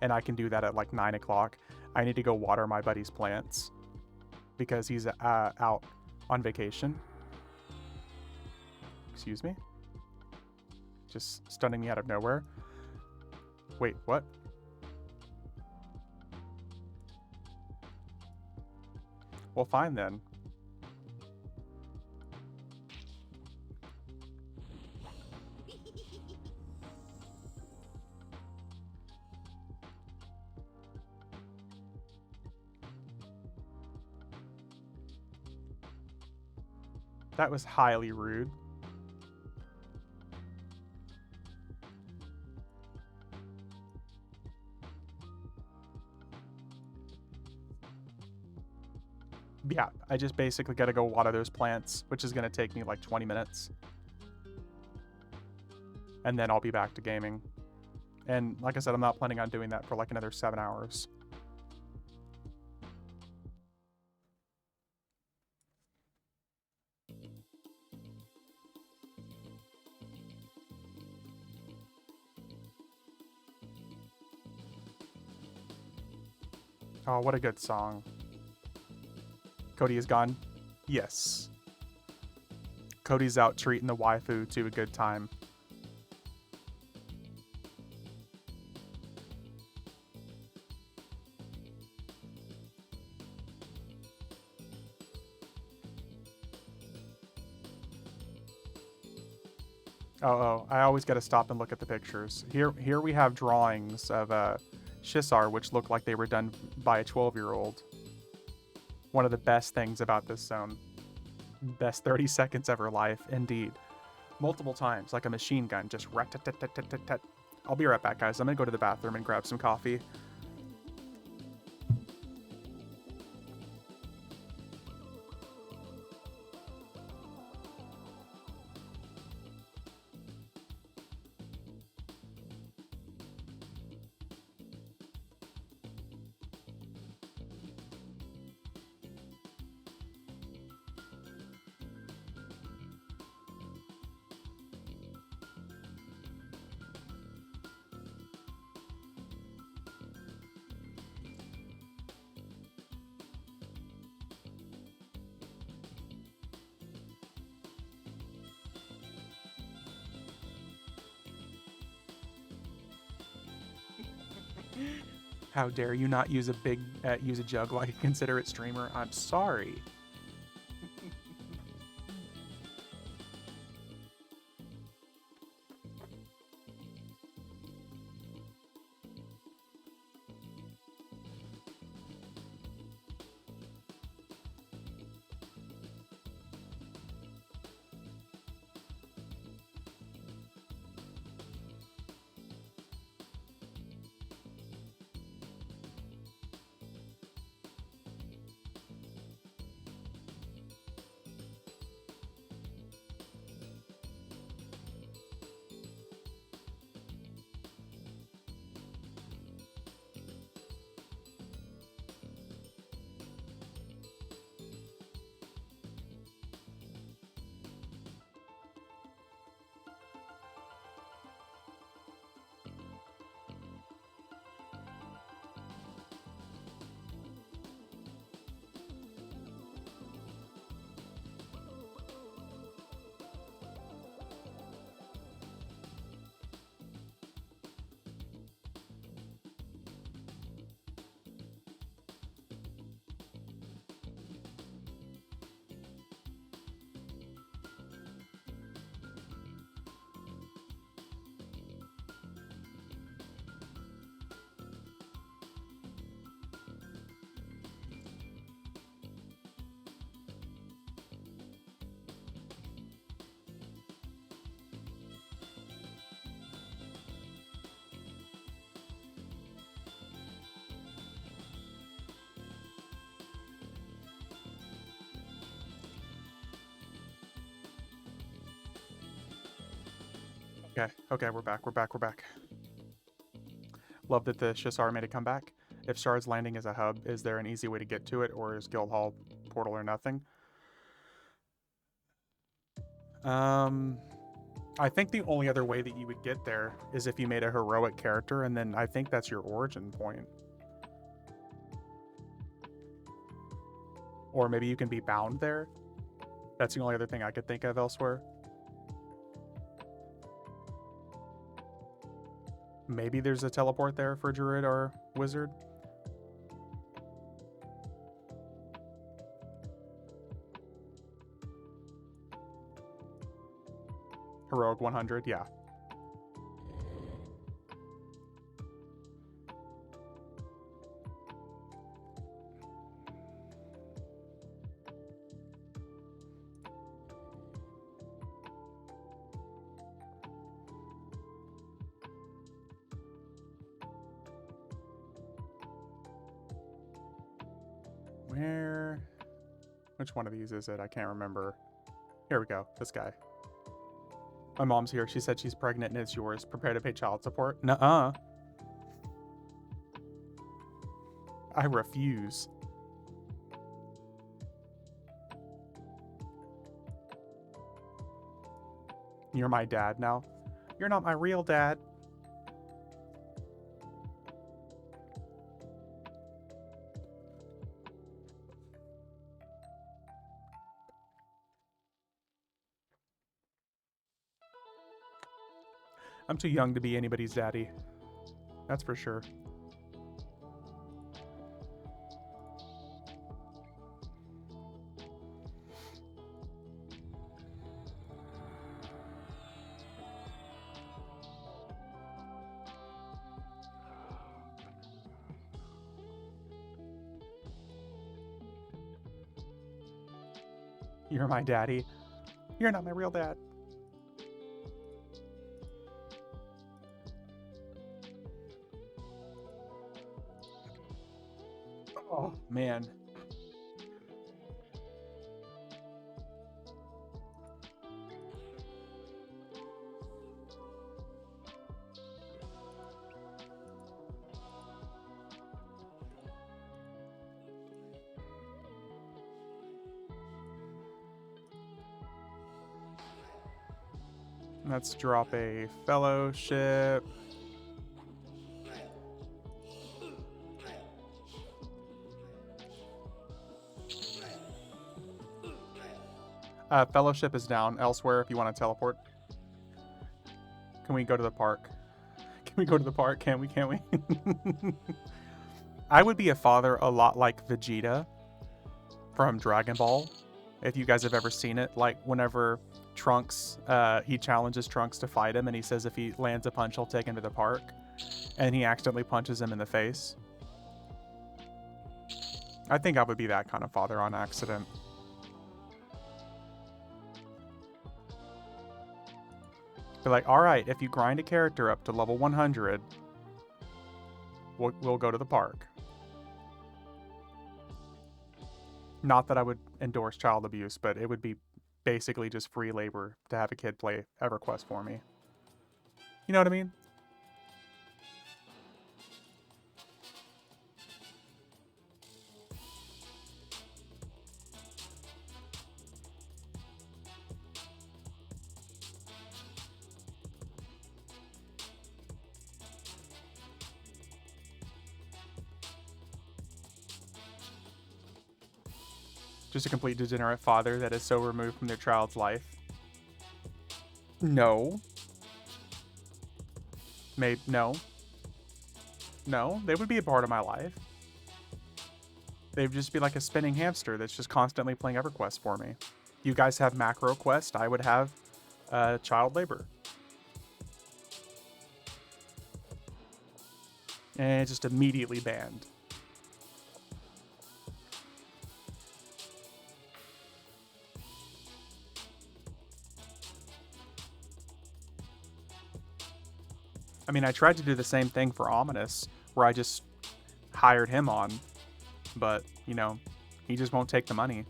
and I can do that at like 9 o'clock. I need to go water my buddy's plants because he's out on vacation. Excuse me? Just stunning me out of nowhere. Wait, what? Well, fine then. That was highly rude. Yeah, I just basically gotta go water those plants, which is gonna take me like 20 minutes. And then I'll be back to gaming. And like I said, I'm not planning on doing that for like another 7 hours. Oh, what a good song. Cody is gone? Yes. Cody's out treating the waifu to a good time. I always got to stop and look at the pictures. Here we have drawings of Shisar, which look like they were done by a 12-year-old. One of the best things about this zone. Best 30 seconds of her life, indeed. Multiple times, like a machine gun, just rat-tat-tat-tat-tat-tat. I'll be right back, guys. I'm gonna go to the bathroom and grab some coffee. How dare you not use a jug like a considerate streamer? I'm sorry. Okay, we're back. Love that the Shisar made a comeback. If Shard's Landing is a hub, is there an easy way to get to it, or is Guildhall portal or nothing? I think the only other way that you would get there is if you made a heroic character, and then I think that's your origin point. Or maybe you can be bound there. That's the only other thing I could think of elsewhere. Maybe there's a teleport there for Druid or Wizard. Heroic 100, yeah. Which one of these is it? I can't remember. Here we go. This guy. My mom's here. She said she's pregnant and it's yours. Prepare to pay child support. Nuh-uh. I refuse. You're my dad now. You're not my real dad. I'm too young to be anybody's daddy. That's for sure. You're my daddy. You're not my real dad. Oh, man. Let's drop a fellowship. Fellowship is down elsewhere if you want to teleport. Can we go to the park? Can we go to the park? Can we? Can't we? I would be a father a lot like Vegeta from Dragon Ball. If you guys have ever seen it, like whenever Trunks, he challenges Trunks to fight him and he says if he lands a punch, he'll take him to the park. And he accidentally punches him in the face. I think I would be that kind of father on accident. Be like, alright, if you grind a character up to level 100, we'll go to the park. Not that I would endorse child abuse, but it would be basically just free labor to have a kid play EverQuest for me. You know what I mean? Just a complete degenerate father that is so removed from their child's life. No. Maybe, no. No, they would be a part of my life. They'd just be like a spinning hamster that's just constantly playing EverQuest for me. You guys have macro quest, I would have child labor. And it's just immediately banned. I mean, I tried to do the same thing for Ominous, where I just hired him on, but, you know, he just won't take the money.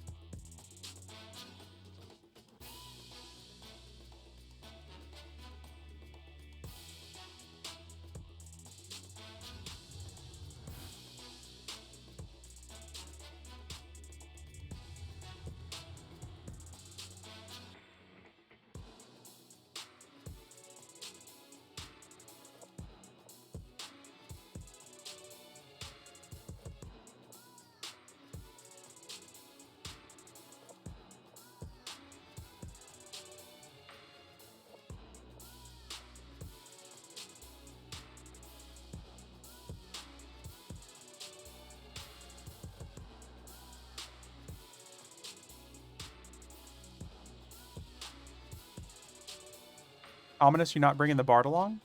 Ominous, you not bringing the bard along?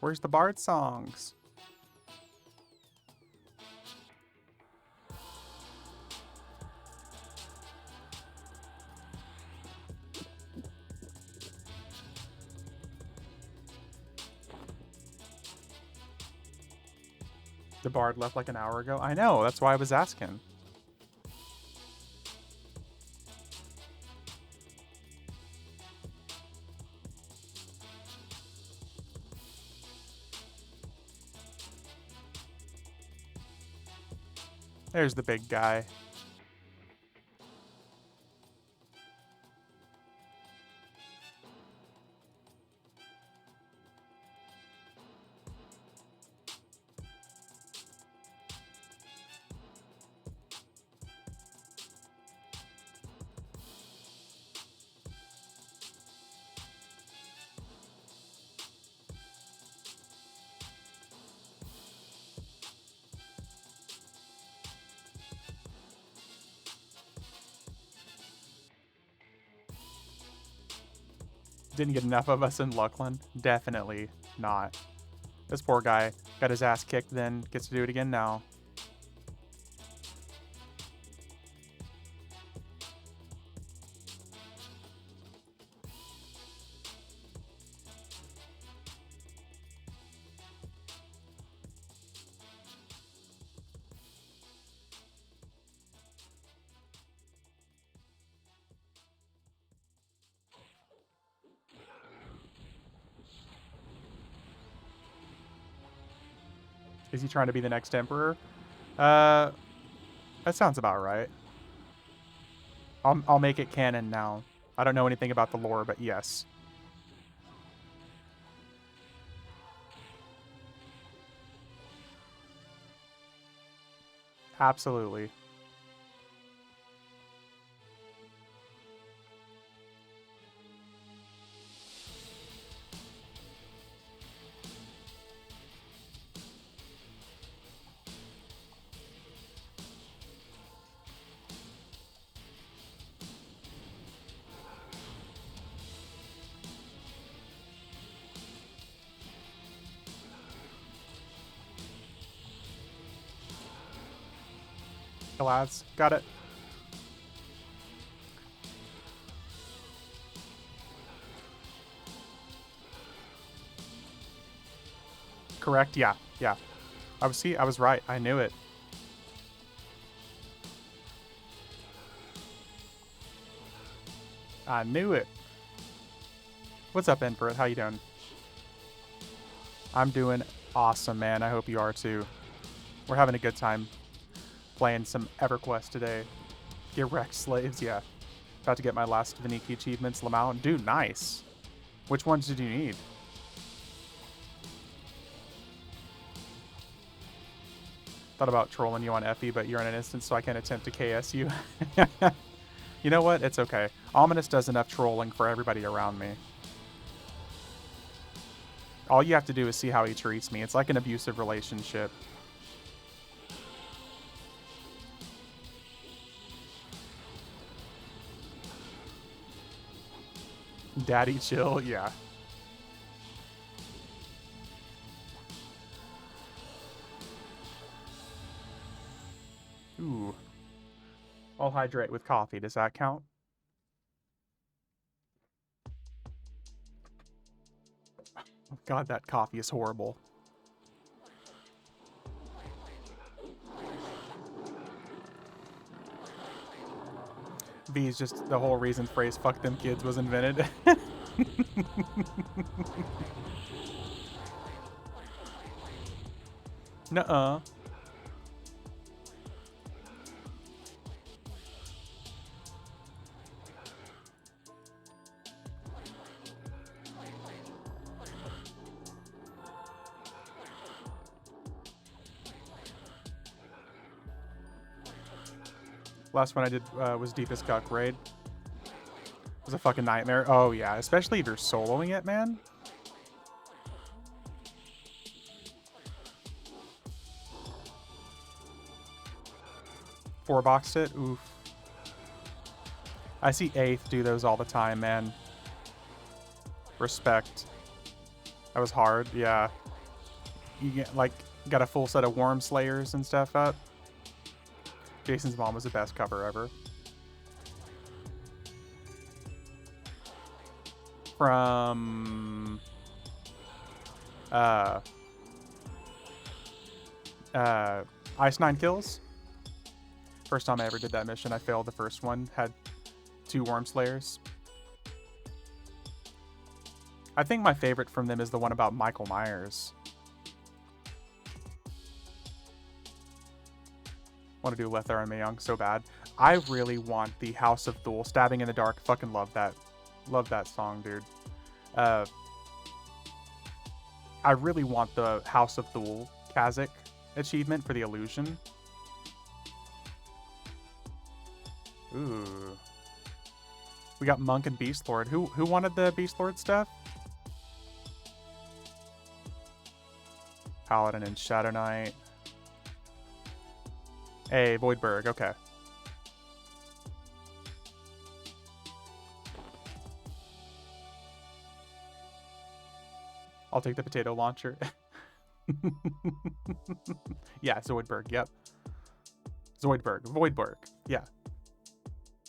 Where's the bard songs? The bard left like an hour ago? I know, that's why I was asking. There's the big guy. Didn't get enough of us in Luckland. Definitely not. This poor guy got his ass kicked then. Gets to do it again now. Is he trying to be the next emperor? That sounds about right. I'll make it canon now. I don't know anything about the lore, but yes. Absolutely. Lads, got it. Correct? Yeah, yeah. I was right. I knew it. I knew it. What's up, Inferit? How you doing? I'm doing awesome, man. I hope you are too. We're having a good time playing some EverQuest today. Get wrecked, slaves. Yeah. About to get my last Vaniki achievements. Lamau. Dude, nice. Which ones did you need? Thought about trolling you on Effie, but you're in an instance, so I can't attempt to KS you. You know what? It's okay. Ominous does enough trolling for everybody around me. All you have to do is see how he treats me. It's like an abusive relationship. Daddy chill, yeah. Ooh. I'll hydrate with coffee. Does that count? Oh, God, that coffee is horrible. V is just the whole reason phrase "fuck them kids" was invented. Nuh-uh. Last one I did was Deepest Cuck Raid. It was a fucking nightmare. Oh, yeah. Especially if you're soloing it, man. Four-boxed it? Oof. I see 8th do those all the time, man. Respect. That was hard, yeah. You get, like, got a full set of Worm Slayers and stuff up. Jason's Mom was the best cover ever. From... Ice 9 Kills. First time I ever did that mission, I failed the first one. Had 2 Worm Slayers. I think my favorite from them is the one about Michael Myers. Want to do Lether and Mayong so bad. I really want the House of Thule, Stabbing in the Dark. Fucking love that. Love that song, dude. Uh, I really want the House of Thule Kazik achievement for the illusion. Ooh. We got Monk and Beast Lord. Who wanted the Beast Lord stuff? Paladin and Shadow Knight. Hey, Voidberg, okay. I'll take the potato launcher. Yeah, Zoidberg, yep. Voidberg, yeah.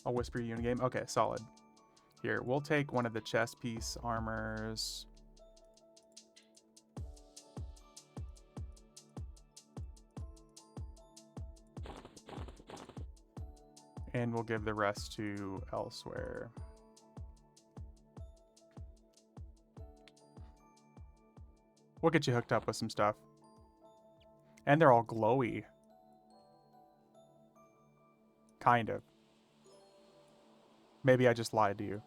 I'll whisper you in game. Okay, solid. Here, we'll take one of the chest piece armors. And we'll give the rest to elsewhere. We'll get you hooked up with some stuff. And they're all glowy. Kind of. Maybe I just lied to you.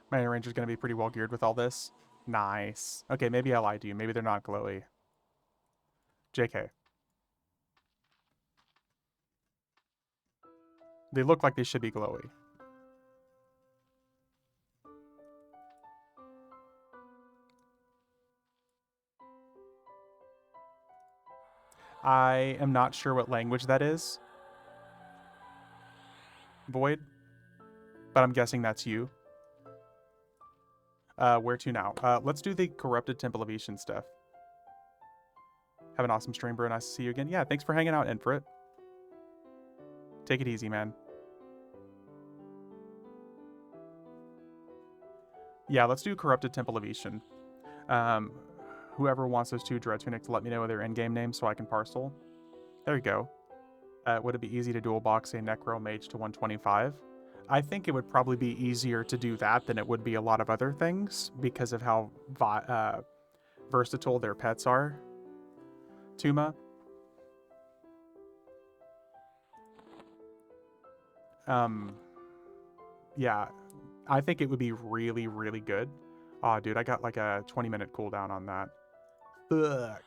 My Ranger's gonna be pretty well geared with all this. Nice. Okay, maybe I lied to you. Maybe they're not glowy. JK. They look like they should be glowy. I am not sure what language that is. Void. But I'm guessing that's you. Where to now? Let's do the Corrupted Temple of Ishin stuff. Have an awesome stream, bro. Nice to see you again. Yeah, thanks for hanging out, Infrit. Take it easy, man. Yeah, let's do Corrupted Temple of Ishin. Whoever wants those two Dread Tunic to let me know their in-game names so I can parcel. There you go. Would it be easy to dual box a Necro Mage to 125? I think it would probably be easier to do that than it would be a lot of other things because of how versatile their pets are. Tuma. Yeah, I think it would be really, really good. Aw, dude, I got like a 20-minute cooldown on that. Fuck.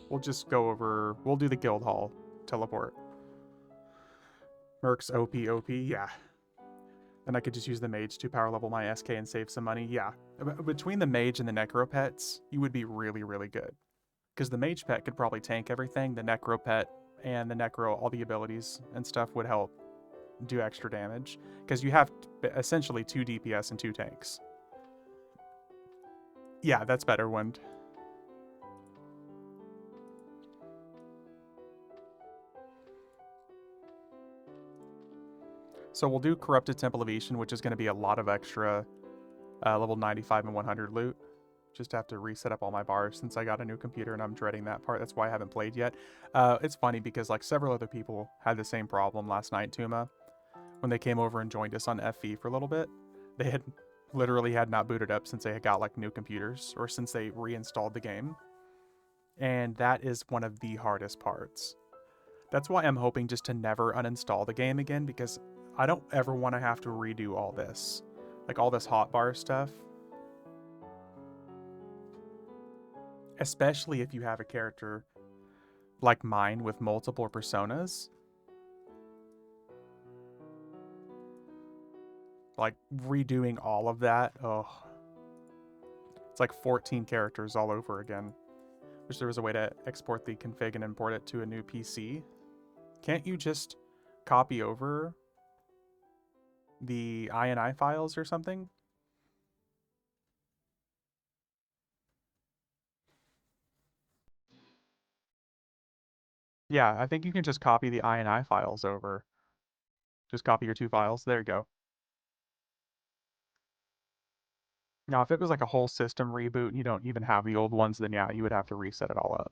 We'll just go over... We'll do the guild hall teleport. Mercs OP, yeah. Then I could just use the mage to power level my SK and save some money. Yeah. Between the mage and the necro pets, you would be really, really good. Because the mage pet could probably tank everything. The necro pet and the necro, all the abilities and stuff would help do extra damage. Because you have essentially 2 DPS and 2 tanks. Yeah, that's better, Wind. So we'll do Corrupted Temple of Ishin, which is going to be a lot of extra level 95 and 100 loot. Just have to reset up all my bars since I got a new computer and I'm dreading that part. That's why I haven't played yet. It's funny because like several other people had the same problem last night, Tuma. When they came over and joined us on FV for a little bit, they had literally had not booted up since they had got like new computers or since they reinstalled the game. And that is one of the hardest parts. That's why I'm hoping just to never uninstall the game again because I don't ever want to have to redo all this. Like all this hotbar stuff. Especially if you have a character like mine with multiple personas. Like redoing all of that. Oh. It's like 14 characters all over again. Wish there was a way to export the config and import it to a new PC. Can't you just copy over the INI files or something? Yeah, I think you can just copy the INI files over. Just copy your 2 files. There you go. Now, if it was like a whole system reboot and you don't even have the old ones, then yeah, you would have to reset it all up.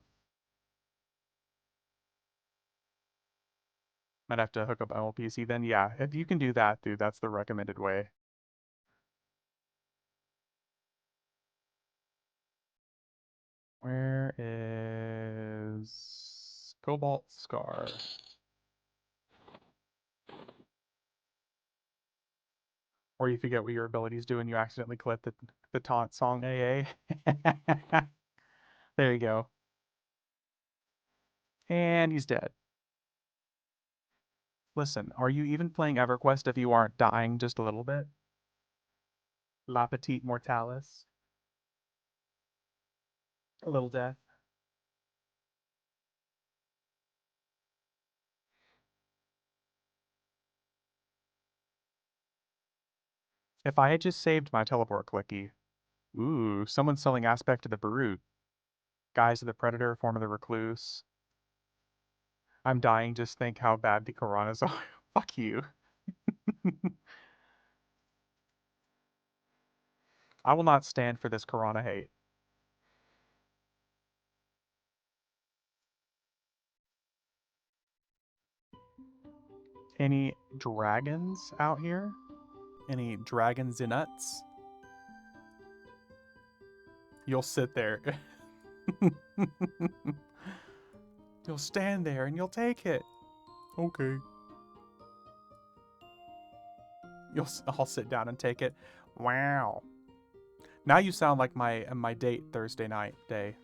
Might have to hook up MLPC then. Yeah, if you can do that, dude, that's the recommended way. Where is Cobalt Scar? Or you forget what your abilities do and you accidentally clip the taunt song AA. There you go. And he's dead. Listen, are you even playing EverQuest if you aren't dying just a little bit? La Petite Mortalis. A little death. If I had just saved my teleport clicky. Ooh, someone's selling Aspect of the Brute. Guise of the Predator, Form of the Recluse. I'm dying, just think how bad the Karanas are. Fuck you. I will not stand for this Karana hate. Any dragons out here? Any dragons in nuts? You'll sit there. You'll stand there and you'll take it. Okay. I'll sit down and take it. Wow. Now you sound like my date Thursday night day.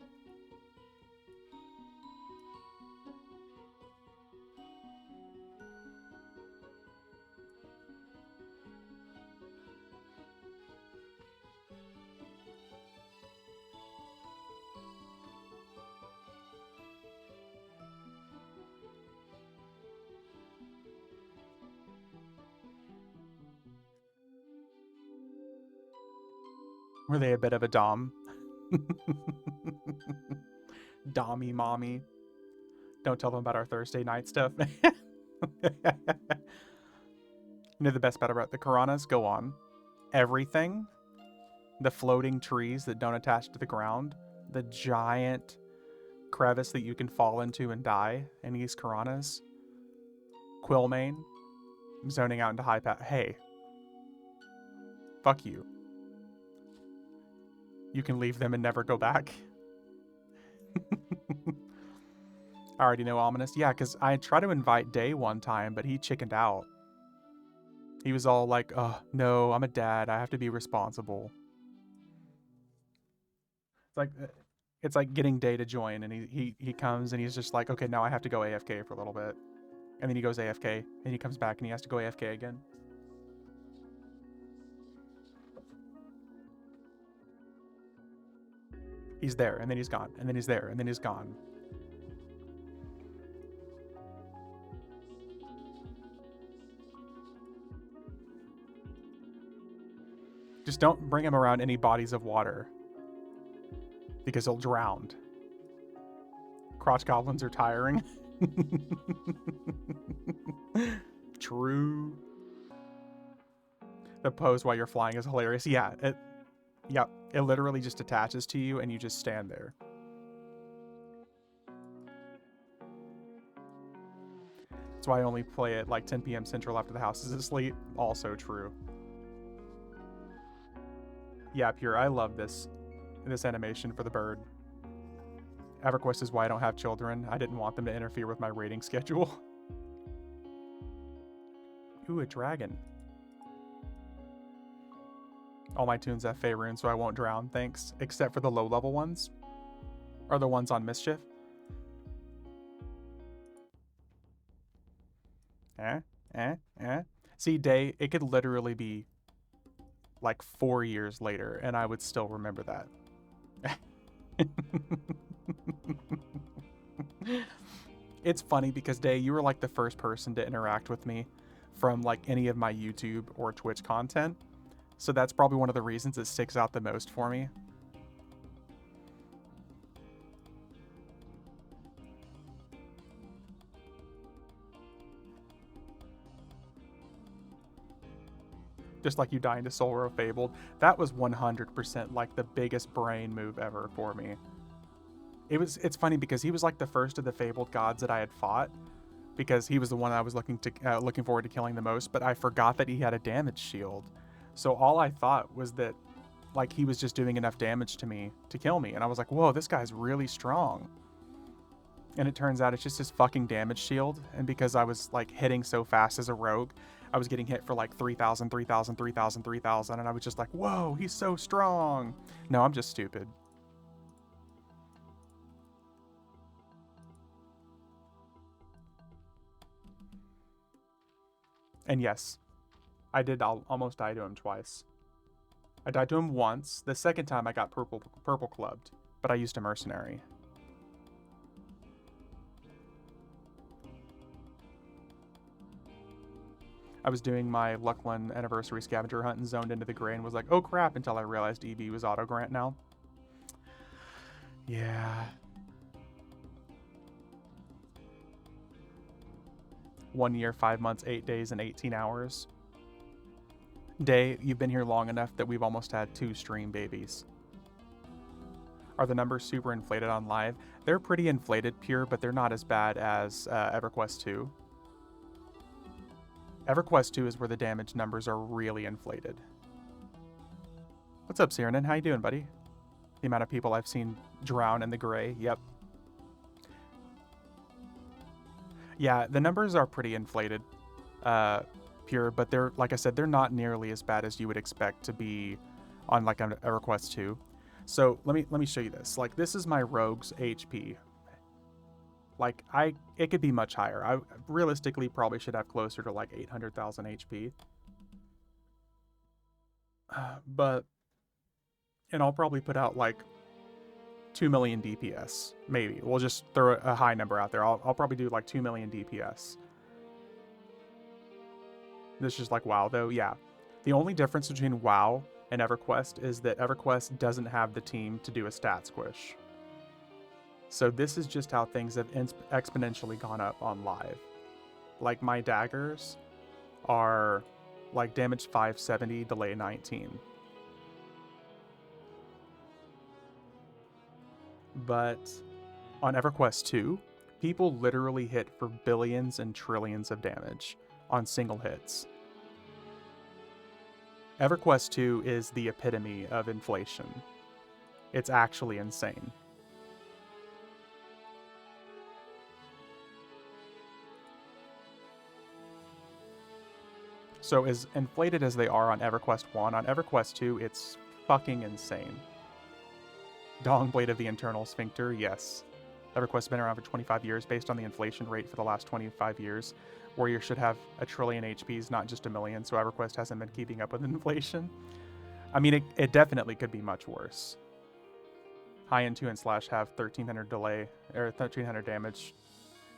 Were they a bit of a dom? Dommy mommy. Don't tell them about our Thursday night stuff. You know the best part about the Karanas? Go on. Everything. The floating trees that don't attach to the ground. The giant crevice that you can fall into and die in these Karanas. Quillmane. Zoning out into high path. Hey. Fuck you. You can leave them and never go back. I already know Ominous. Yeah, because I tried to invite Day one time, but he chickened out. He was all like, oh, no, I'm a dad. I have to be responsible. It's like getting Day to join, and he comes and he's just like, okay, now I have to go AFK for a little bit. And then he goes AFK, and he comes back and he has to go AFK again. He's there, and then he's gone, and then he's there, and then he's gone. Just don't bring him around any bodies of water. Because he'll drown. Crotch goblins are tiring. True. The pose while you're flying is hilarious. Yeah, it literally just attaches to you and you just stand there. That's why I only play at like 10 p.m. Central after the house is asleep. Also true. Yeah, Pure, I love this animation for the bird. EverQuest is why I don't have children. I didn't want them to interfere with my rating schedule. Ooh, a dragon. All my tunes have Faerun, so I won't drown, thanks. Except for the low-level ones. Or the ones on Mischief. See, Day, it could literally be like 4 years later, and I would still remember that. It's funny because, Day, you were like the first person to interact with me from like any of my YouTube or Twitch content. So that's probably one of the reasons it sticks out the most for me. Just like you dying to Soul Fabled. That was 100% like the biggest brain move ever for me. It's funny because he was like the first of the Fabled gods that I had fought. because he was the one I was looking forward to killing the most, but I forgot that he had a damage shield. So all I thought was that like he was just doing enough damage to me to kill me, and I was like, whoa, this guy's really strong. And it turns out it's just his fucking damage shield, and because I was like hitting so fast as a rogue, I was getting hit for like 3,000, 3,000, 3,000, 3,000, and I was just like, whoa, he's so strong. No, I'm just stupid. And yes, I did almost die to him twice. I died to him once. The second time I got purple clubbed, but I used a mercenary. I was doing my Luckland anniversary scavenger hunt and zoned into the gray and was like, oh crap, until I realized EB was auto grant now. Yeah. 1 year, 5 months, 8 days, and 18 hours. Day, you've been here long enough that we've almost had 2 stream babies. Are the numbers super inflated on live? They're pretty inflated, Pure, but they're not as bad as EverQuest 2. EverQuest 2 is where the damage numbers are really inflated. What's up, Cyrano? How you doing, buddy? The amount of people I've seen drown in the gray. Yep. Yeah, the numbers are pretty inflated, Pure, but they're, like I said, they're not nearly as bad as you would expect to be on like a EverQuest 2. So let me show you this. Like, this is my rogue's HP. Like, it could be much higher. I realistically probably should have closer to like 800,000 HP. And I'll probably put out like 2 million DPS, maybe. We'll just throw a high number out there. I'll probably do like 2 million DPS. This is just like WoW though, yeah. The only difference between WoW and EverQuest is that EverQuest doesn't have the team to do a stat squish. So this is just how things have exponentially gone up on live. Like, my daggers are like damage 570, delay 19. But on EverQuest 2, people literally hit for billions and trillions of damage on single hits. EverQuest 2 is the epitome of inflation. It's actually insane. So as inflated as they are on EverQuest 1, on EverQuest 2, it's fucking insane. Dong Blade of the Internal Sphincter, yes. EverQuest's been around for 25 years based on the inflation rate for the last 25 years. Warrior should have 1 trillion HPs, not just 1 million, so EverQuest hasn't been keeping up with inflation. I mean, it definitely could be much worse. High end 2 and Slash have 1300 delay, or 1300 damage,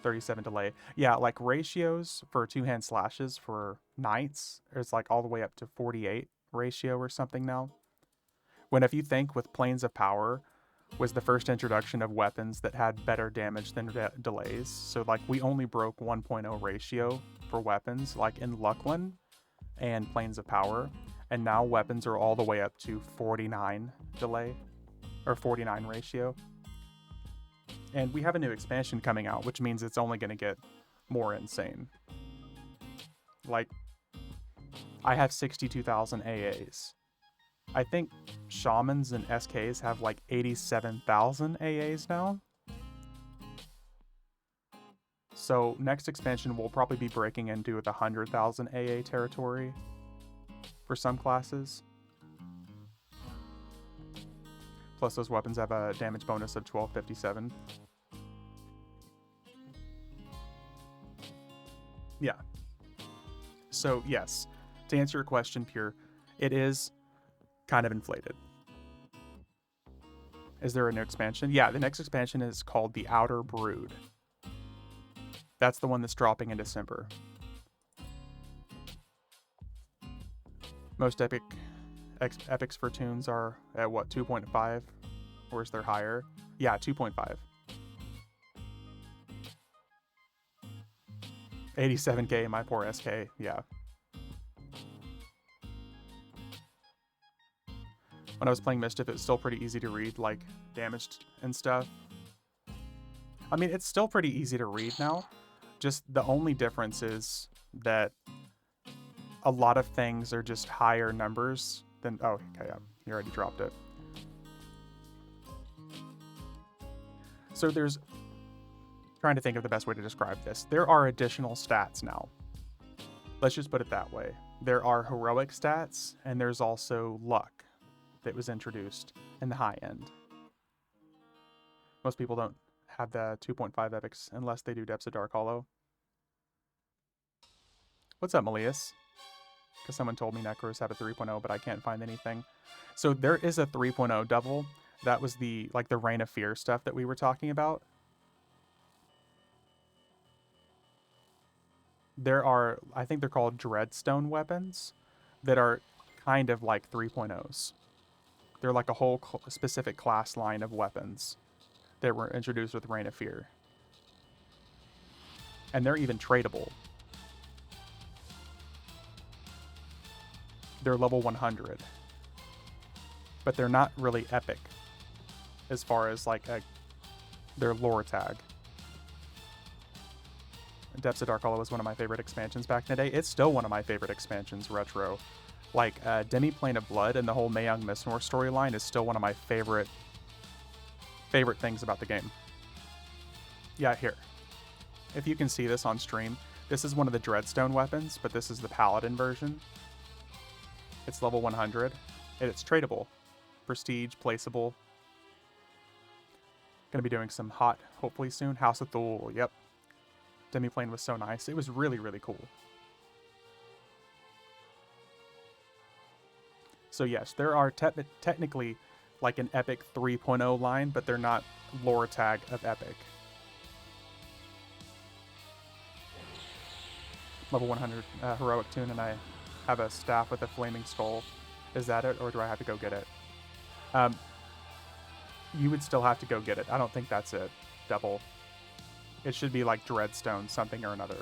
37 delay. Yeah, like ratios for 2-hand slashes for knights, it's like all the way up to 48 ratio or something now. When if you think with Planes of Power was the first introduction of weapons that had better damage than delays. So like we only broke 1.0 ratio for weapons like in Luckland and Planes of Power. And now weapons are all the way up to 49 delay or 49 ratio. And we have a new expansion coming out, which means it's only going to get more insane. Like, I have 62,000 AAs. I think Shamans and SKs have like 87,000 AAs now. So next expansion will probably be breaking into the 100,000 AA territory for some classes. Plus those weapons have a damage bonus of 1257. Yeah. So yes, to answer your question, Pure, it is kind of inflated. Is there a new expansion? Yeah, the next expansion is called the Outer Brood. That's the one that's dropping in December. Most epics for tunes are at what, 2.5? Or is there higher? Yeah, 2.5. 87k, my poor SK, yeah. When I was playing Mischief, it was still pretty easy to read, like, damaged and stuff. I mean, it's still pretty easy to read now, Just the only difference is that a lot of things are just higher numbers than... Oh, okay, yeah, you already dropped it. So there's... Trying to think of the best way to describe this. There are additional stats now. Let's just put it that way. There are heroic stats, and there's also luck that was introduced in the high end. Most people don't have the 2.5 epics unless they do Depths of Dark Hollow. What's up, Melias? Because someone told me Necros have a 3.0, but I can't find anything. So there is a 3.0 double. That was the the Reign of Fear stuff that we were talking about. There are, I think they're called Dreadstone weapons that are kind of like 3.0s. They're like a whole specific class line of weapons that were introduced with Reign of Fear. And they're even tradable. They're level 100. But they're not really epic as far as their lore tag. Depths of Dark Hollow was one of my favorite expansions back in the day. It's still one of my favorite expansions, retro. Demi-Plane of Blood and the whole Mayong Mistnor storyline is still one of my favorite things about the game. Yeah, here. If you can see this on stream, this is one of the Dreadstone weapons, but this is the Paladin version. It's level 100, and it's tradable. Prestige, placeable. Gonna be doing some hot, hopefully soon. House of Thule, yep. Demi-Plane was so nice. It was really, really cool. So yes, there are technically like an epic 3.0 line, but they're not lore tag of epic. Level 100 heroic tune, and I have a staff with a flaming skull. Is that it, or do I have to go get it? You would still have to go get it. I don't think that's it. Double. It should be like Dreadstone, something or another.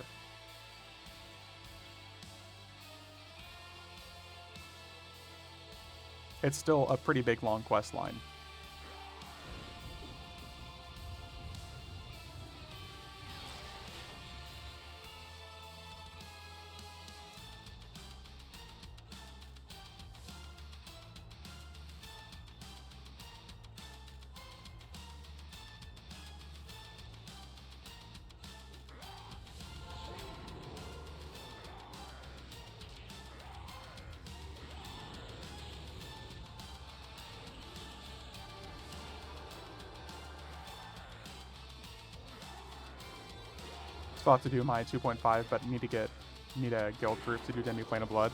It's still a pretty big long quest line. Still have to do my 2.5, but need a guild group to do Demi-Plane of Blood.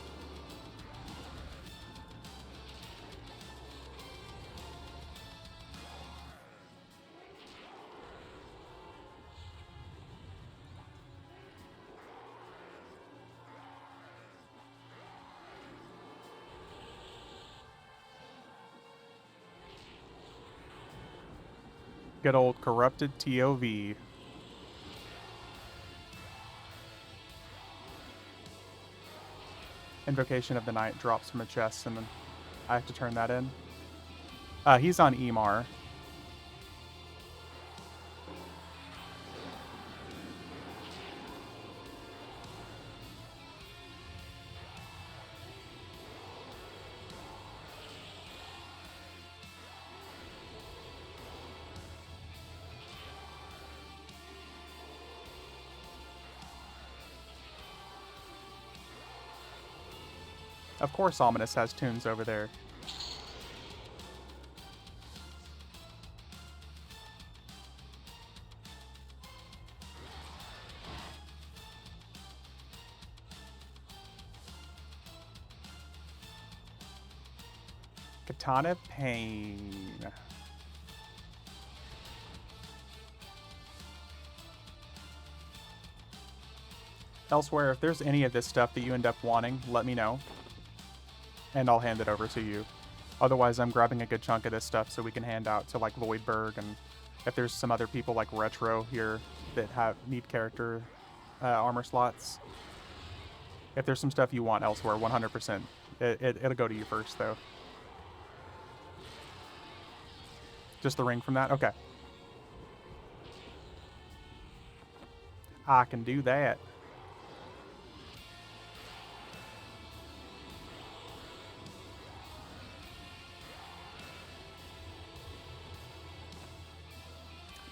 Good old corrupted TOV. Invocation of the Night drops from a chest, and then I have to turn that in. He's on Emar. Of course Ominous has tunes over there. Katana Pain. Elsewhere, if there's any of this stuff that you end up wanting, let me know. And I'll hand it over to you. Otherwise, I'm grabbing a good chunk of this stuff so we can hand out to like Voidberg, and if there's some other people like Retro here that need character armor slots. If there's some stuff you want elsewhere, 100%. It'll go to you first, though. Just the ring from that? Okay. I can do that.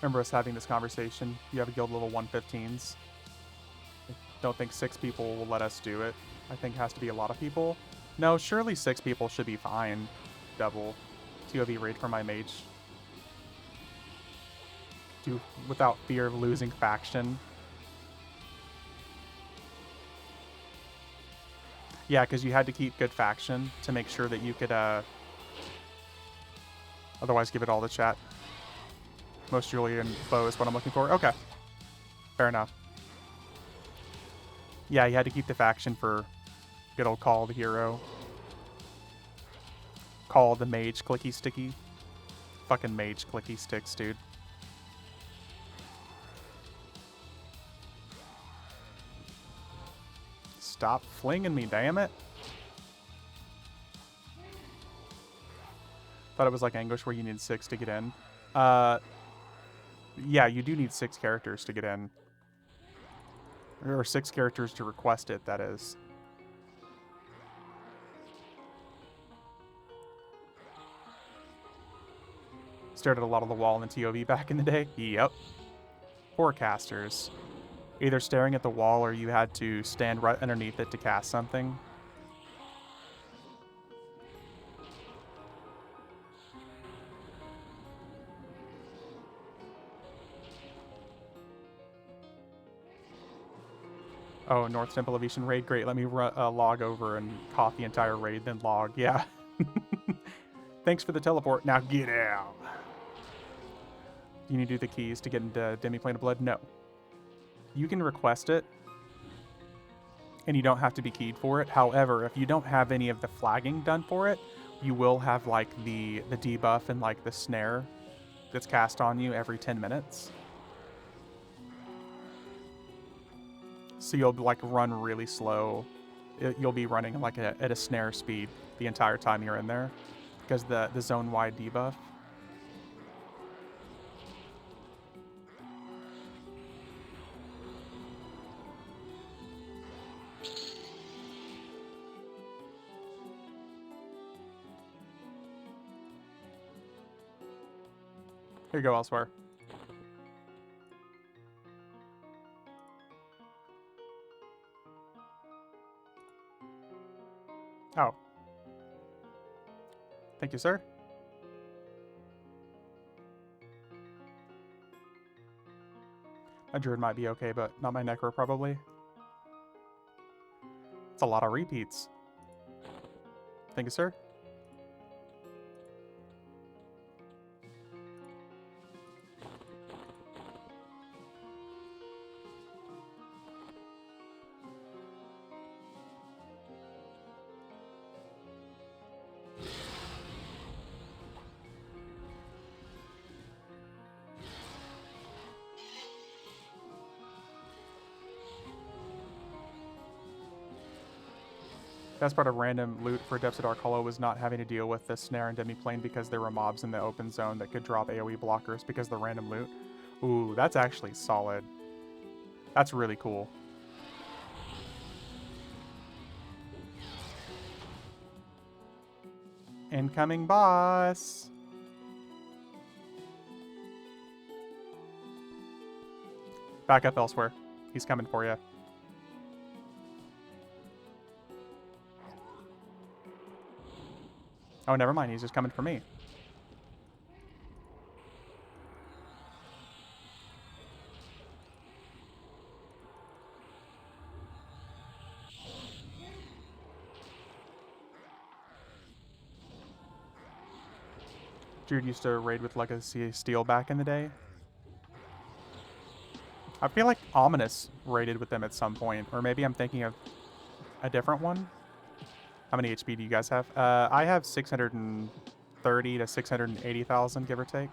Remember us having this conversation. You have a guild level 115s. I don't think 6 people will let us do it. I think it has to be a lot of people. No, surely 6 people should be fine. Double TOV raid for my mage. Do without fear of losing faction. Yeah, because you had to keep good faction to make sure that you could, otherwise give it all to chat. Most Julian bow is what I'm looking for. Okay. Fair enough. Yeah, you had to keep the faction for good old Call the Hero. Call the Mage Clicky Sticky. Fucking Mage Clicky Sticks, dude. Stop flinging me, damn it. Thought it was like Anguish where you need 6 to get in. Yeah, you do need 6 characters to get in. Or 6 characters to request it, that is. Stared at a lot of the wall in TOV back in the day. Yep. Forecasters. Either staring at the wall or you had to stand right underneath it to cast something. Oh, North Temple of Ishan raid. Great. Let me log over and caught the entire raid, then log. Yeah. Thanks for the teleport. Now get out. You need to do the keys to get into Demiplane of Blood? No. You can request it, and you don't have to be keyed for it. However, if you don't have any of the flagging done for it, you will have, like, the debuff and, like, the snare that's cast on you every 10 minutes. So you'll, like, run really slow. You'll be running, like, at a snare speed the entire time you're in there because the zone-wide debuff. Here you go, elsewhere. Oh. Thank you, sir. My druid might be okay, but not my necro, probably. It's a lot of repeats. Thank you, sir. Best part of random loot for Depths of Dark Hollow was not having to deal with the snare and demiplane because there were mobs in the open zone that could drop AoE blockers because of the random loot. Ooh, that's actually solid. That's really cool. Incoming boss! Back up elsewhere. He's coming for you. Oh, never mind. He's just coming for me. Jude used to raid with Legacy Steel back in the day. I feel like Ominous raided with them at some point. Or maybe I'm thinking of a different one. How many HP do you guys have? I have 630 to 680,000, give or take.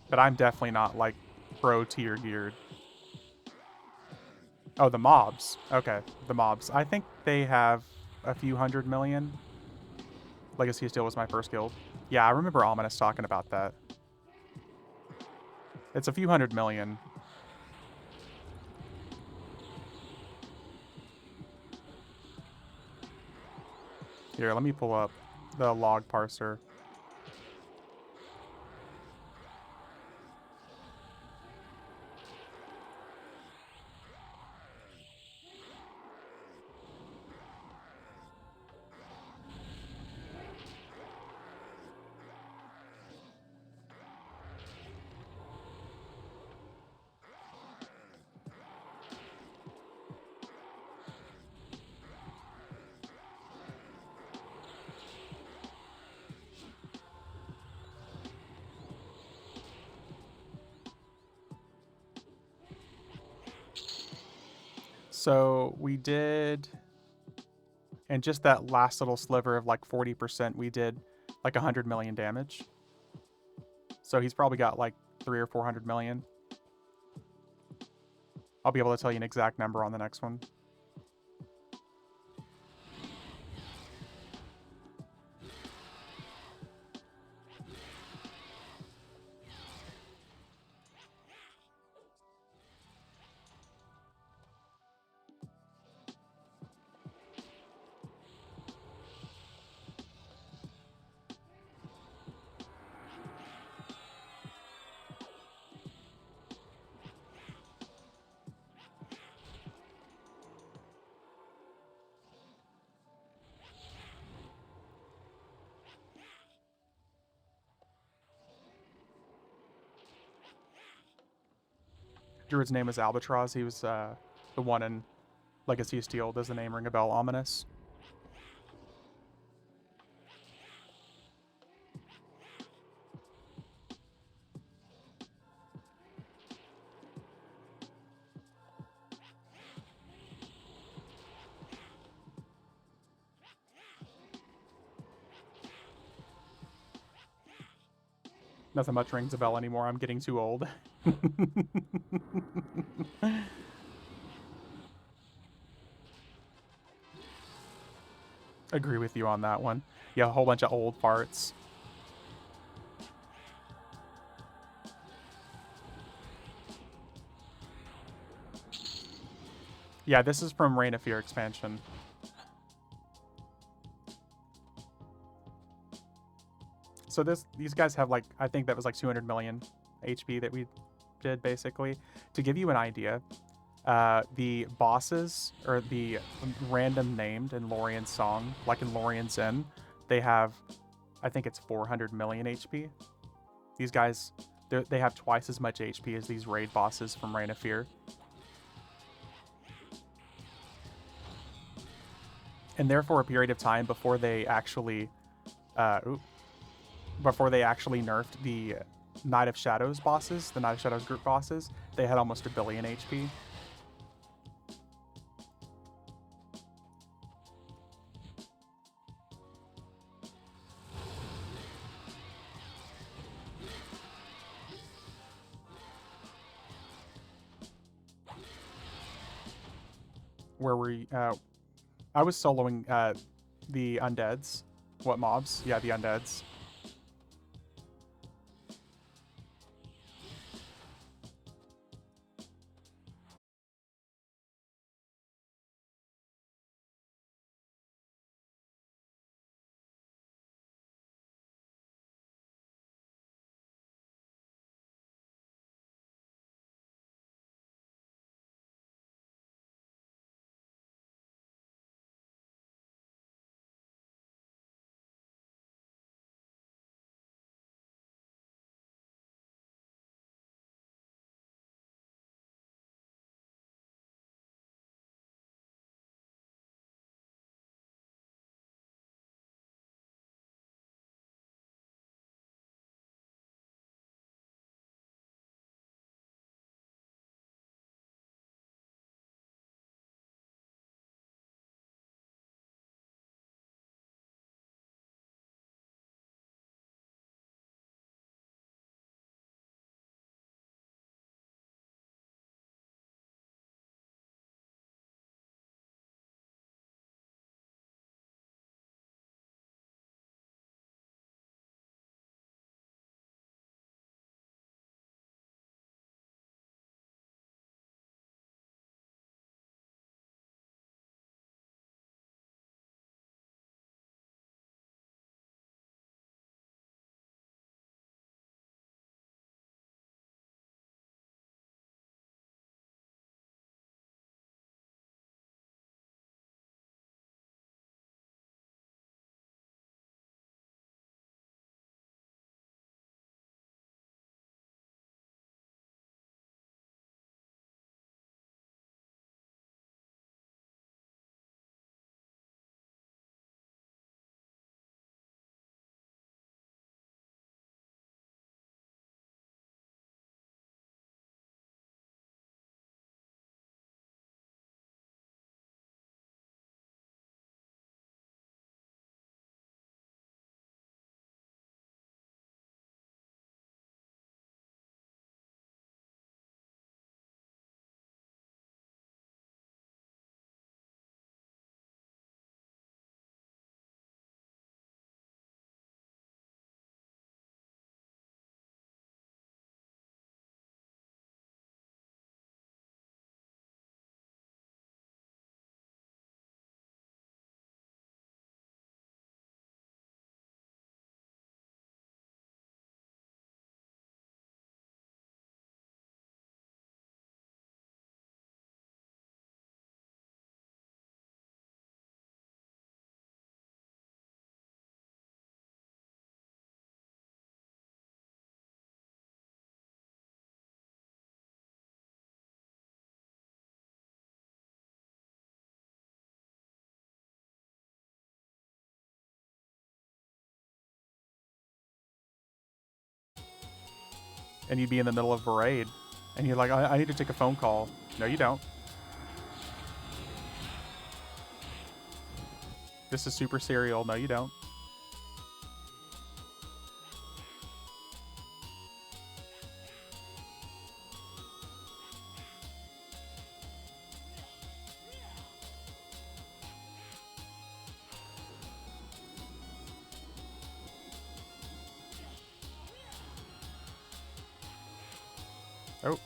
But I'm definitely not, like, pro tier geared. Oh, the mobs. Okay, the mobs. I think they have a few 100 million. Legacy of Steel was my first guild. Yeah, I remember Ominous talking about that. It's a few 100 million. Here, let me pull up the log parser. So we did, and just that last little sliver of like 40%, we did like 100 million damage. So he's probably got like 300 or 400 million. I'll be able to tell you an exact number on the next one. Druid's name is Albatross. He was the one in Legacy of Steel. Does the name ring a bell? Ominous. Nothing much rings a bell anymore. I'm getting too old. Agree with you on that one. Yeah, a whole bunch of old farts. Yeah, this is from Reign of Fear expansion. So these guys have like, I think that was like 200 million HP that we did basically. To give you an idea, the bosses, or the random named in Lorien's song, like in Lorien's Inn, they have, I think it's 400 million HP. These guys, they have twice as much HP as these raid bosses from Reign of Fear. And therefore, a period of time before they actually, nerfed the Knight of Shadows bosses, the Knight of Shadows group bosses, they had almost 1 billion HP. Where we, I was soloing the undeads. What mobs? Yeah, the undeads. and you'd be in the middle of a raid, and you're like, I need to take a phone call. No, you don't. This is super serial. No, you don't. Oh.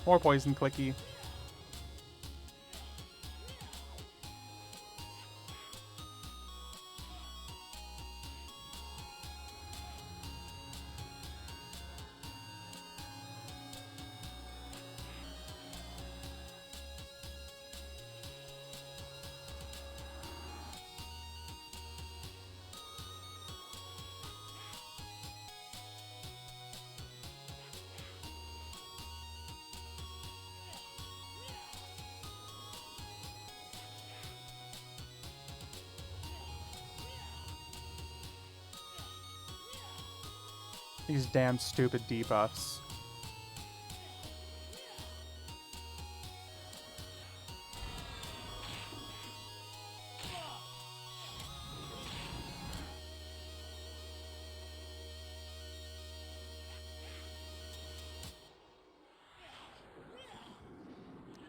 More poison clicky. These damn stupid debuffs.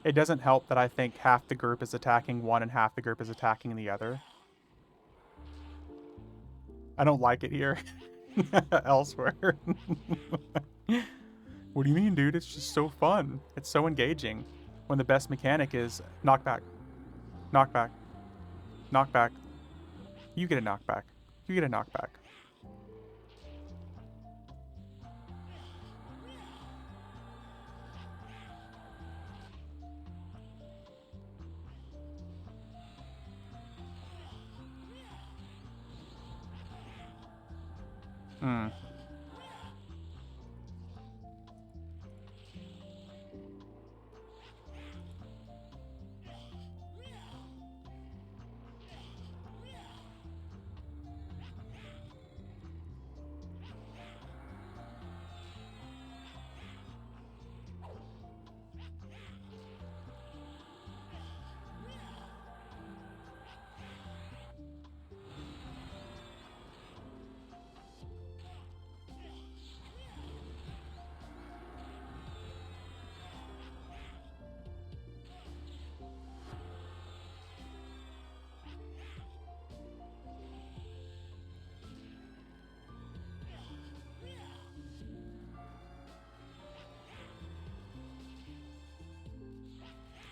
It doesn't help that I think half the group is attacking one and half the group is attacking the other. I don't like it here. Elsewhere. What do you mean, dude? It's just so fun. It's so engaging. When the best mechanic is knockback. Knockback. Knockback. You get a knockback. You get a knockback. Hmm.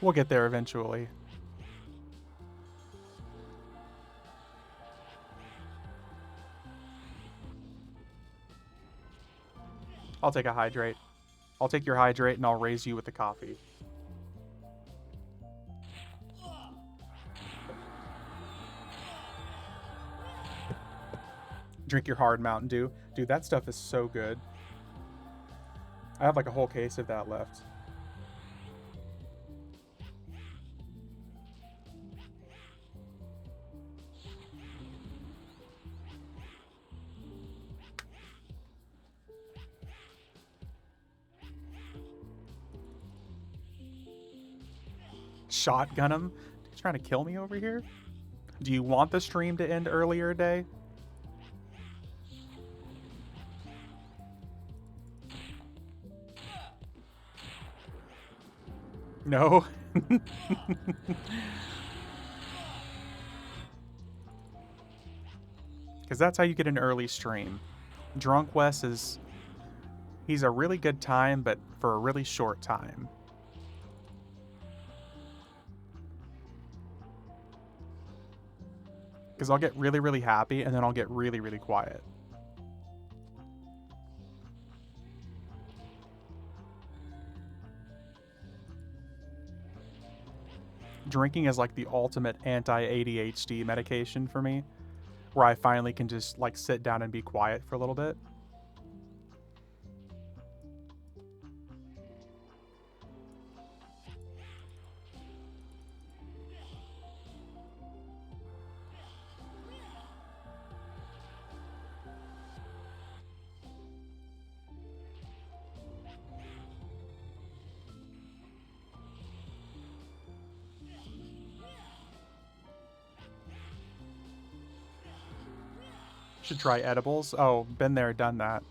We'll get there eventually. I'll take a hydrate. I'll take your hydrate and I'll raise you with the coffee. Drink your hard Mountain Dew. Dude, that stuff is so good. I have like a whole case of that left. Shotgun him? He's trying to kill me over here? Do you want the stream to end earlier today? No. Because that's how you get an early stream. Drunk Wes is... He's a really good time, but for a really short time. Because I'll get really, really happy, and then I'll get really, really quiet. Drinking is like the ultimate anti-ADHD medication for me, where I finally can just like sit down and be quiet for a little bit. Should try edibles. Oh, been there, done that.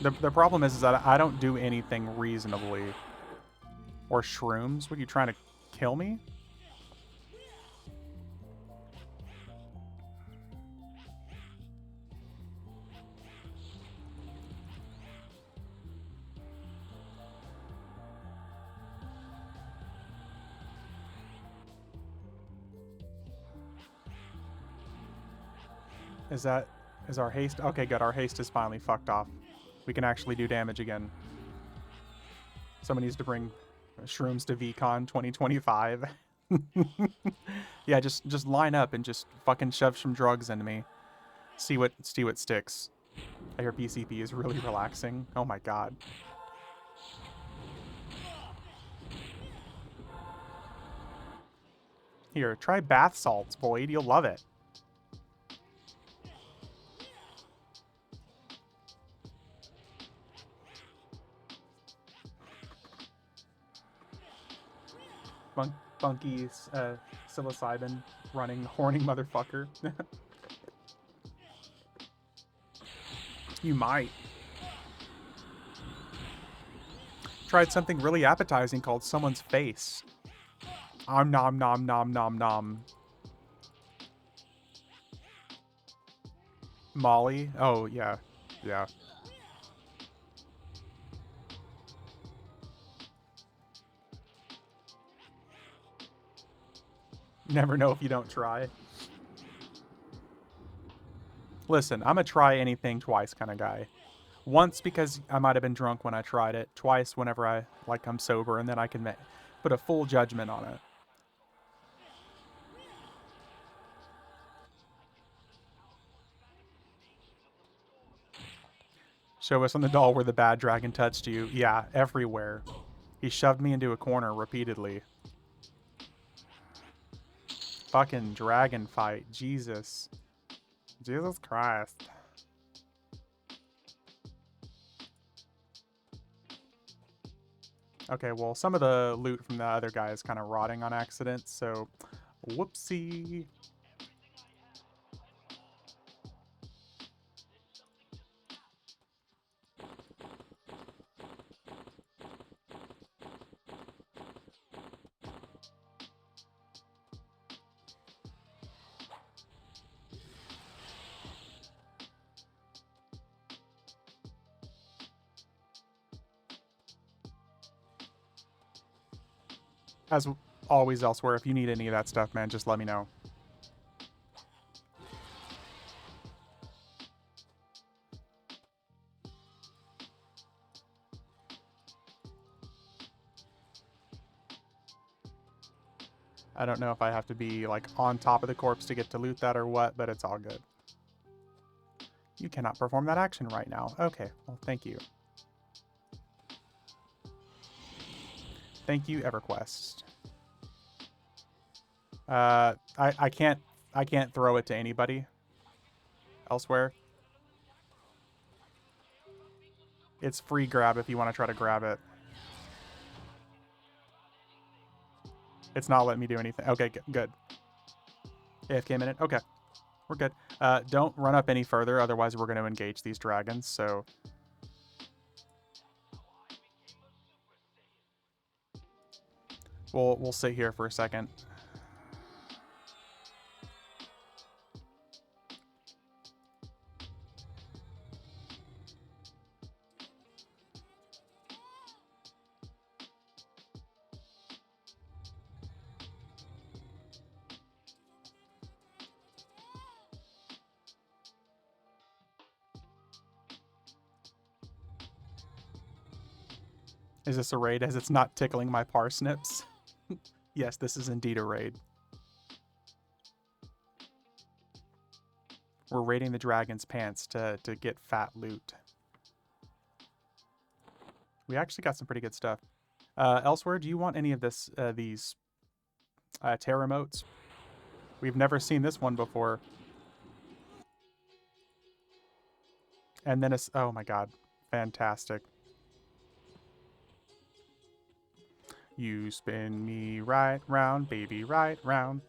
The problem is that I don't do anything reasonably. Or shrooms? What, are you trying to kill me? Is our haste? Okay, good. Our haste is finally fucked off. We can actually do damage again. Someone needs to bring shrooms to VCon 2025. Yeah, just line up and just fucking shove some drugs into me. See what sticks. I hear PCP is really relaxing. Oh my god. Here, try bath salts, Boyd. You'll love it. Funky psilocybin running horny motherfucker. You might. Tried something really appetizing called someone's face. Om nom nom nom nom nom. Molly? Oh, yeah. Yeah. Never know if you don't try. Listen, I'm a try anything twice kind of guy. Once because I might have been drunk when I tried it. Twice whenever I'm sober, and then I can put a full judgment on it. Show us on the doll where the bad dragon touched you. Yeah, everywhere. He shoved me into a corner repeatedly. Fucking dragon fight. Jesus. Jesus Christ. Okay, well, some of the loot from the other guy is kind of rotting on accident, so whoopsie. As always elsewhere, if you need any of that stuff, man, just let me know. I don't know if I have to be, like, on top of the corpse to get to loot that or what, but it's all good. You cannot perform that action right now. Okay, well, thank you. Thank you, EverQuest. I can't throw it to anybody elsewhere. It's free grab if you want to try to grab it. It's not letting me do anything. Okay, good. AFK minute. Okay, we're good. Don't run up any further, otherwise we're going to engage these dragons, so... We'll sit here for a second. Is this a raid as it's not tickling my parsnips? Yes, this is indeed a raid. We're raiding the dragon's pants to get fat loot. We actually got some pretty good stuff. Elsewhere, do you want any of these terror emotes? We've never seen this one before. And then it's... Oh my god. Fantastic. You spin me right round, baby, right round.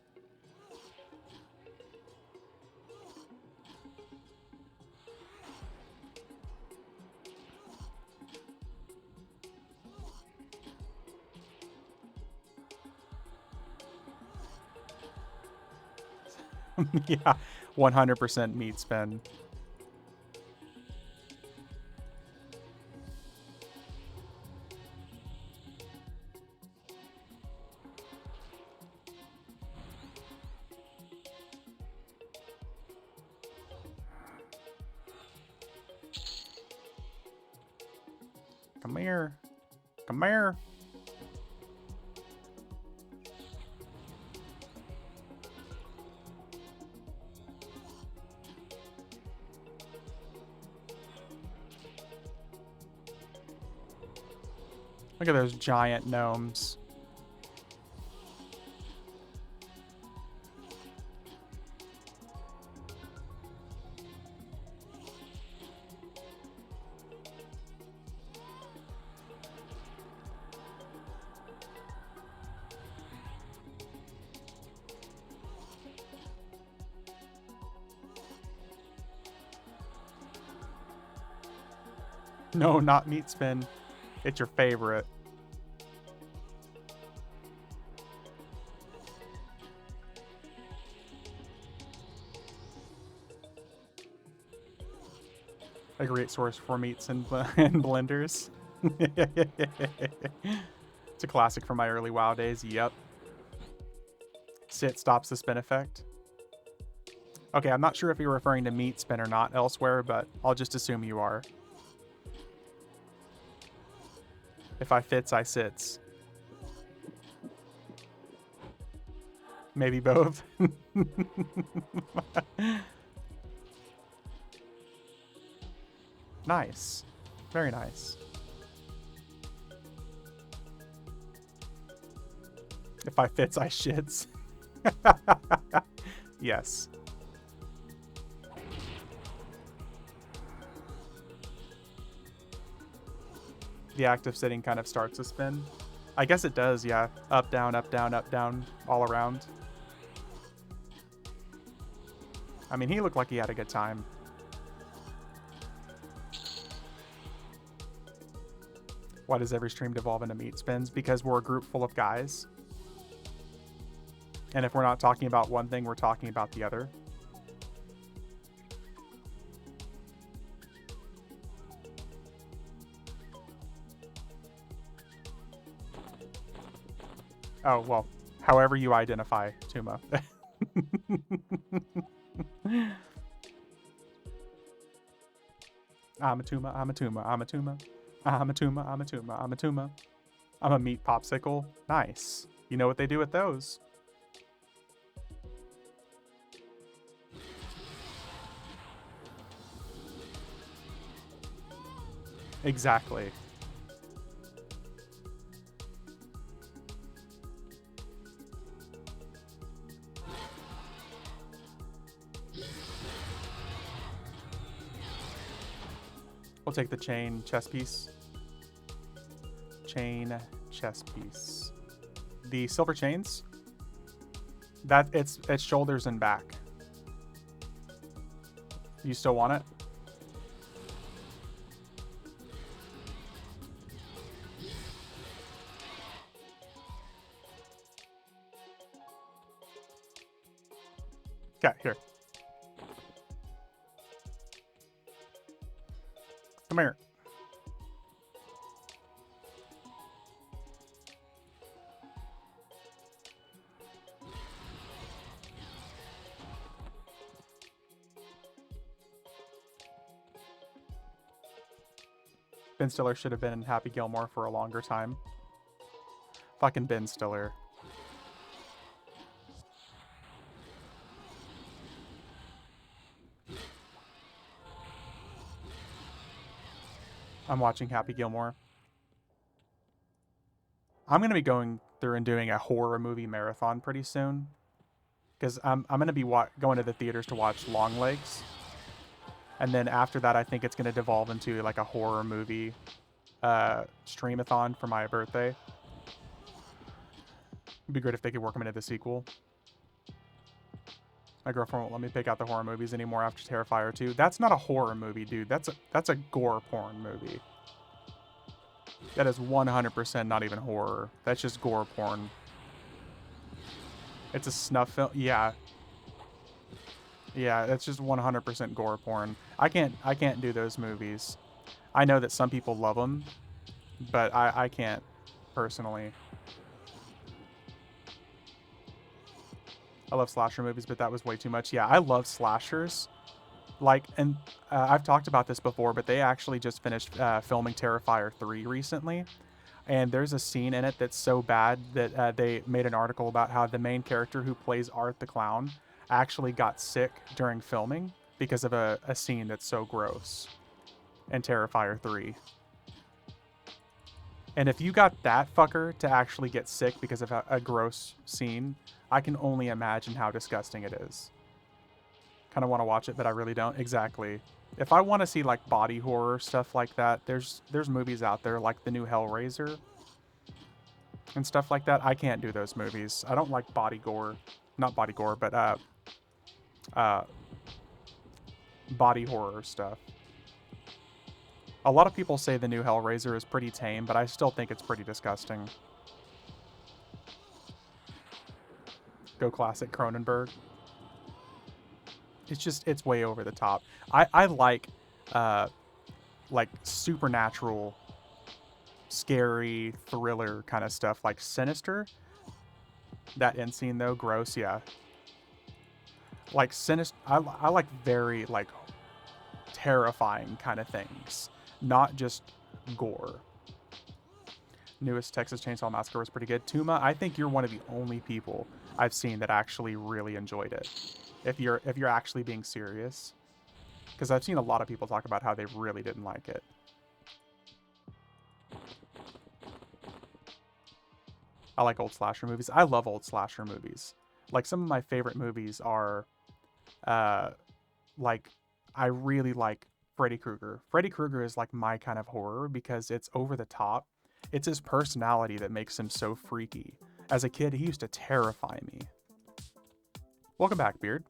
Yeah, 100% meat spin. Come here. Come here. Look at those giant gnomes. No, not meat spin. It's your favorite. A great source for meats and, and blenders. It's a classic from my early WoW days. Yep. Sit stops the spin effect. Okay, I'm not sure if you're referring to meat spin or not elsewhere, but I'll just assume you are. If I fits, I sits. Maybe both. Nice. Very nice. If I fits, I shits. Yes. The act of sitting kind of starts a spin. I guess it does, yeah. Up, down, all around. I mean, he looked like he had a good time. Why does every stream devolve into meat spins? Because we're a group full of guys. And if we're not talking about one thing, we're talking about the other. Oh, well, however you identify, Tuma. I'm a Tuma, I'm a Tuma, I'm a Tuma. I'm a Tuma, I'm a Tuma, I'm a Tuma. I'm a meat popsicle. Nice. You know what they do with those. Exactly. We'll take the chain chess piece. Chain chess piece. The silver chains. That it's shoulders and back. You still want it? Okay, here. Come here. Ben Stiller should have been in Happy Gilmore for a longer time. Fucking Ben Stiller. I'm watching Happy Gilmore. I'm going to be going through and doing a horror movie marathon pretty soon. Because I'm going to be going to the theaters to watch Longlegs. And then after that, I think it's going to devolve into like a horror movie streamathon for my birthday. It'd be great if they could work them into the sequel. My girlfriend won't let me pick out the horror movies anymore after Terrifier 2. That's not a horror movie, dude. That's a gore porn movie. That is 100% not even horror. That's just gore porn. It's a snuff film. Yeah. Yeah, it's just 100% gore porn. I can't do those movies. I know that some people love them, but I can't personally. I love slasher movies, but that was way too much. Yeah, I love slashers. Like, and I've talked about this before, but they actually just finished filming Terrifier 3 recently. And there's a scene in it that's so bad that they made an article about how the main character who plays Art the Clown actually got sick during filming because of a scene that's so gross in Terrifier 3. And if you got that fucker to actually get sick because of a gross scene, I can only imagine how disgusting it is. Kind of want to watch it, but I really don't. Exactly. If I want to see like body horror stuff like that, there's movies out there like the new Hellraiser and stuff like that. I can't do those movies. I don't like body gore, not body gore, but uh, body horror stuff. A lot of people say the new Hellraiser is pretty tame, but I still think it's pretty disgusting. Go classic Cronenberg. It's way over the top. I like supernatural, scary, thriller kind of stuff, like Sinister. That end scene though, gross, yeah. Like Sinister, I like very like terrifying kind of things, not just gore. Newest Texas Chainsaw Massacre was pretty good. Tuma, I think you're one of the only people I've seen that actually really enjoyed it. If you're actually being serious, because I've seen a lot of people talk about how they really didn't like it. I like old slasher movies. I love old slasher movies. Like some of my favorite movies are, like I really like Freddy Krueger. Freddy Krueger is like my kind of horror because it's over the top. It's his personality that makes him so freaky. As a kid, he used to terrify me. Welcome back, Beard.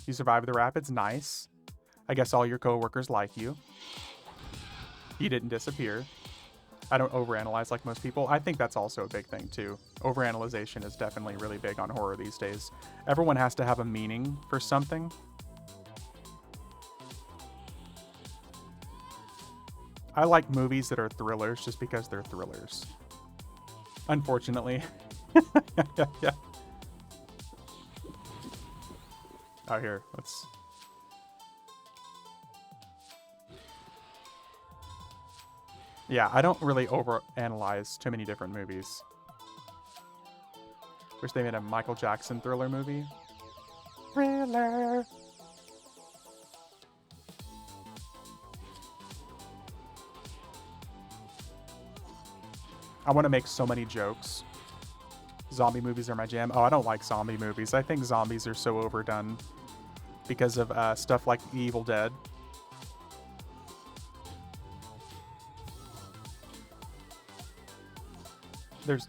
You survived the rapids, nice. I guess all your coworkers like you. You didn't disappear. I don't overanalyze like most people. I think that's also a big thing too. Overanalyzation is definitely really big on horror these days. Everyone has to have a meaning for something. I like movies that are thrillers just because they're thrillers. Unfortunately. Yeah. Oh, here, let's... Yeah, I don't really overanalyze too many different movies. Wish they made a Michael Jackson thriller movie. Thriller! I want to make so many jokes. Zombie movies are my jam. Oh, I don't like zombie movies. I think zombies are so overdone because of stuff like The Evil Dead.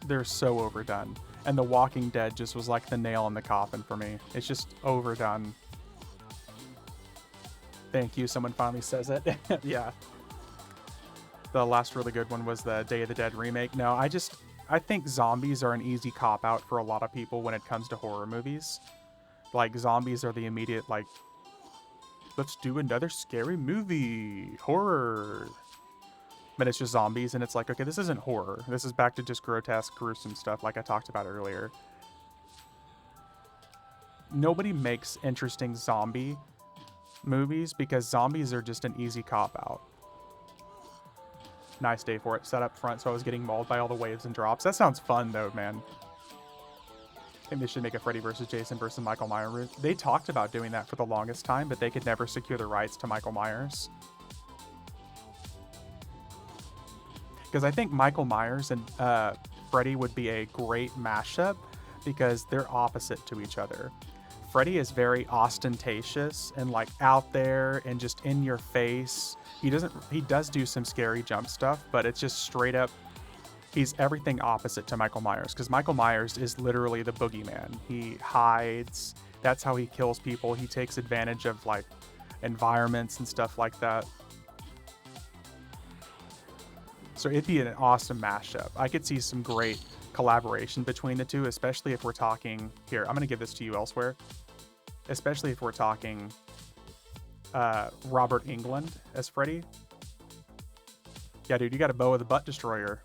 They're so overdone. And The Walking Dead just was like the nail in the coffin for me. It's just overdone. Thank you, someone finally says it. Yeah. The last really good one was the Day of the Dead remake. No, I think zombies are an easy cop-out for a lot of people when it comes to horror movies. Like, zombies are the immediate, like, let's do another scary movie. Horror. But it's just zombies, and it's like, okay, this isn't horror. This is back to just grotesque, gruesome stuff like I talked about earlier. Nobody makes interesting zombie movies because zombies are just an easy cop-out. Nice day for it. Set up front so I was getting mauled by all the waves and drops. That sounds fun, though, man. I think they should make a Freddy vs. Jason vs. Michael Myers. They talked about doing that for the longest time, but they could never secure the rights to Michael Myers. Because I think Michael Myers and Freddy would be a great mashup because they're opposite to each other. Freddy is very ostentatious and like out there and just in your face. He does do some scary jump stuff, but it's just straight up, he's everything opposite to Michael Myers, because Michael Myers is literally the boogeyman. He hides. That's how he kills people. He takes advantage of like environments and stuff like that. So it'd be an awesome mashup. I could see some great collaboration between the two, especially if we're talking... Here, I'm going to give this to you elsewhere. especially if we're talking Robert Englund as Freddy. Yeah, dude, you got a bow of the butt destroyer.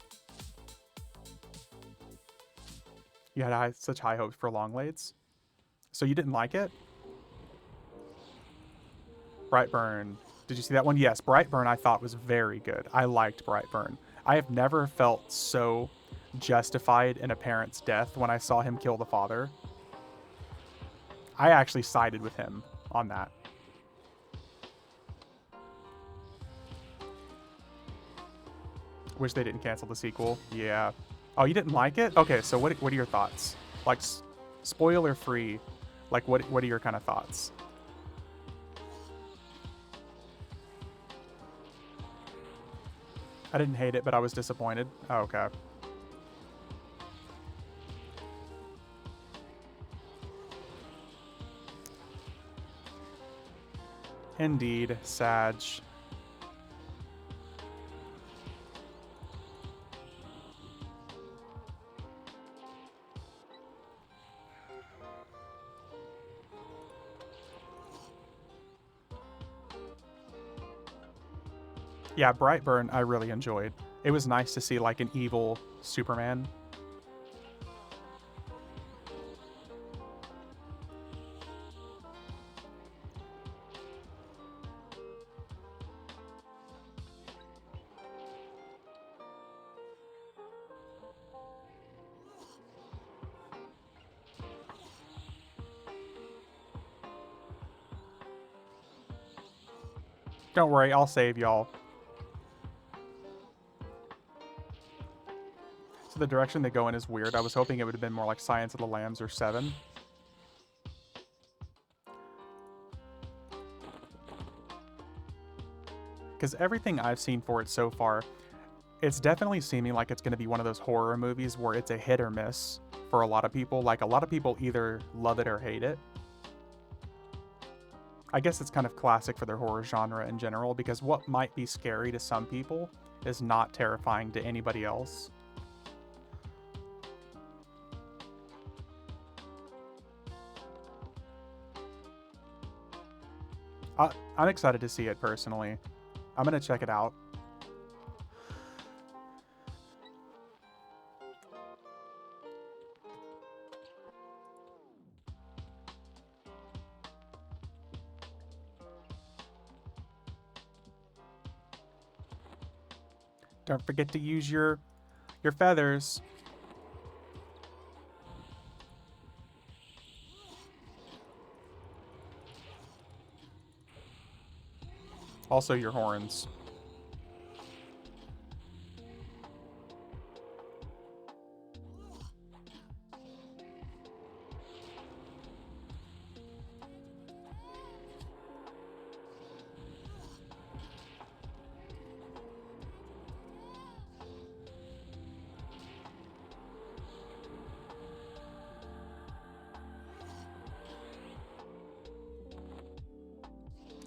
You had such high hopes for Longlegs. So you didn't like it? Brightburn. Did you see that one? Yes, Brightburn I thought was very good. I liked Brightburn. I have never felt so justified in a parent's death when I saw him kill the father. I actually sided with him on that. Wish they didn't cancel the sequel. Yeah. Oh, you didn't like it? Okay, so what are your thoughts? Like, spoiler free. Like, what are your kind of thoughts? I didn't hate it, but I was disappointed. Oh, okay. Indeed, Sag. Yeah, Brightburn I really enjoyed. It was nice to see like an evil Superman. Don't worry, I'll save y'all. So the direction they go in is weird. I was hoping it would have been more like Silence of the Lambs or Seven. Because everything I've seen for it so far, it's definitely seeming like it's going to be one of those horror movies where it's a hit or miss for a lot of people. Like, a lot of people either love it or hate it. I guess it's kind of classic for their horror genre in general, because what might be scary to some people is not terrifying to anybody else. I'm excited to see it personally. I'm going to check it out. Don't forget to use your feathers. Also your horns.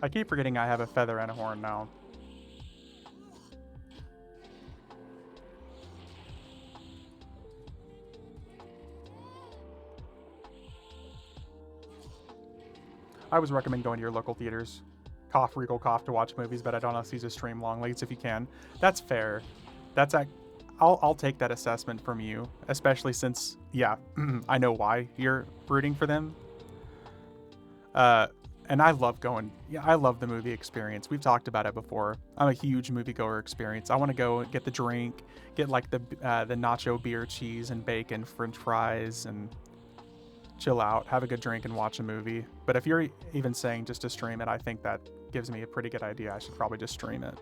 I keep forgetting I have a feather and a horn now. I always recommend going to your local theaters. Cough, Regal Cough to watch movies, but I'd honestly just stream Longlegs if you can. That's fair. I'll take that assessment from you, especially since, yeah, I know why you're rooting for them. And I love I love the movie experience. We've talked about it before. I'm a huge moviegoer experience. I want to go get the drink, get like the nacho beer, cheese and bacon, French fries, and chill out, have a good drink, and watch a movie. But if you're even saying just to stream it, I think that gives me a pretty good idea. I should probably just stream it.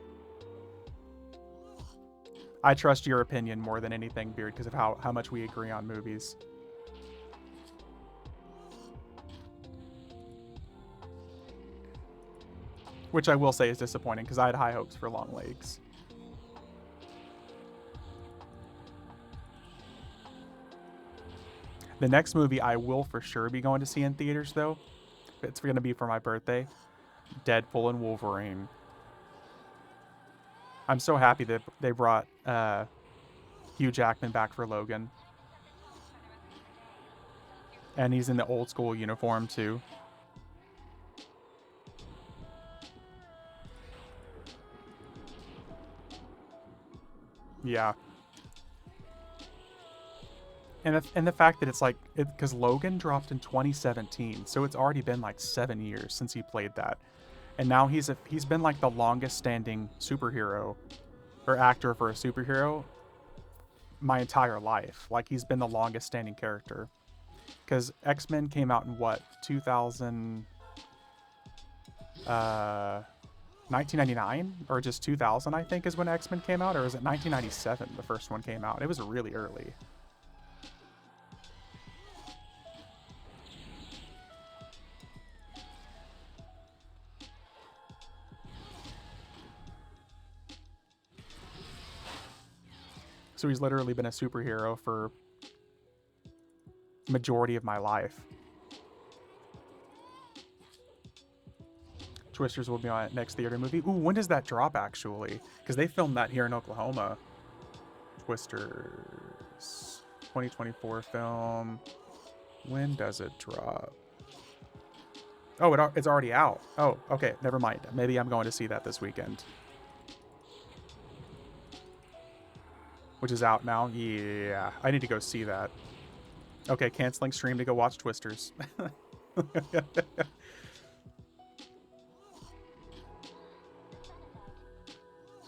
I trust your opinion more than anything, Beard, because of how much we agree on movies. Which I will say is disappointing, because I had high hopes for Longlegs. The next movie I will for sure be going to see in theaters, though, it's going to be for my birthday, Deadpool and Wolverine. I'm so happy that they brought Hugh Jackman back for Logan. And he's in the old school uniform, too. Yeah. And the fact that it's like, because Logan dropped in 2017, so it's already been like 7 years since he played that, and now he's been like the longest standing superhero or actor for a superhero my entire life. Like he's been the longest standing character. Because X-Men came out in what, 2000, 1999 or just 2000? I think is when X-Men came out, or is it 1997? The first one came out. It was really early. So he's literally been a superhero for majority of my life. Twisters will be on next theater movie. Ooh, when does that drop actually? Because they filmed that here in Oklahoma. Twisters 2024 film. When does it drop? Oh, it's already out. Oh, okay, never mind. Maybe I'm going to see that this weekend. Which is out now. Yeah, I need to go see that. Okay, canceling stream to go watch Twisters.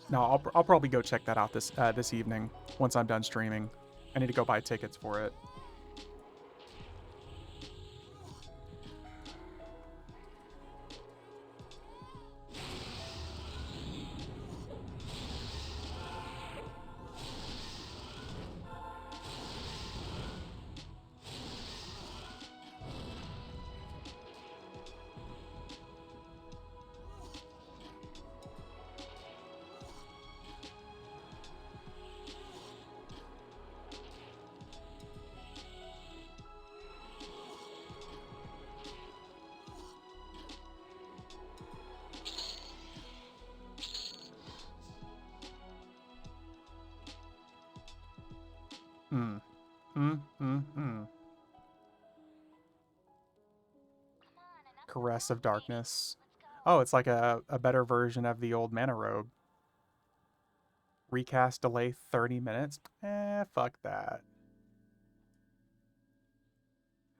No, I'll probably go check that out this evening once I'm done streaming. I need to go buy tickets for it. Hmm. Caress of Darkness. Oh, it's like a better version of the old Mana Robe. Recast delay 30 minutes? Fuck that.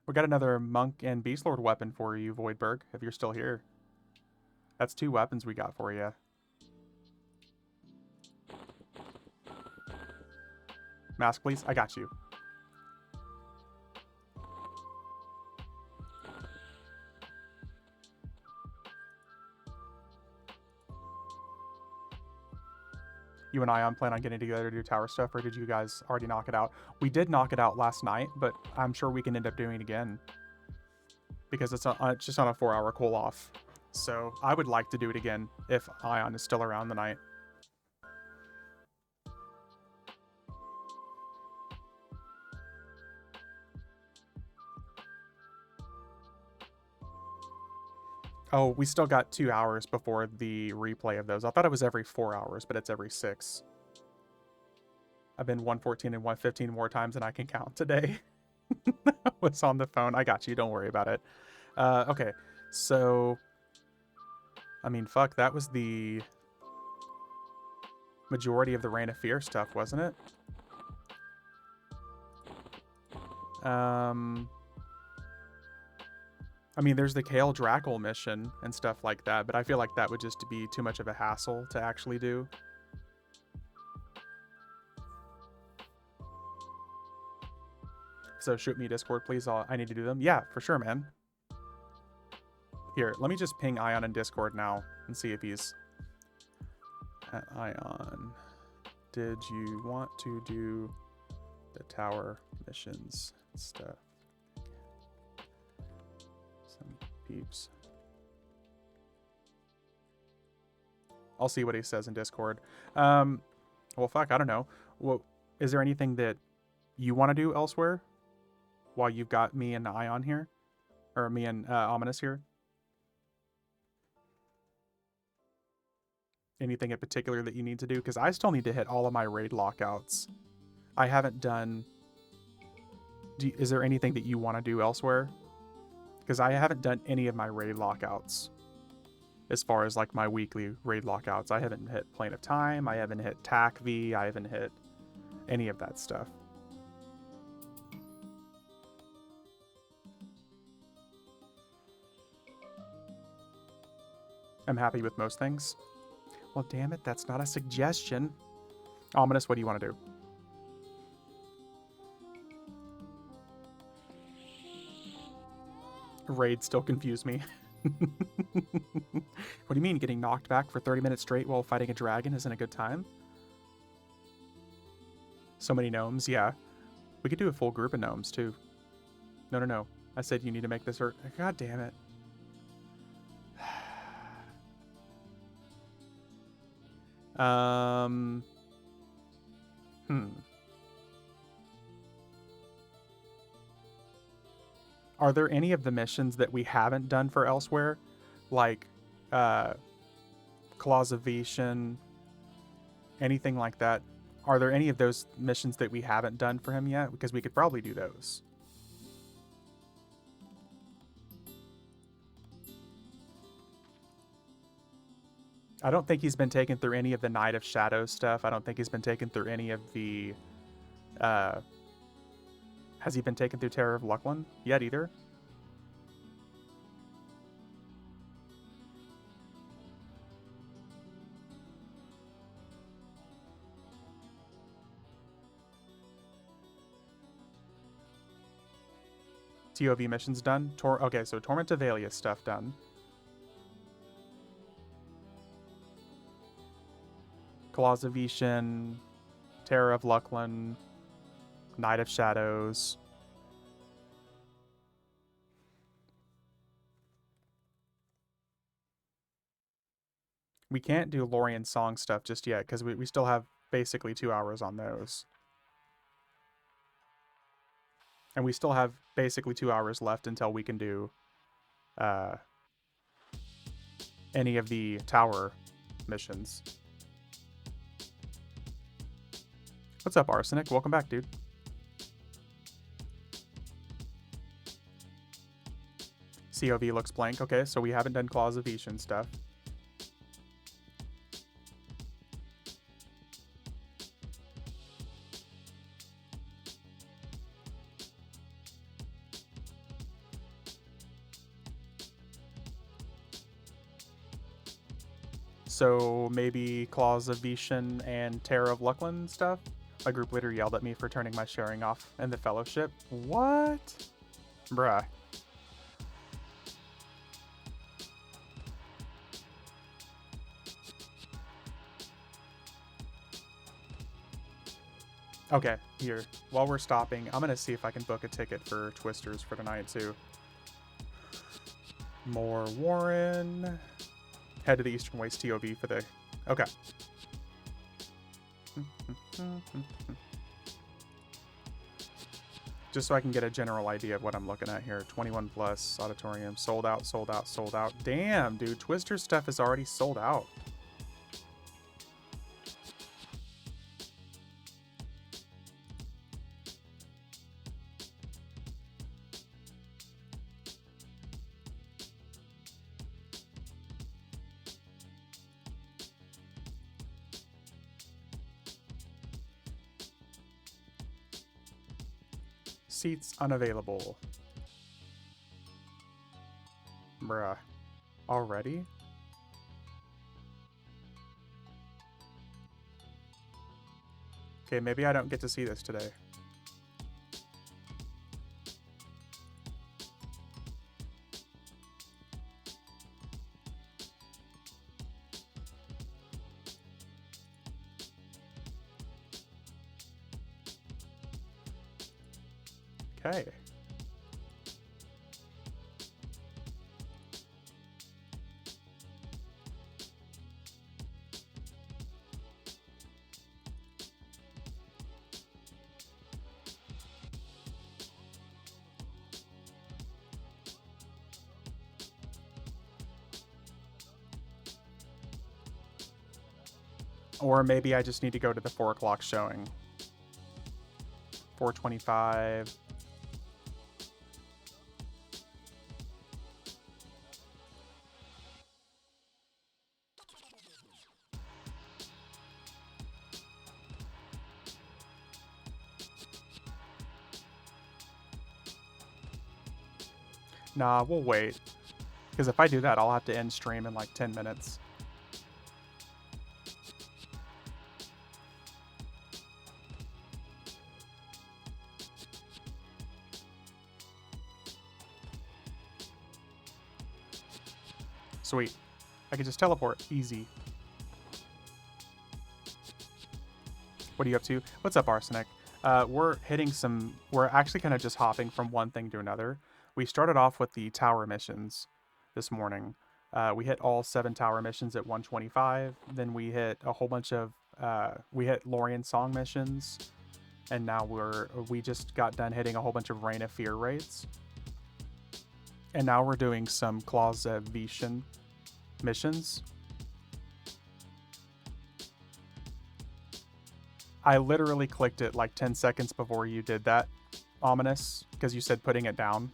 We got another Monk and Beastlord weapon for you, Voidberg, if you're still here. That's 2 weapons we got for you. Mask, please. I got you. You and Ion plan on getting together to do tower stuff, or did you guys already knock it out? We did knock it out last night, but I'm sure we can end up doing it again. Because it's just on a 4-hour cool-off. So I would like to do it again if Ion is still around the night. Oh, we still got 2 hours before the replay of those. I thought it was every 4 hours, but it's every 6. I've been 114 and 115 more times than I can count today. What's on the phone? I got you. Don't worry about it. Okay, so... I mean, fuck, that was the majority of the Reign of Fear stuff, wasn't it? I mean, there's the Kale Drackle mission and stuff like that, but I feel like that would just be too much of a hassle to actually do. So shoot me Discord, please. I need to do them. Yeah, for sure, man. Here, let me just ping Ion in Discord now and see if he's... Ion, did you want to do the tower missions stuff? Some peeps. I'll see what he says in Discord. Well, fuck, I don't know. Well, is there anything that you want to do elsewhere while you've got me and Ion here? Or me and Ominous here? Anything in particular that you need to do? Because I still need to hit all of my raid lockouts. I haven't done... Is there anything that you want to do elsewhere? Because I haven't done any of my raid lockouts. As far as like my weekly raid lockouts. I haven't hit Plane of Time. I haven't hit TAC V. I haven't hit any of that stuff. I'm happy with most things. Well, damn it, that's not a suggestion. Ominous, what do you want to do? Raid still confuse me. What do you mean, getting knocked back for 30 minutes straight while fighting a dragon isn't a good time? So many gnomes, yeah. We could do a full group of gnomes, too. No. I said you need to make this... God damn it. Are there any of the missions that we haven't done for elsewhere? Like, Claws of Vishan, anything like that? Are there any of those missions that we haven't done for him yet? Because we could probably do those. I don't think he's been taken through any of the Night of Shadows stuff. I don't think he's been taken through any of the... has he been taken through Terror of Lucklin yet either? TOV missions done? Okay, so Torment of Valia stuff done. Claws of Vishan, Terror of Lucklin, Night of Shadows. We can't do Lorien Song stuff just yet, because we still have basically 2 hours on those. And we still have basically 2 hours left until we can do any of the tower missions. What's up, Arsenic? Welcome back, dude. COV looks blank. Okay, so we haven't done Claws of Vishan stuff. So maybe Claws of Vishan and Terror of Lucklin stuff? My group leader yelled at me for turning my sharing off in the fellowship. What? Bruh. Okay, here. While we're stopping, I'm gonna see if I can book a ticket for Twisters for tonight, too. More Warren. Head to the Eastern Waste TOV for the... Okay. Just so I can get a general idea of what I'm looking at here. 21 plus, Auditorium, sold out, sold out, sold out. Damn, dude, Twister stuff is already sold out. Seats unavailable. Bruh. Already? Okay, maybe I don't get to see this today. Okay. Or maybe I just need to go to the 4 o'clock showing. 4:25. Nah, we'll wait. Because if I do that, I'll have to end stream in like 10 minutes. Sweet. I can just teleport. Easy. What are you up to? What's up, Arsenic? We're actually kind of just hopping from one thing to another. We started off with the tower missions this morning. We hit all 7 tower missions at 125. Then we hit a whole bunch of, we hit Lorien song missions. And now we just got done hitting a whole bunch of Reign of Fear raids. And now we're doing some Clausewitian missions. I literally clicked it like 10 seconds before you did that, Ominous, because you said putting it down.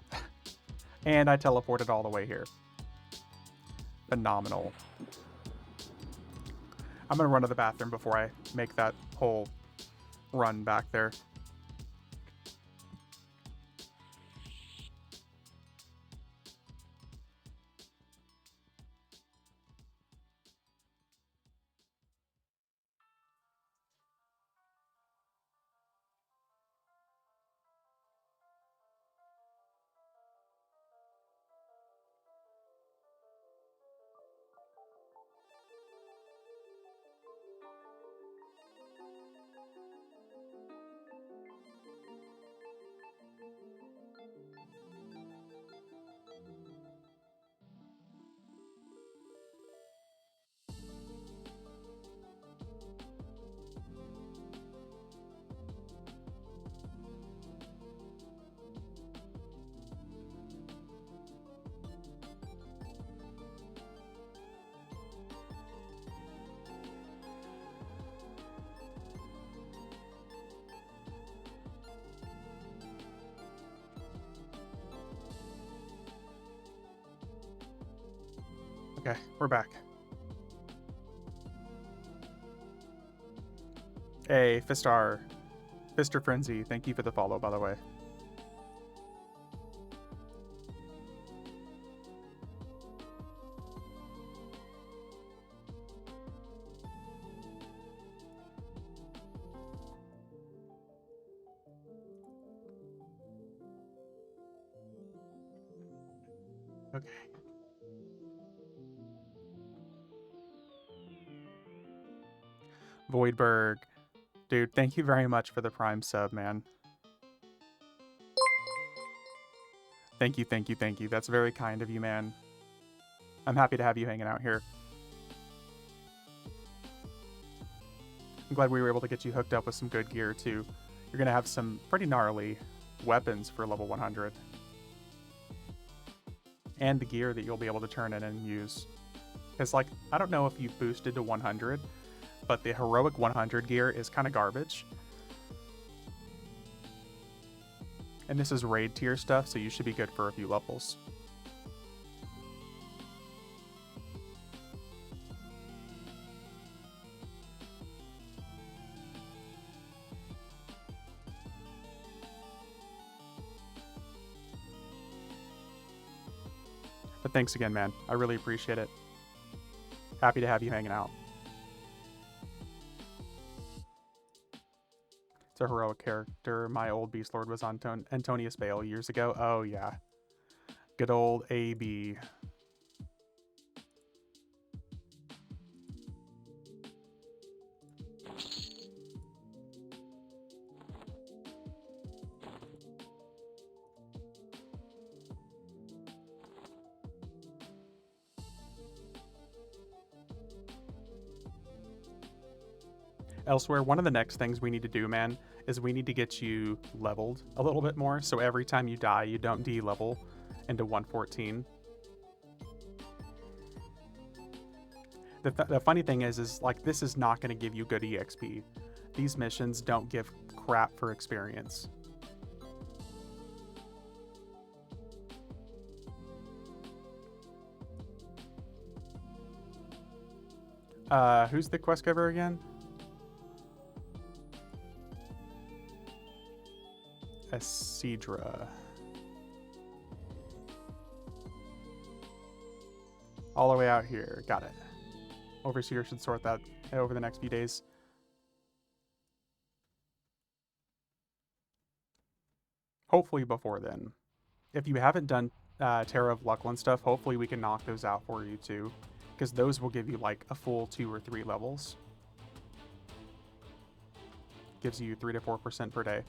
And I teleported all the way here. Phenomenal. I'm going to run to the bathroom before I make that whole run back there. Okay, we're back. Hey, Fister Frenzy, thank you for the follow, by the way. Okay. Voidberg. Dude, thank you very much for the Prime sub, man. Thank you, thank you, thank you. That's very kind of you, man. I'm happy to have you hanging out here. I'm glad we were able to get you hooked up with some good gear, too. You're going to have some pretty gnarly weapons for level 100. And the gear that you'll be able to turn in and use. Because, like, I don't know if you've boosted to 100, but the heroic 100 gear is kind of garbage. And this is raid tier stuff, so you should be good for a few levels. But thanks again, man. I really appreciate it. Happy to have you hanging out. It's a heroic character. My old Beast Lord was on Antonius Bale years ago. Oh, yeah. Good old AB. Elsewhere, one of the next things we need to do, man, is we need to get you leveled a little bit more, so every time you die, you don't de-level into 114. The funny thing is like, this is not going to give you good EXP. These missions don't give crap for experience. Who's the quest giver again? Asidra. All the way out here. Got it. Overseer should sort that over the next few days. Hopefully before then. If you haven't done Terror of Luckland stuff, hopefully we can knock those out for you too. Because those will give you like a full 2 or 3 levels. Gives you 3 to 4% per day.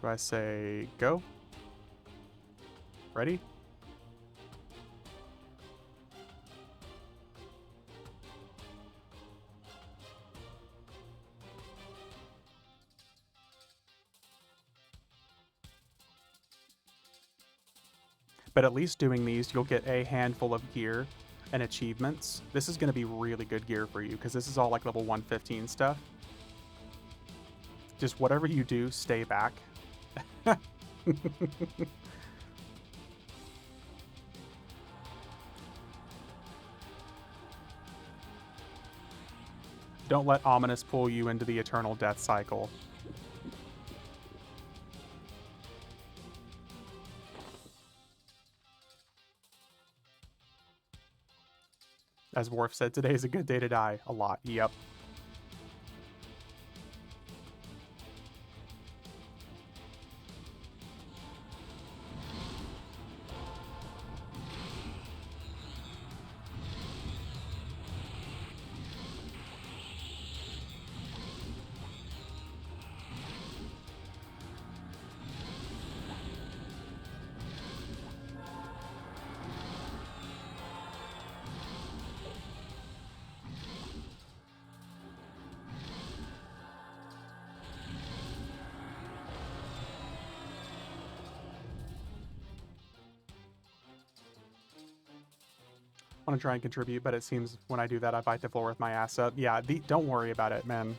So I say go. Ready? But at least doing these, you'll get a handful of gear and achievements. This is going to be really good gear for you because this is all like level 115 stuff. Just whatever you do, stay back. Don't let Ominous pull you into the eternal death cycle. As Worf said, today is a good day to die. A lot. Yep. I want to try and contribute, but it seems when I do that, I bite the floor with my ass up. Yeah, don't worry about it, man.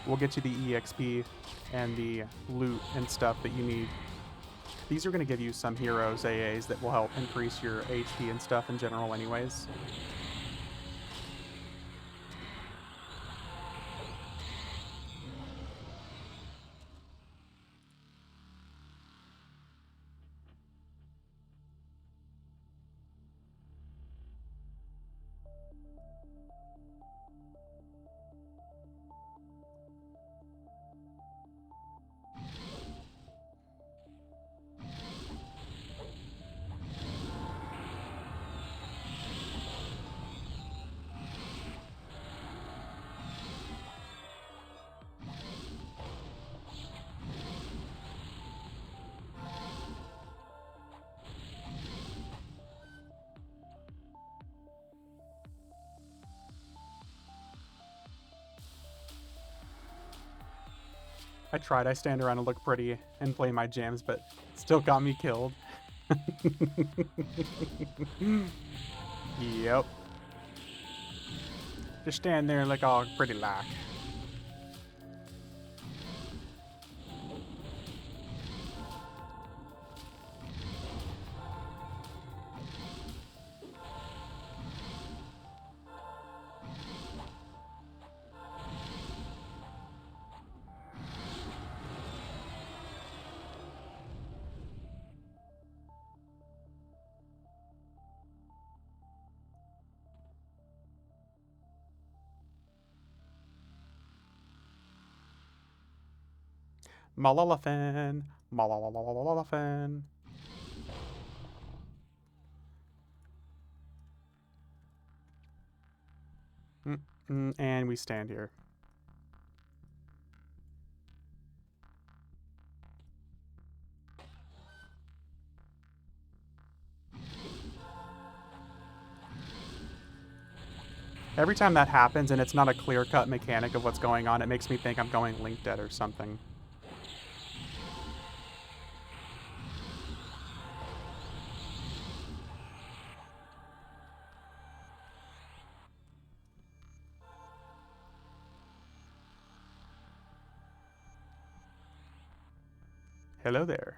We'll get you the EXP and the loot and stuff that you need. These are going to give you some heroes AAs that will help increase your HP and stuff in general anyways. I tried. I stand around and look pretty and play my jams, but still got me killed. Yep. Just stand there and look all pretty like. Malalafan. Malalafan. And we stand here. Every time that happens and it's not a clear-cut mechanic of what's going on, it makes me think I'm going Link Dead or something. Hello there.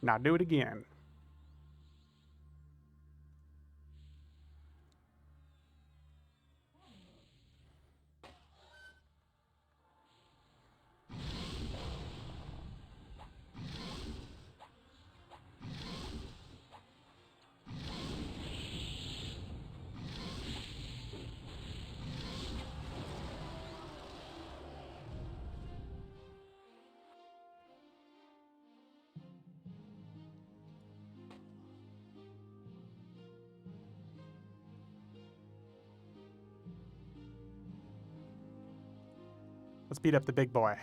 Now do it again. Let's beat up the big boy.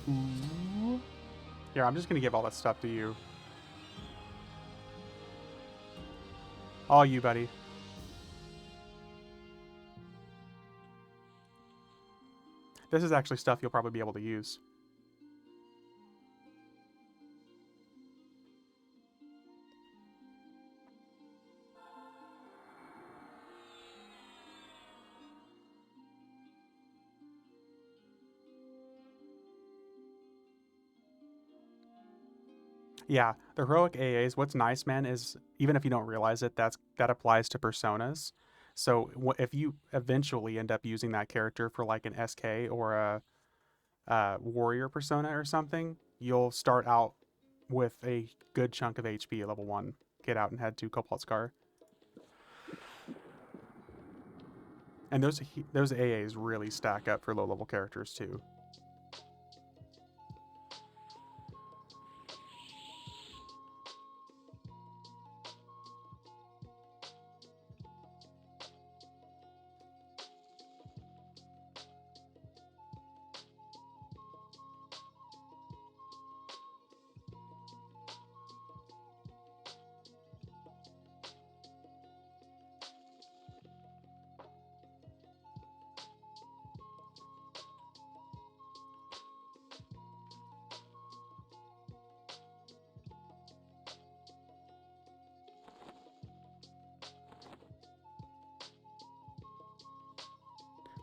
Ooh. Here, I'm just gonna give all that stuff to you. All you, buddy. This is actually stuff you'll probably be able to use. Yeah, the heroic AAs, what's nice, man, is even if you don't realize it, that applies to personas. So if you eventually end up using that character for like an SK or a warrior persona or something, you'll start out with a good chunk of HP at level 1. Get out and head to Cobalt Scar. And those AAs really stack up for low level characters too.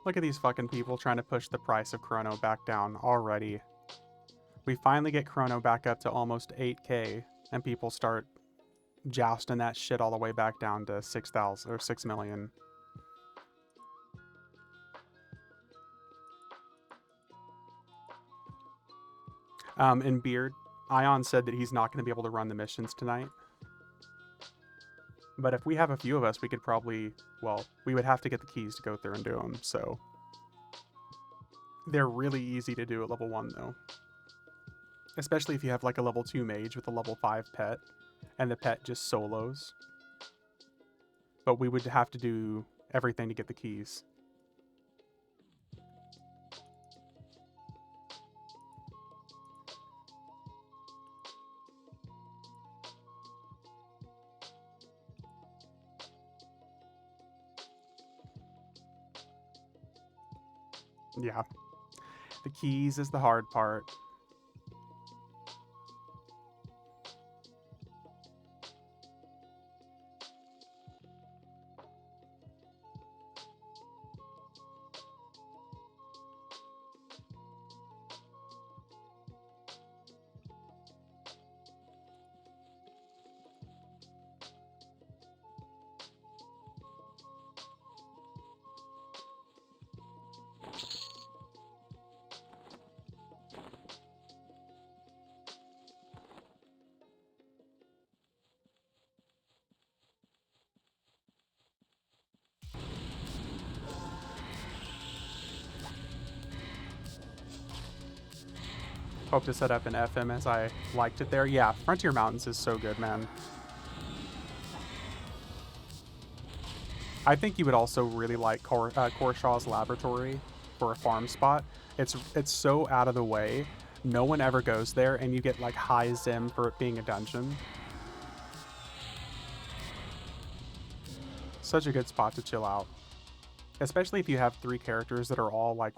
Look at these fucking people trying to push the price of Chrono back down already. We finally get Chrono back up to almost 8k, and people start jousting that shit all the way back down to 6,000 or 6 million. In Beard, Ion said that he's not going to be able to run the missions tonight. But if we have a few of us, we could probably, well, we would have to get the keys to go through and do them, so. They're really easy to do at level 1, though. Especially if you have like a level 2 mage with a level 5 pet. and the pet just solos. But we would have to do everything to get the keys. Yeah. The keys is the hard part. Hope to set up an FM as I liked it there. Yeah, Frontier Mountains is so good, man. I think you would also really like Korshaw's Laboratory for a farm spot. It's so out of the way. No one ever goes there, and you get like high Zim for it being a dungeon. Such a good spot to chill out. Especially if you have 3 characters that are all like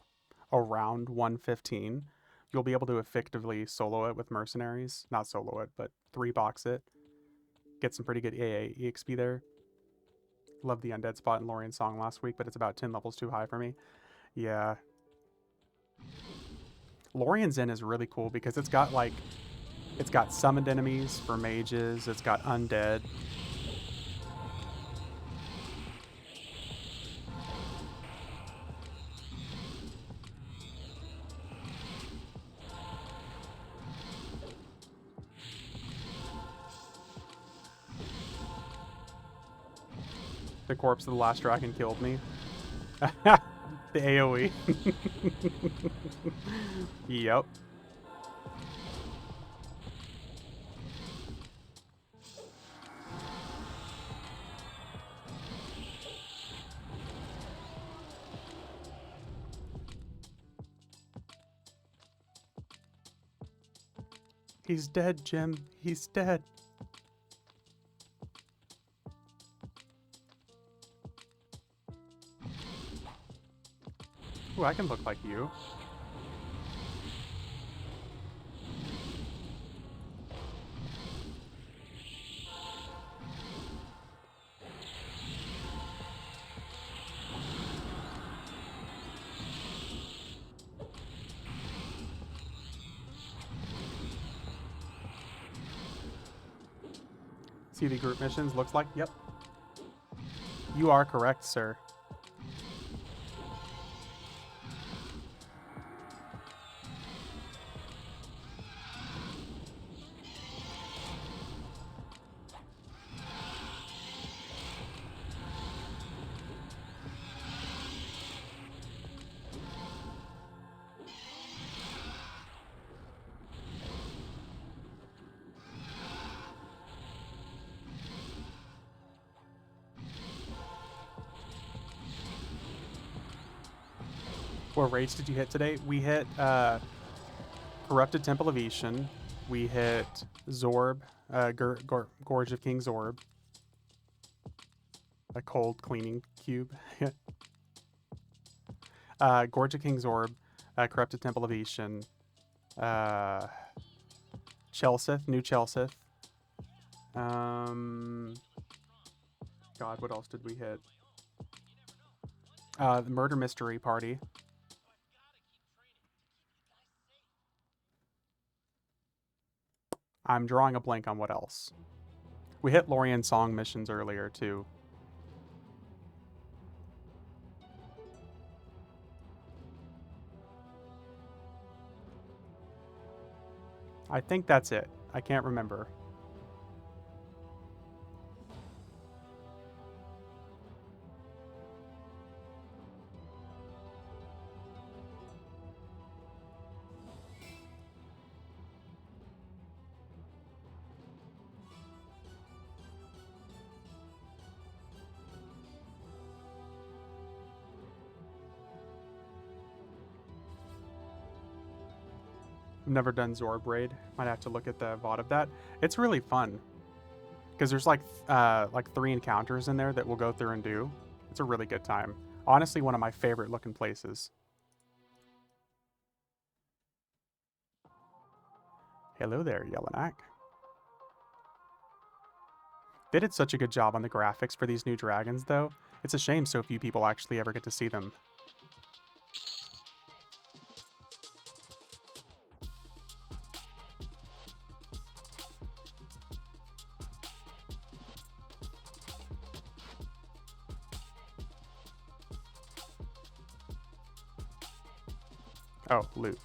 around 115. You'll be able to effectively solo it with mercenaries. Not solo it, but 3-box it. Get some pretty good AA EXP there. Love the undead spot in Lorien's Song last week, but it's about 10 levels too high for me. Yeah. Lorien's Inn is really cool because it's got summoned enemies for mages, it's got undead. The corpse of the last dragon killed me. The AoE. Yep. He's dead, Jim. He's dead. Ooh, I can look like you. See the group missions looks like? Yep. You are correct, sir. What raids did you hit today? We hit Corrupted Temple of Ishan. We hit Zorb, Gorge of King Zorb. A cold cleaning cube. Gorge of King Zorb, Corrupted Temple of Ishan, Chelsith, New Chelsith. God, what else did we hit? The Murder Mystery Party. I'm drawing a blank on what else. We hit Lorien Song missions earlier, too. I think that's it. I can't remember. Never done Zorb Raid. Might have to look at the VOD of that. It's really fun because there's like 3 encounters in there that we'll go through and do. It's a really good time. Honestly, one of my favorite looking places. Hello there, Yellonak. They did such a good job on the graphics for these new dragons, though. It's a shame so few people actually ever get to see them. Oh, loot.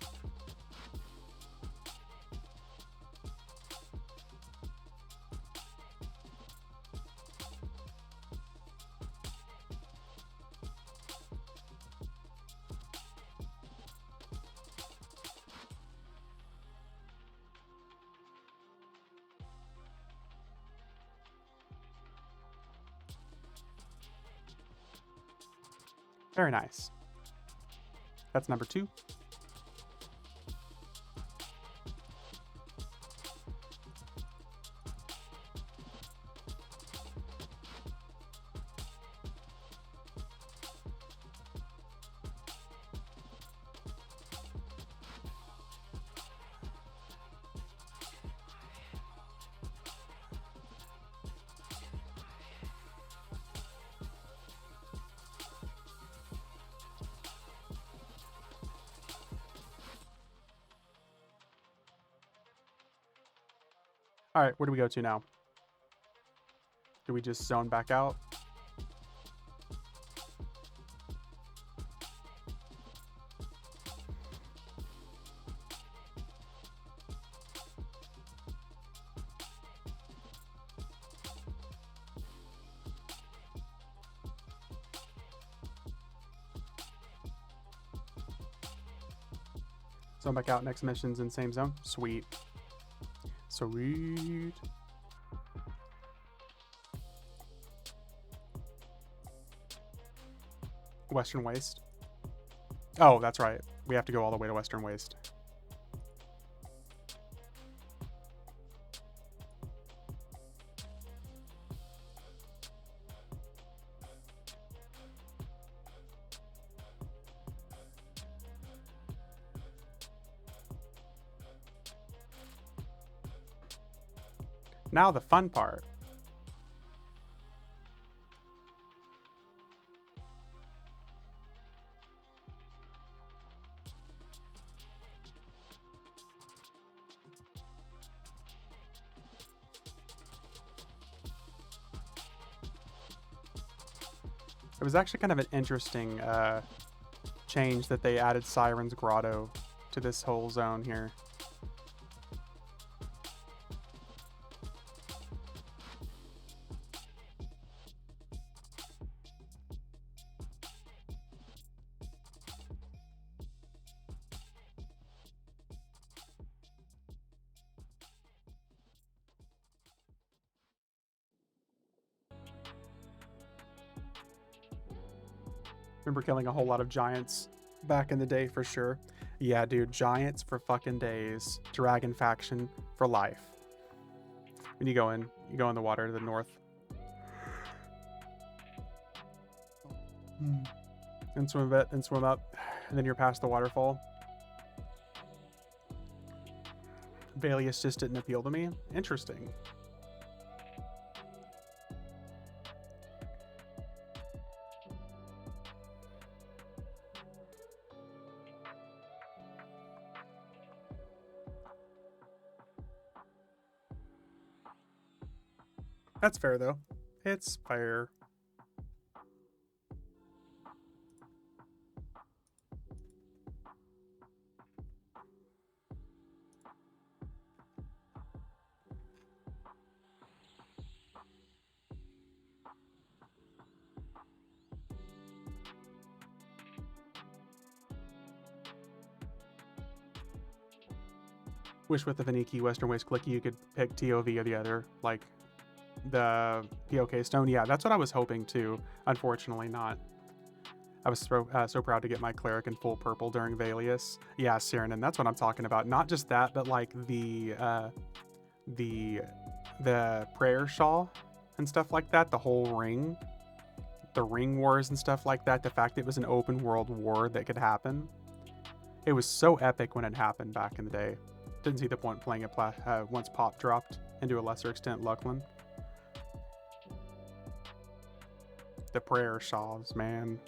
Very nice. That's number 2. All right, where do we go to now? Do we just zone back out? Zone back out, next mission's in same zone. Sweet. Sweet. Western Waste. Oh, that's right. We have to go all the way to Western Waste. Now the fun part. It was actually kind of an interesting change that they added Siren's Grotto to this whole zone here. Remember killing a whole lot of giants back in the day for sure. Yeah, dude, giants for fucking days. Dragon faction for life. When you go in the water to the north. And swim a bit, and swim up, and then you're past the waterfall. Valius just didn't appeal to me. Interesting. That's fair, though. It's fair. Wish with the Vaniki Western Waste Clicky you could pick TOV or the other, like the POK Stone. Yeah, that's what I was hoping too. Unfortunately not. I was so proud to get my cleric in full purple during Valius. Yeah, Sirenin, that's what I'm talking about. Not just that, but like the prayer shawl and stuff like that. The whole ring, the ring wars and stuff like that. The fact it was an open world war that could happen. It was so epic when it happened back in the day. Didn't see the point playing it once Pop dropped, and to a lesser extent Luckland. The prayer shawls, man.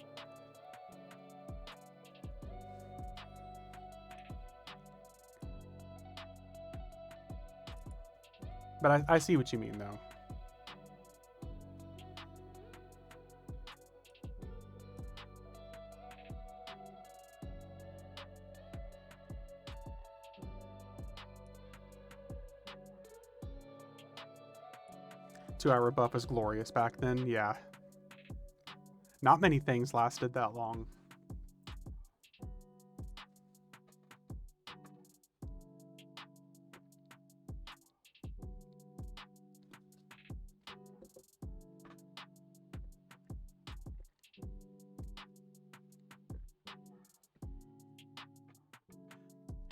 But I see what you mean, though. Two-hour buff was glorious back then, yeah. Not many things lasted that long.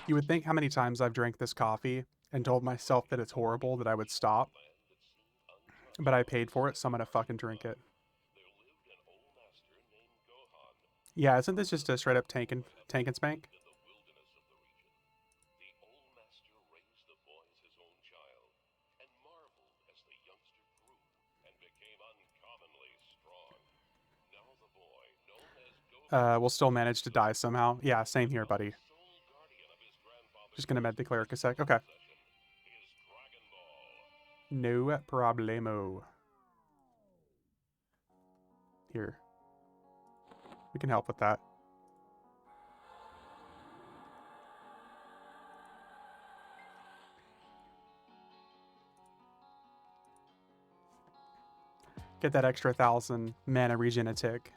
You would think how many times I've drank this coffee and told myself that it's horrible that I would stop. But I paid for it, so I'm gonna fucking drink it. Yeah, isn't this just a straight up tank and spank? We'll still manage to die somehow. Yeah, same here, buddy. Just gonna med the cleric a sec. Okay. No problemo. Here. We can help with that. Get that extra 1,000 mana regen a tick.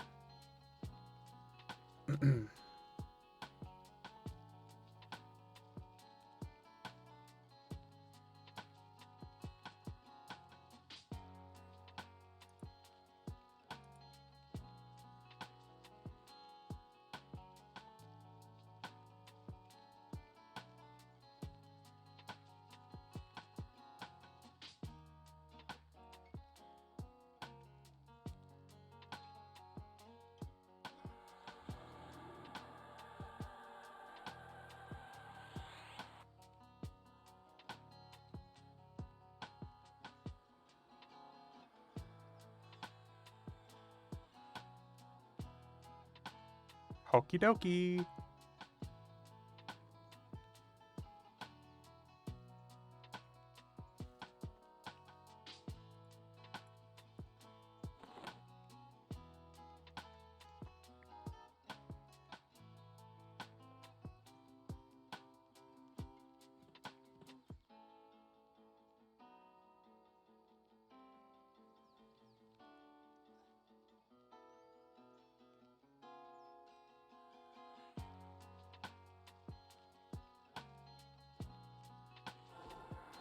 Okie dokie.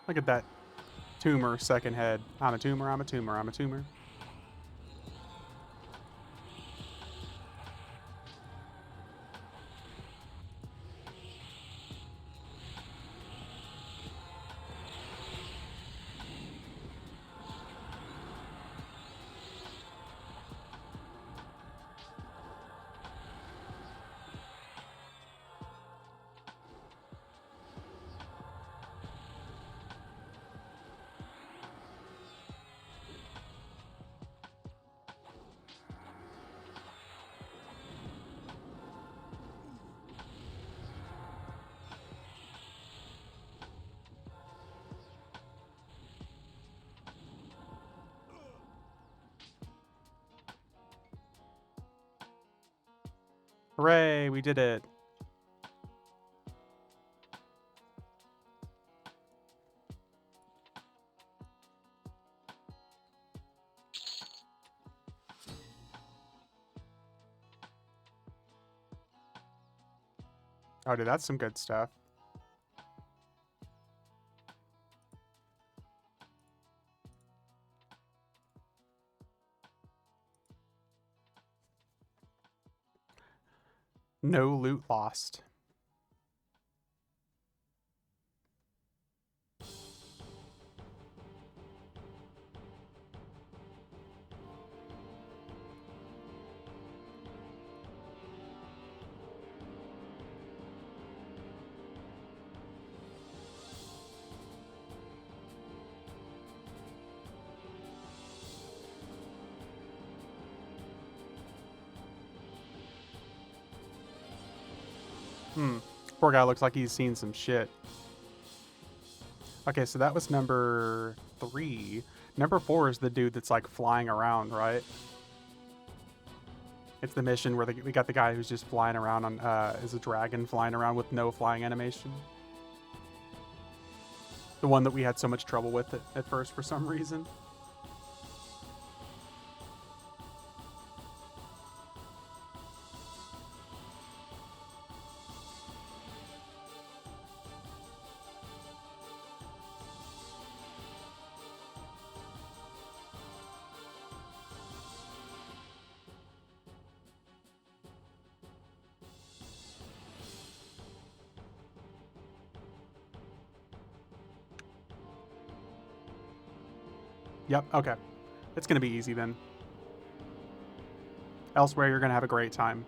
Look at that tumor second head. I'm a tumor, I'm a tumor, I'm a tumor. Hooray, we did it. Oh, dude, that's some good stuff. No loot lost. Poor guy looks like he's seen some shit. Okay, so that was number 3. Number 4 is the dude that's like flying around, right? It's the mission where we got the guy who's just flying around on is a dragon flying around with no flying animation. The one that we had so much trouble with at first for some reason. Yep, okay. It's going to be easy then. Elsewhere, you're going to have a great time.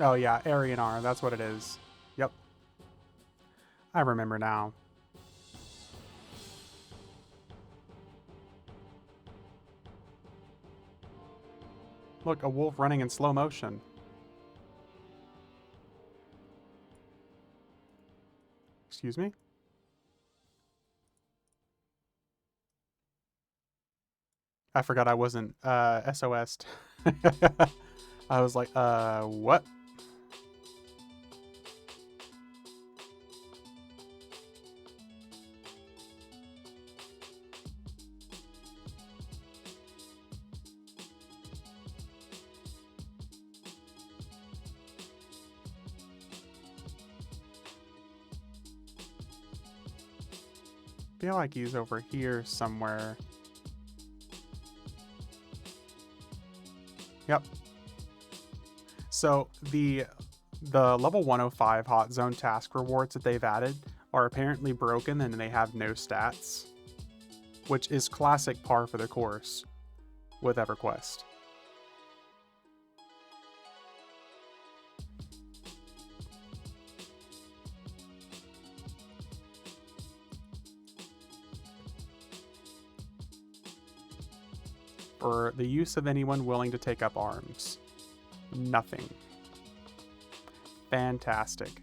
Oh yeah, Aryan R, that's what it is. Yep. I remember now. Look, a wolf running in slow motion. Excuse me? I forgot I wasn't SOS'd. I was like, what? Feel like he's over here somewhere. Yep. So the level 105 hot zone task rewards that they've added are apparently broken and they have no stats, which is classic par for the course with EverQuest. For the use of anyone willing to take up arms. Nothing. Fantastic.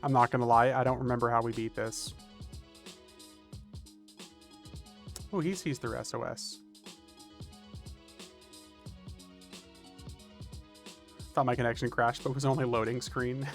I'm not gonna lie, I don't remember how we beat this. Oh, he sees through SOS. Thought my connection crashed, but was only loading screen.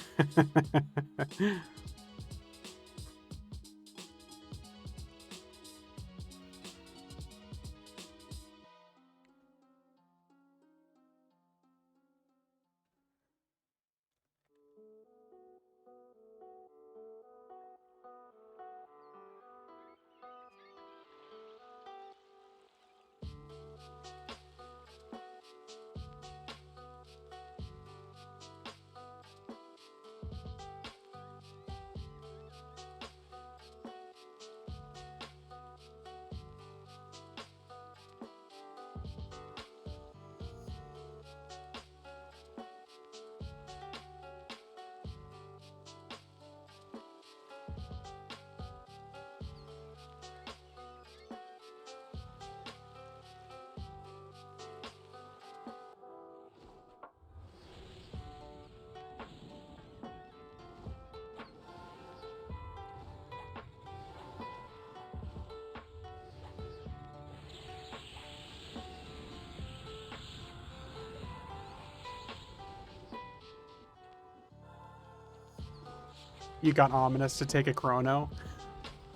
You got Ominous to take a Chrono.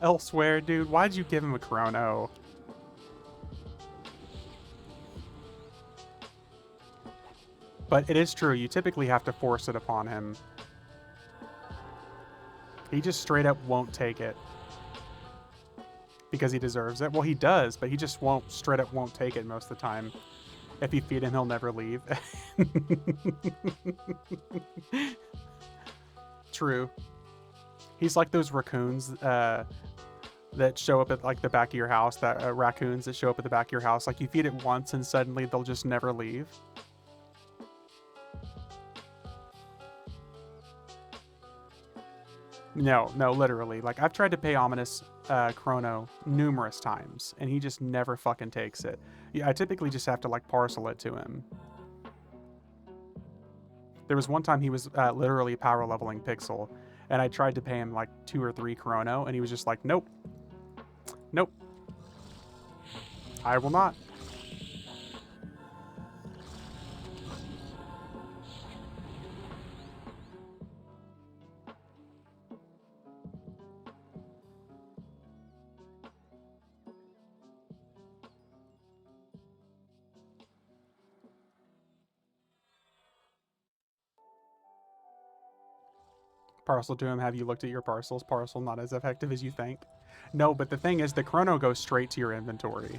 Elsewhere, dude, why'd you give him a Chrono? But it is true, you typically have to force it upon him. He just straight up won't take it. Because he deserves it. Well, he does, but he just straight up won't take it most of the time. If you feed him, he'll never leave. True. He's like those raccoons that show up at like the back of your house, that raccoons that show up at the back of your house. Like you feed it once and suddenly they'll just never leave. No, literally. Like I've tried to pay Ominous Chrono numerous times and he just never fucking takes it. Yeah, I typically just have to like parcel it to him. There was one time he was literally power leveling Pixel, and I tried to pay him like 2 or 3 Chrono, and he was just like, nope. Nope. I will not. Parcel to him, have you looked at your parcels? Parcel not as effective as you think. No, but the thing is, the Chrono goes straight to your inventory.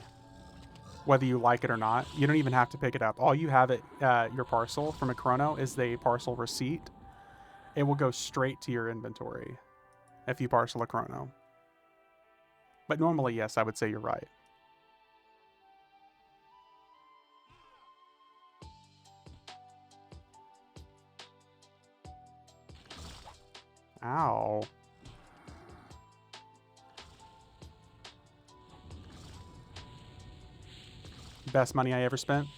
Whether you like it or not. You don't even have to pick it up. All you have at your parcel from a Chrono is the parcel receipt. It will go straight to your inventory if you parcel a Chrono. But normally, yes, I would say you're right. Ow. Best money I ever spent.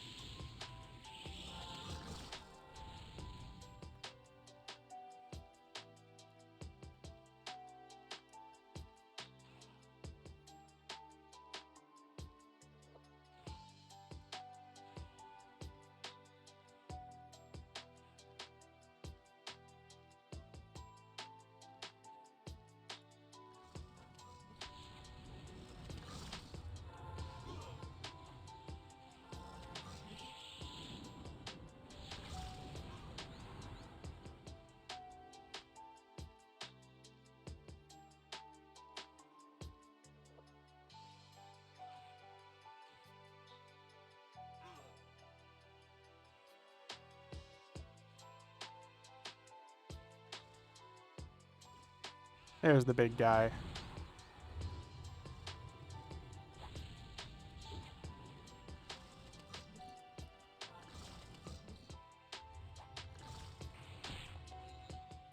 There's the big guy.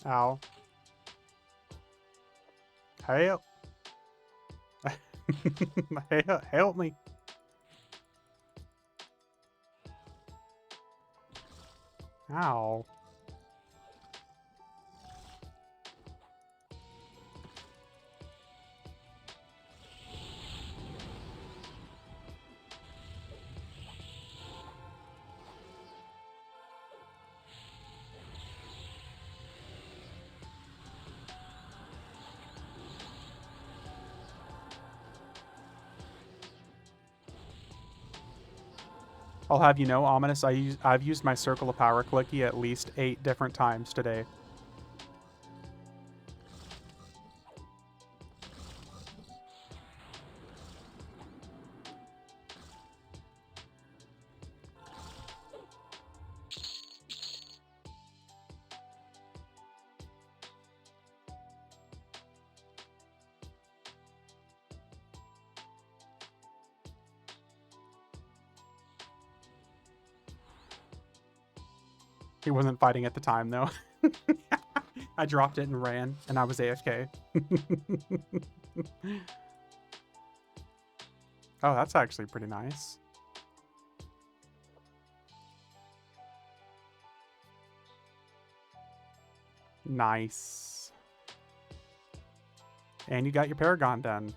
Ow. Help. Help me. Ow. I'll have you know, Ominous, I've used my Circle of Power clicky at least 8 different times today. He wasn't fighting at the time, though. I dropped it and ran, and I was AFK. Oh, that's actually pretty nice. Nice. And you got your Paragon done.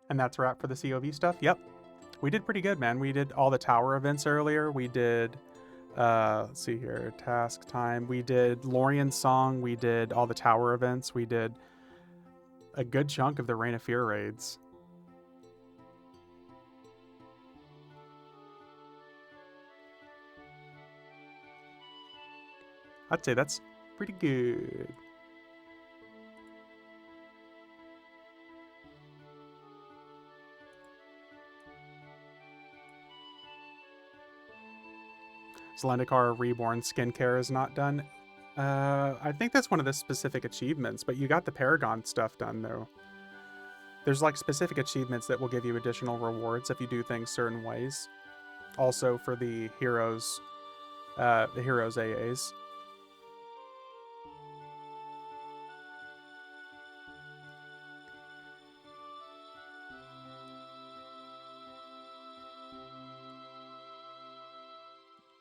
And that's a wrap for the COV stuff? Yep. We did pretty good, man. We did all the tower events earlier. We did, let's see here, task time. We did Lorien's Song. We did all the tower events. We did a good chunk of the Reign of Fear raids. I'd say that's pretty good. Zendikar Reborn skincare is not done. I think that's one of the specific achievements, but you got the Paragon stuff done, though. There's like specific achievements that will give you additional rewards if you do things certain ways. Also for the heroes AAs.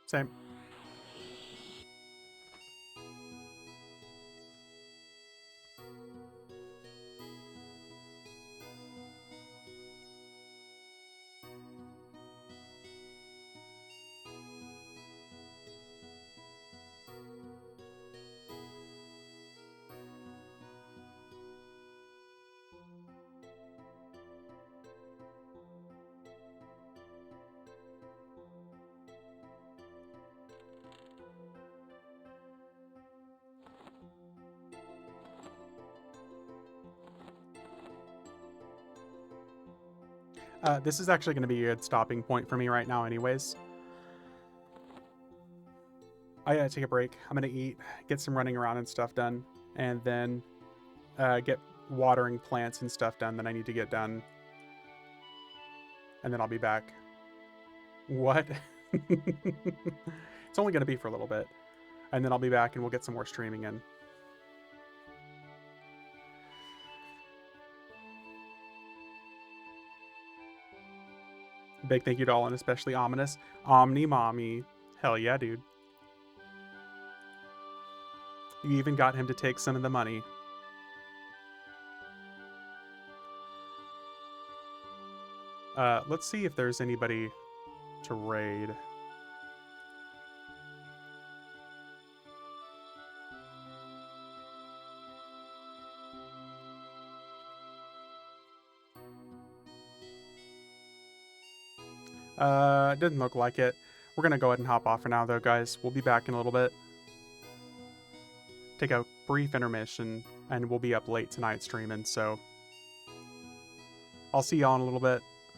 Same. This is actually going to be a good stopping point for me right now anyways. I gotta take a break. I'm going to eat, get some running around and stuff done, and then get watering plants and stuff done that I need to get done. And then I'll be back. What? It's only going to be for a little bit. And then I'll be back and we'll get some more streaming in. Big thank you to all, and especially Ominous. Omni Mommy. Hell yeah, dude. You even got him to take some of the money. Let's see if there's anybody to raid. It didn't look like it. We're gonna go ahead and hop off for now, though, guys. We'll be back in a little bit. Take a brief intermission, and we'll be up late tonight streaming, so I'll see y'all in a little bit.